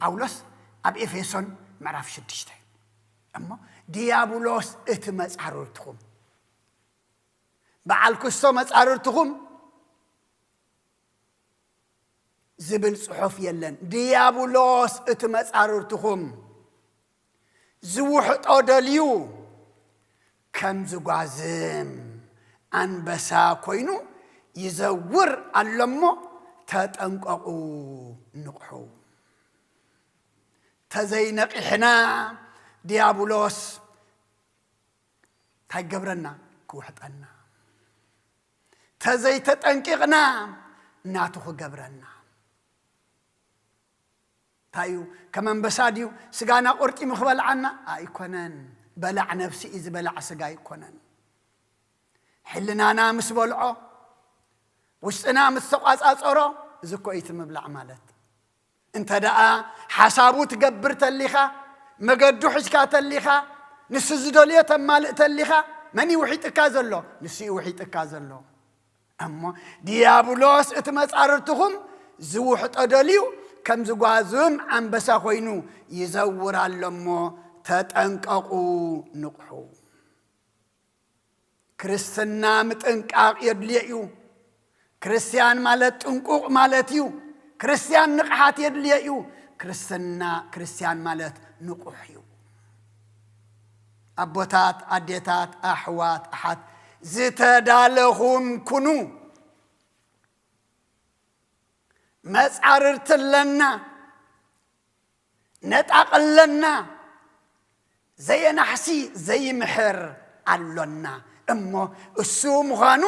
باولوس أب إفسون معرف شدشته أما ديابلوس اتمس عرورتهم بعالكستو مس عرورتهم زبل صحف يلن ديابلوس اتمس عرورتهم زوحت أوداليو كم زغازم أنبسا كوينو يزور اللمو تتنققو نقحو تزينق إحنا ديابلوس تايقبرنا كوحتنا تزي تتنققنا ناتوخ قبرنا تايو كمان بساديو سجانا قرتي مخبل عنا أيكونن بلع نفسي إذا بلع سجاي كونن حلنا نامس بلعه وشنا مستقاس أصره زكو يتم بلع مالت انت دقا حسابو تقبر تليخا مقدو حشكا تليخا نسزدولية تمال تليخا مني وحيت اكازلو نسي وحيت اكازلو أما ديابلوس اتمس عررتهم زوحت أدليو كم زغازم أنبسا خوينو يزور اللمو تتنققو نقحو ክርስትና ምጥንቃቅ የድልዩ ክርስቲያን ማለት ጥንቁቅ ማለት እዩ ክርስቲያን ንቕሓት የድልዩ ክርስቲያን ማለት ንቁሕ እዩ አቦታት አዴታት አሕዋት አሓት ዝተዳለኹም ኩኑ መጻርርትለና ነጣቅለና ዘየናሕሲ ዘይምሕር አሎና እሞ እሱ ምዃኑ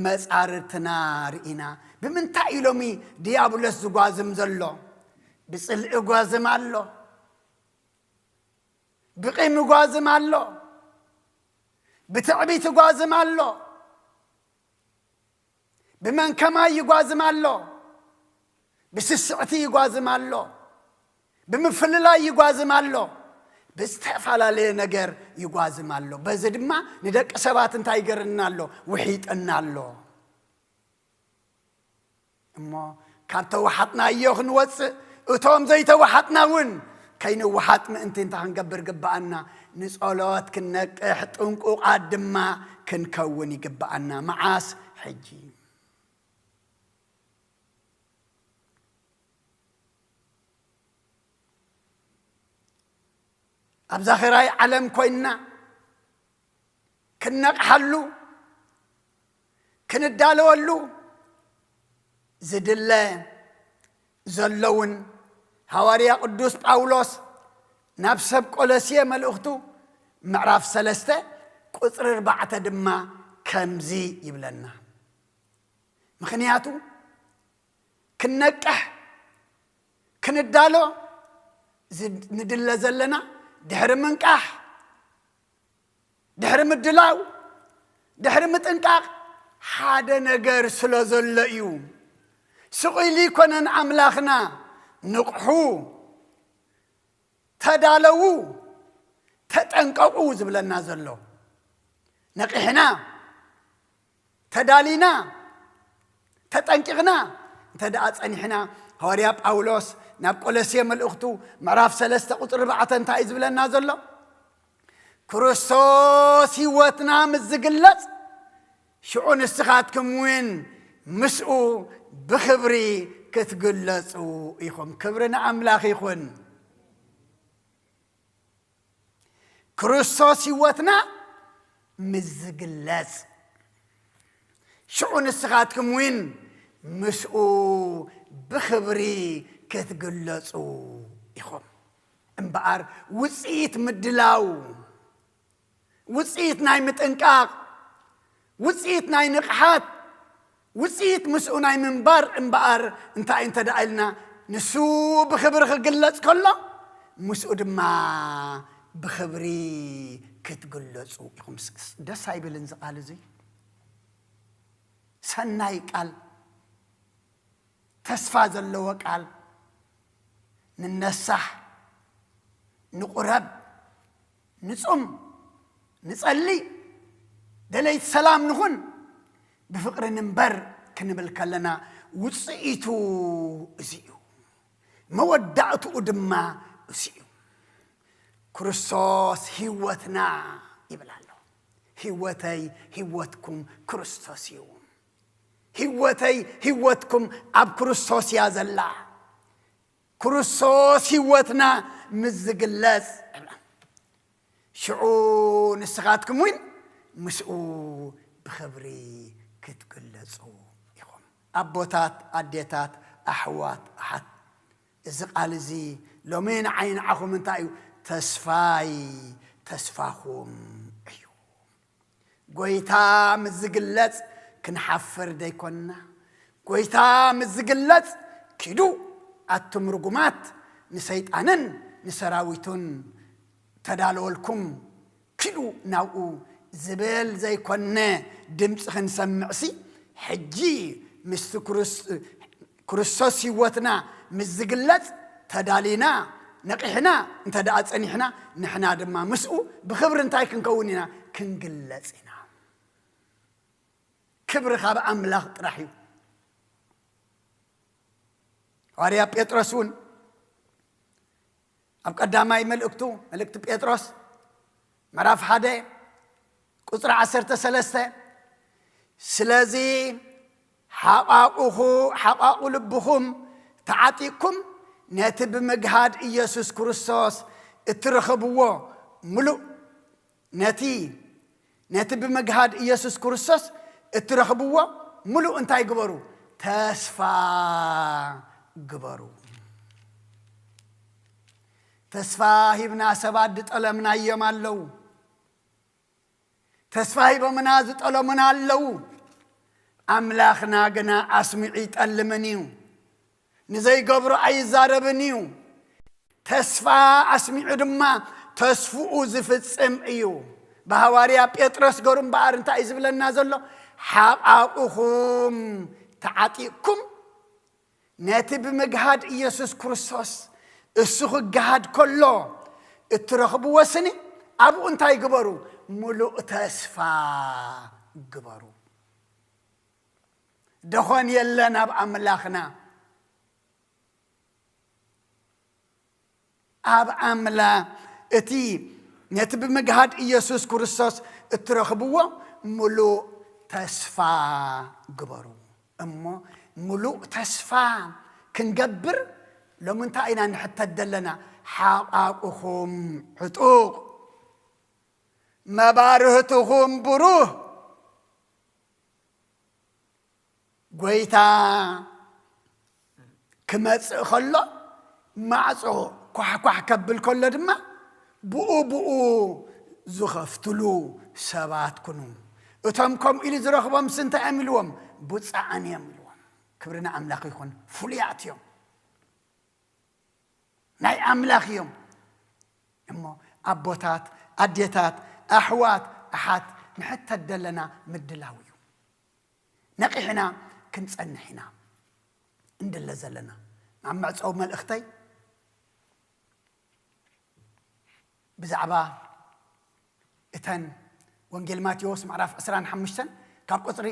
መጻርርትና ርኢና ብምንታይ ኢሎሚ ዲያብሎስ ዝጓዝም ዘሎ ብጽልኢ ጓዝም ኣሎ ብቂም ጓዝም ኣሎ ብትዕቢት ጓዝም ኣሎ ብመንከማ ይጓዝም ኣሎ ብስስዕቲ ይጓዝም ኣሎ ብምፍልላይ ይጓዝም ኣሎ ብዝተፈላለየ ነገር ይጓዝም ኣሎ በዚ ድማ ንደቂ ሰባት እንታይ ይገርና ኣሎ ውሒጥና ኣሎ እሞ ካብ ተዋሓጥና እዮ ክንወፅእ እቶም ዘይተዋሓጥና እውን ከይንወሓጥ ምእንቲ እንታይ ክንገብር ግባአና ንጸሎት ክንነቅሕ ጥንቁቃት ድማ ክንከውን ይግባአና መዓስ ሕጂ ኣብዛ ኸራይ ዓለም ኮይንና ክንነቕሓሉ ክንዳለወሉ ዝድለ ዘለውን ሐዋርያ ቅዱስ ጳውሎስ ናብ ሰብ ቆሎስየ መልእኽቱ ምዕራፍ 3 ቁጽሪ 4 ድማ ከምዚ ይብለና ምኽንያቱ ክንነቅሕ ክንዳሎ ንድለ ዘለና ድሕሪ ምንቃሕ ድሕሪ ምድላው ድሕሪ ምጥንቃቕ ሓደ ነገር ስለ ዘሎ እዩ ስቑኢሉ ይኮነን ኣምላኽና ንቕሑ ተዳለዉ ተጠንቀቁ ዝብለና ዘሎ ነቂሕና ተዳሊና ተጠንቂቕና እንተደኣ ጸኒሕና ሐዋርያ ጳውሎስ ናብ ቆሎስየ መልእኽቱ ምዕራፍ 3 ቁጽሪ 4 እንታይ ዝብለና ዘሎ ክርስቶስ ህይወትና ምስ ዝግለጽ ሽዑ ንስኻትኩም እውን ምስኡ ብኽብሪ ክትግለጹ ኢኹም ክብሪ ንኣምላኽ ይኹን ክርስቶስ ህይወትና ምስ ዝግለጽ ሽዑ ንስኻትኩም እውን ምስኡ ብኽብሪ ክትግለጹ ኢኹም እምበኣር ውፅኢት ምድላው ውፅኢት ናይ ምጥንቃቕ ውፅኢት ናይ ንቕሓት ውፅኢት ምስኡ ናይ ምንባር እምበኣር እንታይ እንተደኣ ኢልና ንሱ ብኽብሪ ክግለጽ ከሎ ምስኡ ድማ ብኽብሪ ክትግለጹ ኢኹም ደስ ኣይብልን ዝቓል እዙይ ሰናይ ቃል ተስፋ ዘለዎ ቃል ንነሳሕ ንቁረብ ንጹም ንጸሊ ደለይት ሰላም ንኹን ብፍቅሪ ንንበር ክንብል ከለና ውፅኢቱ እዚዩ መወዳእትኡ ድማ እዚዩ ክርስቶስ ህይወትና ይብል ኣሎ ህይወተይ ህይወትኩም ክርስቶስ እዩ ህይወተይ ህይወትኩም ኣብ ክርስቶስ እያ ዘላ ክርስቶስ ህይወትና ምስ ዝግለጽ ሽዑ ንስኻትኩም እውን ምስኡ ብኽብሪ ክትግለጹ ኢኹም ኣቦታት ኣዴታት ኣሕዋት ኣሓት እዚ ቃል እዚ ሎሚ ንዓይ ንዓኹም እንታይ እዩ ተስፋይ ተስፋኹም እዩ ጎይታ ምስ ዝግለጽ ክንሓፍር ደይኮንና ጎይታ ምስ ዝግለጽ ኪዱ ኣቱም ርጉማት ንሰይጣንን ንሰራዊቱን ተዳለወልኩም ኪዱ ናብኡ ዝብል ዘይኮነ ድምፂ ክንሰምዕሲ ሕጂ ምስቲ ክርስቶስ ህይወትና ምስ ዝግለጽ ተዳሊና ነቂሕና እንተደኣ ጸኒሕና ንሕና ድማ ምስኡ ብኽብሪ እንታይ ክንከውን ኢና ክንግለጽ ኢና ክብሪ ካብ ኣምላኽ ጥራሕ እዩ ሐዋርያ ጴጥሮስ እውን ኣብ ቀዳማይ መልእክቱ መልእክቲ ጴጥሮስ ምዕራፍ 1 ቁጥሪ 13 ስለዚ ሓቓቑ ልብኹም ተዓጢቕኩም ነቲ ብምግሃድ ኢየሱስ ክርስቶስ እትረኽብዎ ሙሉእ ነቲ ብምግሃድ ኢየሱስ ክርስቶስ እትረኽብዎ ሙሉእ እንታይ ግበሩ? ተስፋ ግበሩ። ተስፋ ሂብና ሰባት ዝጠለምና እዮም ኣለዉ። ተስፋ ሂቦምና ዝጠለሙና ኣለዉ። ኣምላኽና ግና ኣስሚዑ ይጠልምን እዩ። ንዘይገብሮ ኣይዛረብን እዩ። ተስፋ ኣስሚዑ ድማ ተስፍኡ ዝፍጽም እዩ። ብሃዋርያ ጴጥሮስ ገሩ እምበኣር እንታይ እዩ ዝብለና ዘሎ? ሓቓቑኹም ተዓጢቕኩም ነቲ ብምግሃድ ኢየሱስ ክርስቶስ እሱ ክገሃድ ከሎ እትረኽብዎ ስኒ ኣብኡ እንታይ ግበሩ? ሙሉእ ተስፋ ግበሩ። ደኾን የለን ኣብ ኣምላኽና። ኣብ ኣምላ እቲ ነቲ ብምግሃድ ኢየሱስ ክርስቶስ እትረኽብዎ ሙሉእ ተስፋ ግበሩ። እሞ ሙሉእ ተስፋ ክንገብር ለምንታይ ኢና ንሕተት ዘለና? ሓቓቑኹም ሕጡቕ፣ መባርህትኹም ብሩህ። ጎይታ ክመጽእ ከሎ ማዕጾ ኳሕኳሕ ከብል ከሎ ድማ ብኡ ዝኸፍትሉ ሰባት ኩኑ። እቶም ከምኡ ኢሉ ዝረኽቦም ስንታይ እዮም ኢልዎም? ብፃዕን እዮም ኢልዎም። ክብርና ኣምላኽ ይኹን። ፍሉያት እዮም፣ ናይ ኣምላኽ እዮም። እሞ ኣቦታት፣ ኣዴታት፣ ኣሕዋት፣ ኣሓት ንሕተት ዘለና ምድላው እዩ። ነቂሕና ክንጸንሕ ኢና እንደለ ዘለና። ናብ መዕፀዊ መልእኽተይ ብዛዕባ እተን ወንጌል ማቴዎስ ምዕራፍ 25 ካብ ቁፅሪ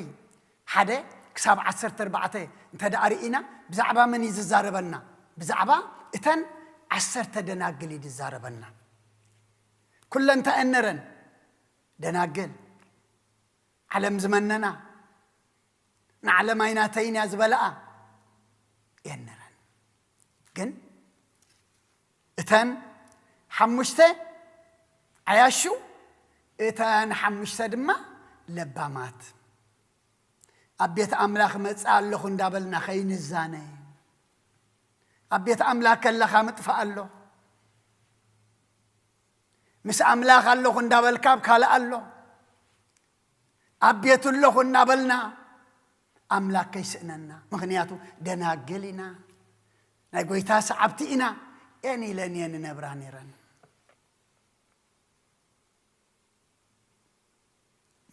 1 ክሳብ 14 እንተዳሪኢና ብዛዕባ መን እዩ ዝዛረበና? ብዛዕባ እተን 10 ደናግል እዩ ዝዛረበና። ኩለን ተአነረን ደናግል ዓለም ዝመነና ንዓለም ኣይናተይን እያ ዝበልኣ የነረን። ግን እተን 5 ዓያሹ እተን 5 ድማ ለባማት ኣብ ቤተ ኣምላኽ መጽእ ኣለኹ እንዳበልና ኸይንዛነ፣ ኣብ ቤተ ኣምላኽ ከለኻ ምጥፋእ ኣሎ፣ ምስ ኣምላኽ ኣለኹ እንዳበልካ ካልእ ኣሎ። ኣብ ቤቱ ኣለኹ እንዳበልና ኣምላኽ ከይስእነና። ምክንያቱ ደናግል ኢና፣ ናይ ጎይታ ሰዓብቲ ኢና። እኔ ለኔ ንነብራ ነይረን።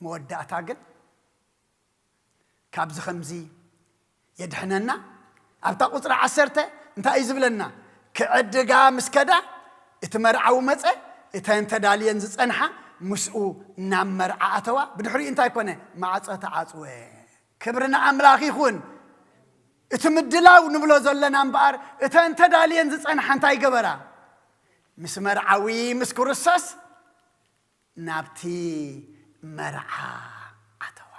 መወዳእታ ግን ካብዚ ከምዚ የድሕነና። ኣብታ ቁፅሪ 10 እንታይ እዩ ዝብለና? ክዕድጋ ምስ ከዳ እቲ መርዓዊ መፀ እተን ተዳልየን ዝፀንሓ ምስኡ ናብ መርዓ ኣተዋ። ብድሕሪኡ እንታይ ኮነ? ማዕፆ ተዓፅወ። ክብርና ኣምላኽ ይኹን። እቲ ምድላው ንብሎ ዘለና እምበኣር እተን ተዳልየን ዝፀንሓ እንታይ ገበራ? ምስ መርዓዊ ምስ ክርስቶስ ናብቲ መርዓ ኣተዋ።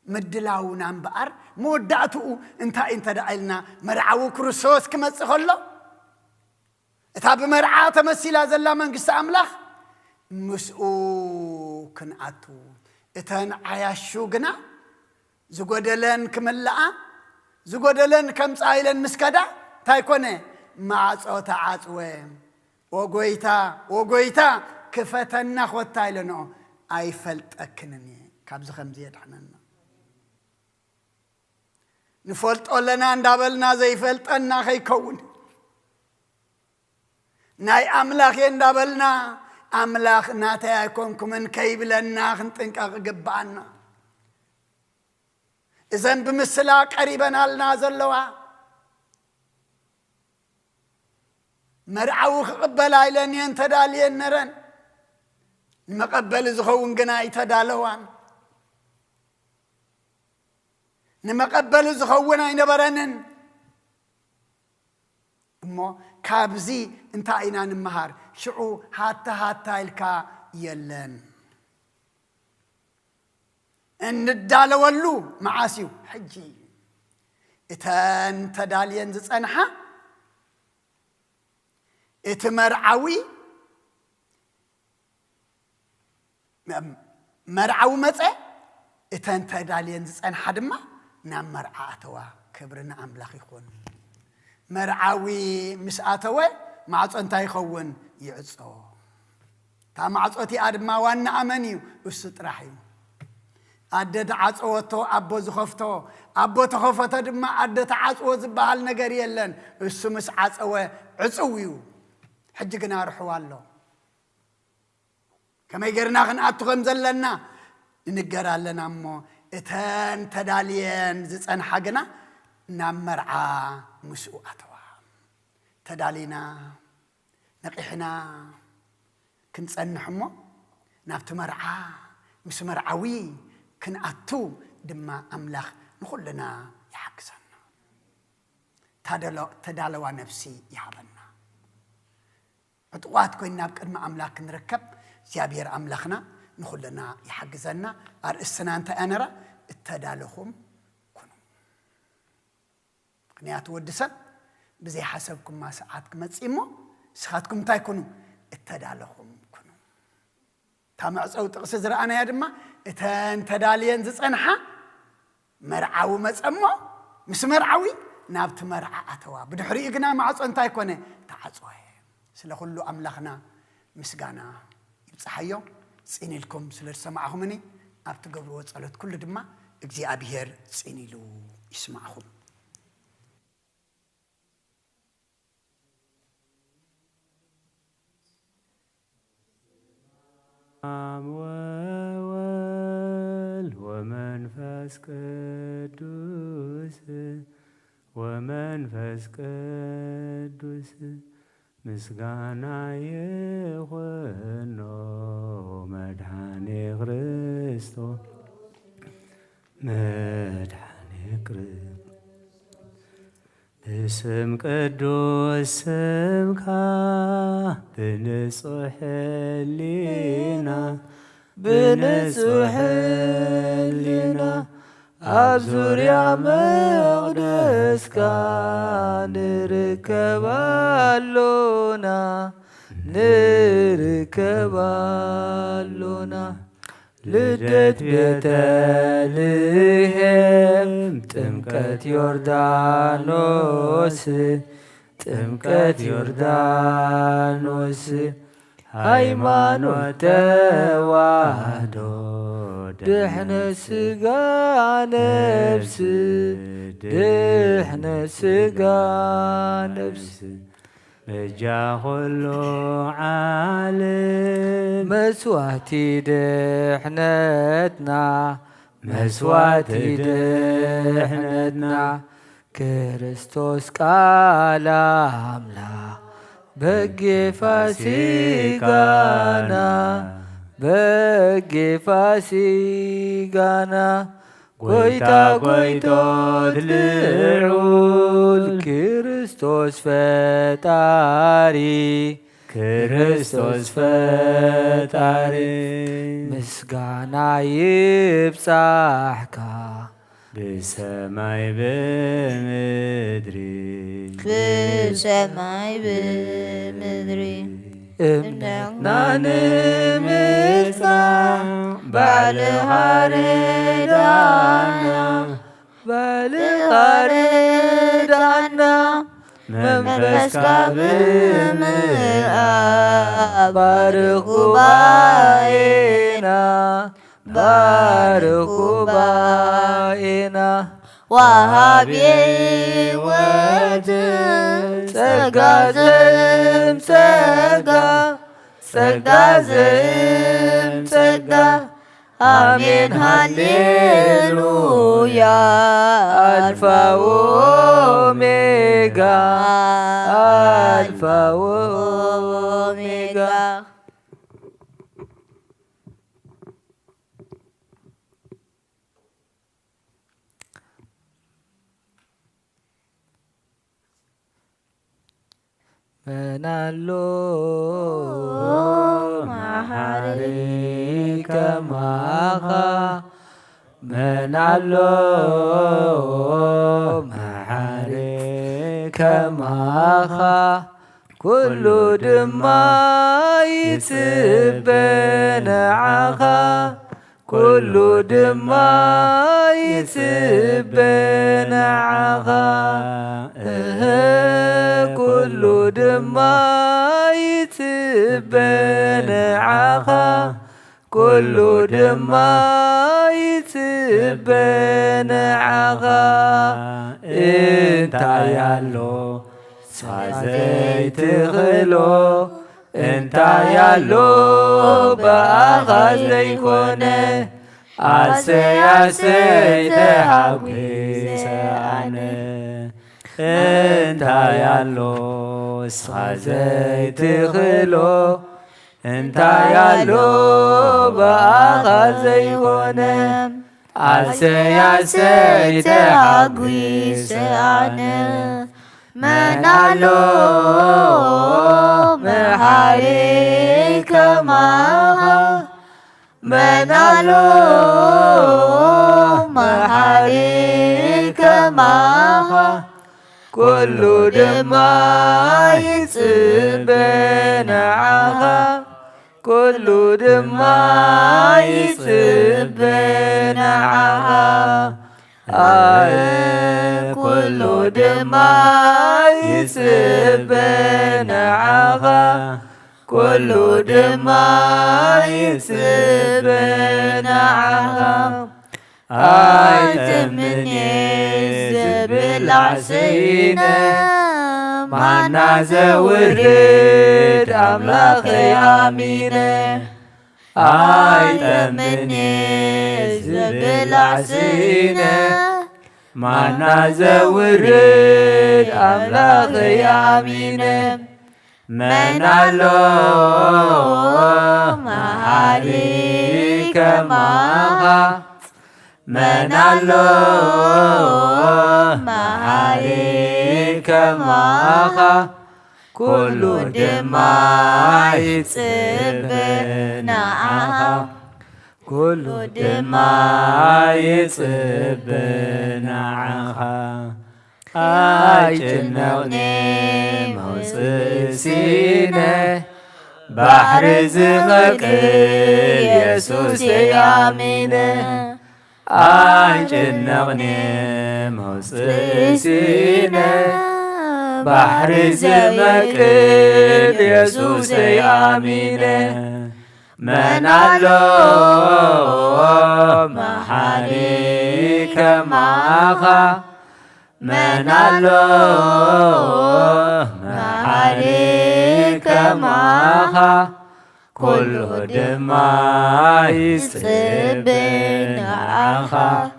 ምድላውና እምበኣር መወዳእትኡ እንታይ እንተዳኢልና መርዓዊ ክርስቶስ ክመጽእ ከሎ እታ ብመርዓ ተመሲላ ዘላ መንግስቲ ኣምላኽ ምስኡ ክንኣቱ። እተን ዓያሹ ግና ዝጎደለን ክመላኣ ዝጎደለን ከምፃ ኢለን ምስ ከዳ እንታይ ኮነ? ማዕፆ ተዓፅወ። ወጎይታ ክፈተና ኾታ ኢለንኦ ኣይፈልጠክንን እየ። ካብዚ ከምዚ የድሕነና። ንፈልጦ ኣለና እንዳበልና ዘይፈልጠና ኸይከውን፣ ናይ ኣምላኽ እየ እንዳበልና ኣምላኽ ናተይ ኣይኮንኩምን ከይብለና ክንጥንቀቕ ግባአና። እዘን ብምስላ ቀሪበናልና ዘለዋ መርዓዊ ክቕበላ ኢለን እየን ተዳልየን ነረን። ንመቐበሊ ዝኸውን ግና ይተዳለዋን። ንመቐበሊ ዝኸውን ኣይነበረንን። እሞ ካብዚ እንታይ ኢና ንምሃር? ሽዑ ሃታ ኢልካ የለን። እንደዳለወሉ معاسيو حجي إتن تدالين زنحة إتمرعوي مرعو متى إتن تدالين زنحة دما نام مرعاتوا كبرنا أملاخ يكون مرعوي مساتوا معص أنت يخون يعصو تا معصوتي أدم وانا أمنيو وستراحيو أدت عصوتو أبو زخفتو أبو تخفتو دما أدت عصو زبال نجار يلن السمس عصو عصويو حجنا رحوا الله كما يجرنا خن أتغم زلنا نجرا لنا مو إتن تدالين زن حجنا نمرعا مسؤاتوا تدالينا نقحنا كنت أنحمو نبت مرعا مس مرعوي كن أتو دما أملاخ نقول لنا يحكسنا تدالوا نفسي يحبنا أتوات كوين نابك أدما أملاك نركب زيابير أملاخنا نقول لنا يحجزنا أرسنا أنت أنرا التدالهم كنوا قنيات ودسن بزي حسبكم ما ساعاتكم تسيمو ساعاتكم تايكونوا التدالهم كنوا تامع صوت قصزر أنا يا دما إتن تدالين زنحة مرعو مسمو مس مرعوي نابت مرعى أتوا بدحري إجنا مع صن تايكونه تعصوه سلا كله أملاخنا مسجانا يبصحيو سيني لكم سلر سمعهم مني أبت قبلوا صلت كل دما إجزي أبيهر سيني له يسمعهم ومنفس قدوس ومنفس قدوس مسغانا يخونو مدحاني خريستو مدحاني كريستو باسم قدوس سمكا بنصح لينا بنصح لينا أبزر يا مقدسك نركب اللونا نركب اللونا لدت بيتلهم تمكت يوردانوس تمكت يوردانوس ሃይማኖት ተዋህዶ ድሕነ ስጋ ነፍስ ድሕነ ስጋ ነፍስ መጃ ኩሉ ዓለም መስዋዕቲ ድሕነትና መስዋዕቲ ድሕነትና ክርስቶስ ቃል አምላክ بقي فاسقانا بقي فاسقانا قويتا قويتو تلعول كريستوس فتاري كريستوس فتاري مسقانا يبصحكا بسماي بمدري بسماي بمدري امنا نمسا بالغاردانا بالغاردانا منفسك بمرآب بارخو باينا بارخو باينا وهابي وجه سقازم سقا سقازم سقا آمين هاليلويا ألفا وأوميغا ألفا وأوميغا منالو محاريك ماخا من الله محاري كماخا كل دما يتبن عخا كل دما يتبن عخا كل دما يتبن عخا كل دما يتبن عخا انت يالو صازيت غلو انت يالو بأغاز ليكونه عسي تحقي سعنه انت يالو صازيت غلو انت يالو بأغاز ليكونه عسي تحقي سعنه من الله محاري كماخا من الله محاري كماخا كل دما يتبن عخا كل دما يتبن عخا كل دما يتبن عخا كل دما يتبن عخا من يزبل عسينا معنا زورد أملاخي عمينا من يزبل عسينا معنا زورد أملاخي عمينا من الله محاري كماخا من الله محاري كماخا كل دما يتبن عخا كل دما يتبن عخا أجنوني موسسينه بحر زغك يسوس يامينه أجنوني موسسينه بحر زغك يسوس يامينه من الله محاري كماخا من الله محاري كماخا كل دما يتبن عخا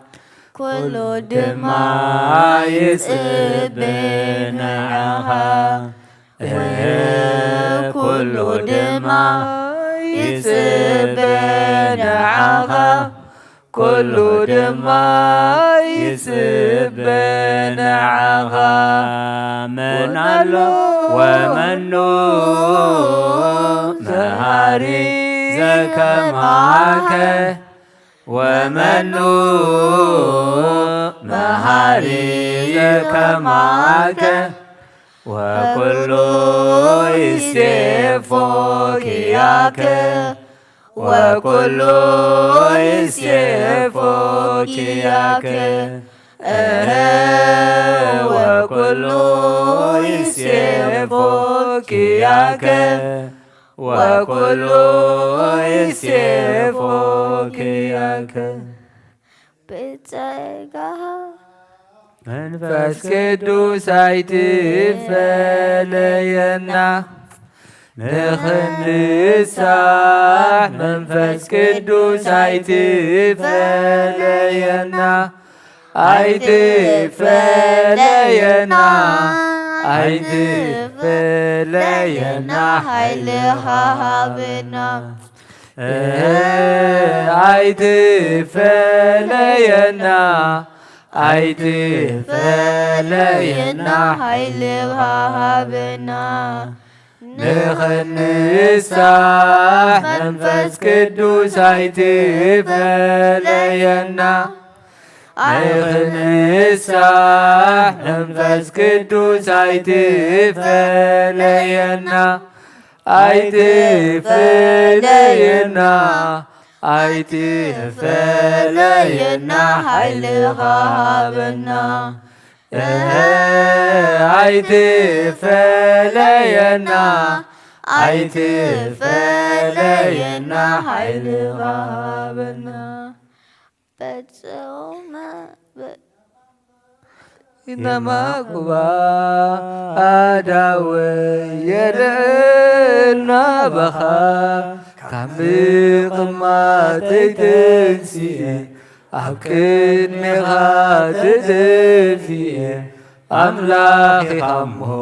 كل دما يتبن عخا كل دما يتبن عخا كل دما يتبن عخا من الله ومنه مهاري زكى معك ومنه مهاري زكى معك وكل يسيفك ياك وكل يسيفك ياك وكل يسيفك ياك وكل يسيفك ياك መንፈስ ቅዱስ አይትፈለየና ንኽንሳሕ መንፈስ ቅዱስ አይትፈለየና አይትፈለየና አይትፈለየና ኃይልኻ ሃበና አይትፈለየና አይትፈለየና ኃይልኻ ሃበና نخنساح منفس قدوس አይትፈለየና نخنساح منفس قدوس አይትፈለየና አይትፈለየና አይትፈለየና ኃይልኻ ሃበና አይትፈለየና አይትፈለየና ኃይልኻ ሃበና በጾመ إنما قبا أداوي يرنا بخا كامل ما تتنسي أكيد مغادر فيه أملاخي خمو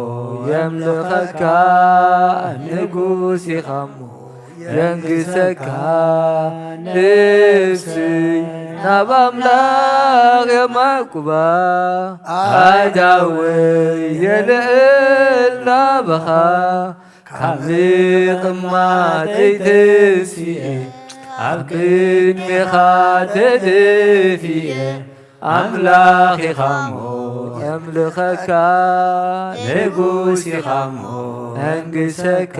يملخك نقوسي خمو ينقسك نفسي نباملاخ يا مكبا أداوي يلقلنا بخا كامل ما تتنسي أكيد مخادد فيه أملاخي خمو يملخك نقوسي خمو ينقسك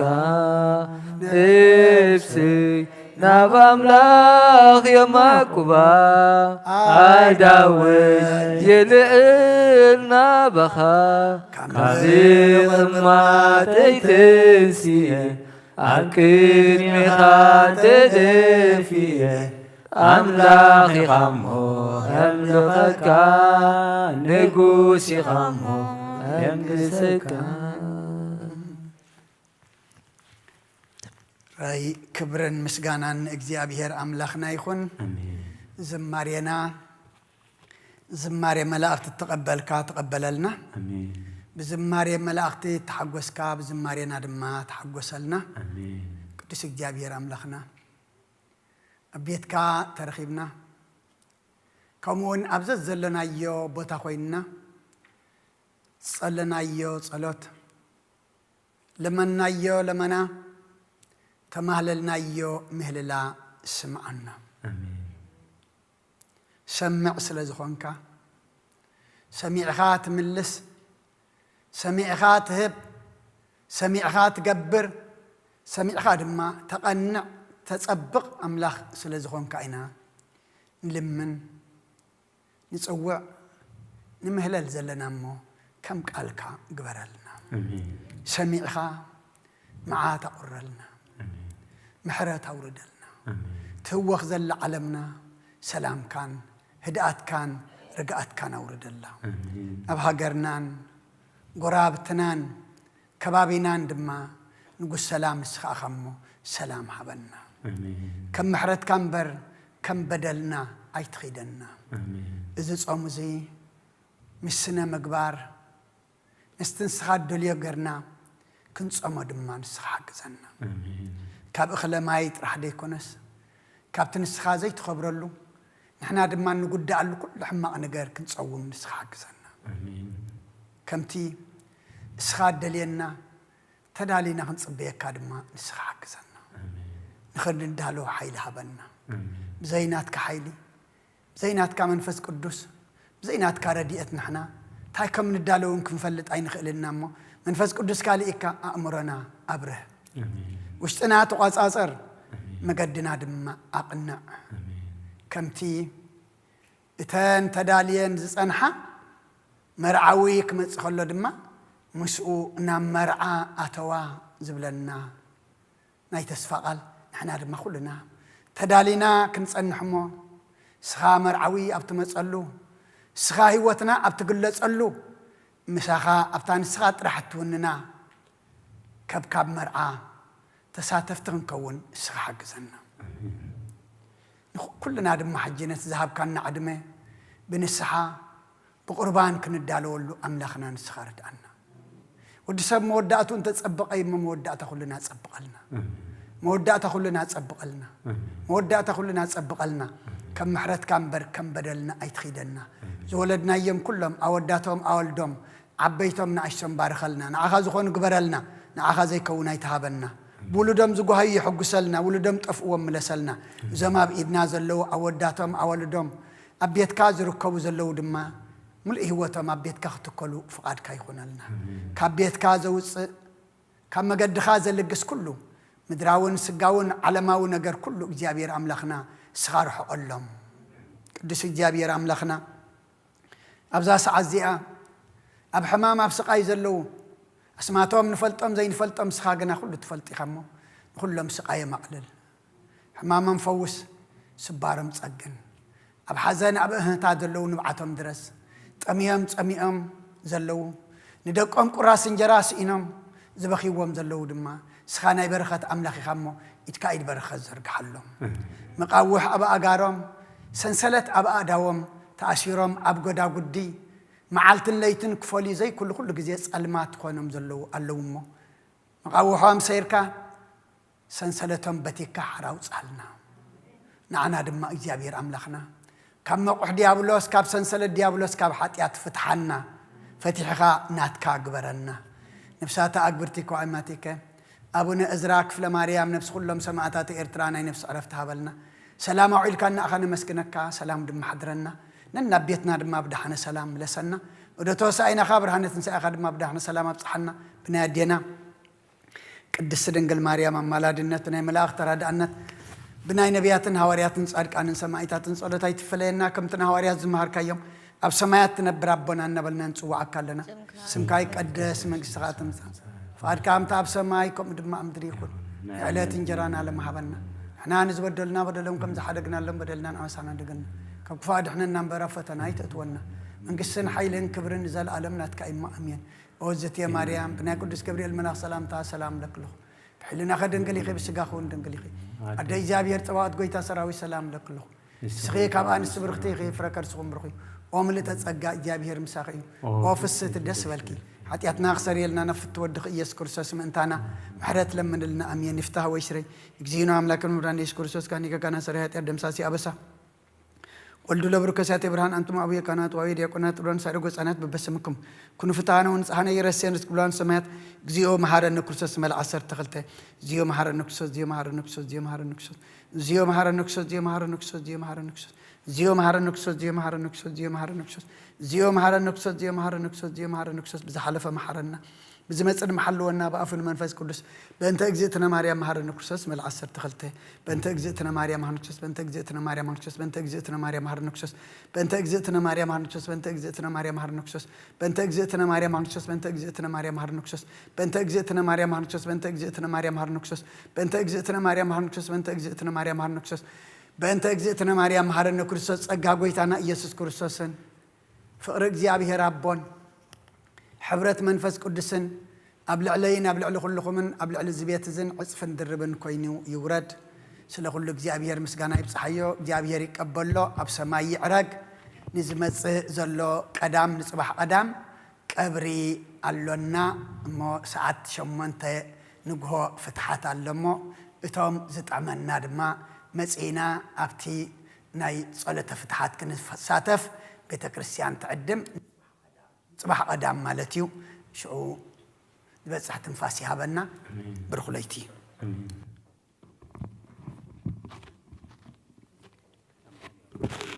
نفسي ناب أملاخ يا مكبا أداوي يلقلنا بخا كامل ما تتنسي أكيد مخادد فيه أملاخي خمو يملخك نقوسي خمو يملسك راي كبرن مسغانان እግዚአብሔር አምላኽና ይኹን ዝማሬና ዝማሬ መላእክት ተቀበልካ ተቀበለልና አሜን بزماري ملاختي تحقوسكا بزمارينا دما تحقوسلنا ቅዱስ እግዚአብሔር አምላኽና أبيتكا ترخيبنا كمون أبزت زلنا يو بوتا خوينا صلنا يو صلوت لمنا يو لمنا تمهللنا يو مهللا سمعنا سمع سلزخونكا سميع خات ملس سميع خات هب سميع خات قبر سميع خات ما تقنع تسبق أملاخ سلزخون كائنا نلمن نتصوع نمهلل زلنا مو كم قالكا قبرلنا سميعها معاه تقرلنا محرة توردلنا توخ زل علمنا سلام كان هدأت كان رقأت كان أورد الله أبها قرنان قرابتنان كبابينان دما نقول سلام اسخا خمو سلام حبنا كم محرت كم بر كم بدلنا أي تخيدنا إذا صومزي مسنا مقبار نستنسخات دوليا قرنا كنت صوم دما نسخا قزنا كاب إخلا مايت راح ديكونس كاب تنسخا زي تخبر له نحنا دما نقول دعلو كل حما نقار كنت صوم نسخا قزنا كمتي اسخا دلينا تدالينا خنصبيه كادما نسخا قزنا نخد ندالو حيل حبنا بزينات كحيلي بزينات كمنفس قدوس بزينات كرديئت نحنا تاي كم ندالو نكون فلت عين خللنا مو منفس قدوس كاليكا أمرنا أبره وشتنا تقاصاصر مقدنا دما أقنع كمتي إتان تدالين زصنحا مرعوي كمص خلو دما مسؤو نام مرعى أتوا زبلنا ناي تسفقل نحنا دما كلنا تدالينا كنصنحمو سخا مرعوي أبتمصلو سخا هيوتنا أبتقلصلو مسخا أبتان سخا طرحتوننا كبكب مرعى تساتفتن كون سخا حقزنا كلنا دما حجينة ذهب كان عدمه بنسحا بقربان كندالولو أملاخنا نسخارت عنا ودسب مودعتو انت تصبق أي مودعتا كلنا تصبق لنا مودعتا كلنا تصبق لنا مودعتا كلنا تصبق لنا كم محرت كم بر كم بدلنا أي تخيدنا زولدنا يوم كلهم أوداتهم أولدهم عبيتهم نعيشهم بارخلنا نعخذ خون قبرلنا نعخا زي كونا يتهابنا بولدم زقوهي يحقسلنا ولدم طفقوا ملسلنا زما بإيدنا زلو أوداتهم أولدم أبيت كازر كوز اللو دما ملئ هوتهم أبيت كختكلو فقاد كيخون لنا كابيت كازوس كما قد خازل لقس كله مدراون سقاون علماون نجر كله إجابير أملاخنا صغار حقلهم قدس إجابير أملاخنا أبزاس عزيئة أب حمام أبسقاي زلو أسمعتهم نفلتهم زي نفلتهم سخاقنا كله تفلتي خمو كلهم سقاية مقلل حمام مفوس سبارم تسقن أب حزن أب إهنتا زلو نبعتهم درس تأميهم زلو ندقهم قراس جراس إنهم زبخيوهم زلو دما سخانا برخة أملاخي خمو إتكايد برخة زرق حلهم مقاوح أبا أقارهم سنسلت أبا أداوم تأشيرهم أبقدا قدي معالتن ليتن كفولي زي كل جزيس ألمات خونهم زلو اللومو مقاوحهم سيركا سنسلتهم بتيكا حراوز ألنا نعنا دما إجابير أملاخنا كم موقع ديابلوس كاب سنسلت ديابلوس كاب حاتيات فتحنا فتحها ناتكا قبرنا نفساتا أكبرتك وعماتك أبونا إزراك في مريم نفس كلهم سمعتات إرترانا نفس عرفتها بلنا سلام عليكنا أخانا مسكنك سلام دم حضرنا ننا بيتنا دم بدحنا سلام لسنا ودتوس أين خبر هنتنسى أخذ دم بدحنا سلام بصحنا بنادينا قدس دنجل مريم مالادنا بناي ملاك ترى دأنت بناي نبياتنا هوارياتنا صارك أن سمعتاتنا صارت هاي تفلينا كم تنهواريات زمهر كيوم أب سماياتنا بربنا نبلنا نسوع أكلنا سمكاي قدس من قصاتنا فأر كام تاب سمايكم دم أمدري يكون علات إنجران على محبنا إحنا نزبدلنا بدلهم كم زحدقنا لهم بدلنا عسانا دقنا كم فاد إحنا نمبر فتنا يتأتونا من قصنا حيلين كبرن نزال عالمنا تكايم أمين أوزت يا مريم بنا قدس كبريل الملاك سلام تا سلام لك له بحلنا خدن قليخي بسقاخون دن قليخي أدي جابير توات قويتا سراوي سلام لك له سخي كابان السبرختي خي فركر سخم برخي وملت أتسقى جابير مساقي وفست الدس بالكي حتياتنا خسر يلنا نفت ودخ إيس كورسوس من تانا محرت لمن لنا أمين نفتح ويشري يجزينا أملاك المران إيس كورسوس كان سريات أردم ساسي أبسا ولدوا لبركسات إبراهيم أنتم أبويا كانت وعيد يكونات بران سارقوا سنات ببسمكم كنوا فتانا ونسحنا يرسين رسكولان سمات جزيو مهارن كورسوس مال عصر تخلته زيو مهارن كورسوس زيو مهارن كورسوس زيو مهارن كورسوس زيو مهارن كورسوس زيو مهارن كورسوس زيو مهارن كورسوس زيو مهارن كورسوس زيو مهارن كورسوس زيو مهارن كورسوس زيو مهارن كورسوس زيو مهارن كورسوس زيو مهارن كورسوس بزحلفة محرنا بزمصر محلونا بأف المنفس قدس بأنت أجزتنا مريم مهارن كورسوس مال عصر تخلته بأنت أجزتنا مريم مهارن كورسوس بأنت أجزتنا مريم مهارن كورسوس بأنت أجزتنا مريم مهارن كورسوس بأنت أجزتنا مريم مهارن كورسوس بأنت أجزتنا مريم مهارن كورسوس بأنت أجزتنا مريم مهارن كورسوس بأنت أجزتنا مريم مهارن كورسوس بأنت أجزتنا مريم مهارن كورسوس بأنت أجزتنا مريم مهارن كورسوس بأنت أجزتنا مريم مهارن كورسوس بأنت أجزتنا مريم مهارن كورسوس بأنت أجزتنا مريم مهارن كورسوس أجاويتنا يسوع كورسوسن فقرق زيابه ربون حبرة منفس قدسن أبلع علينا أبلع لكلكم من أبلع للزبيت زين عصفن دربن كوينو يورد سلا كل زيابه مسجانا يبصحيو زيابه يقبله أبسما يعرق نزمت زلو قدام نصبح قدام قبري اللونا مو ساعات شمنت نجهو فتحات اللمو اتوم زت عملنا دما مسينا أبتي ناي صلاة فتحات كنت ساتف بيت كريستيان تعدم صباح قدام مالتيو شو بس حتى نفاسي هابنا برخليتي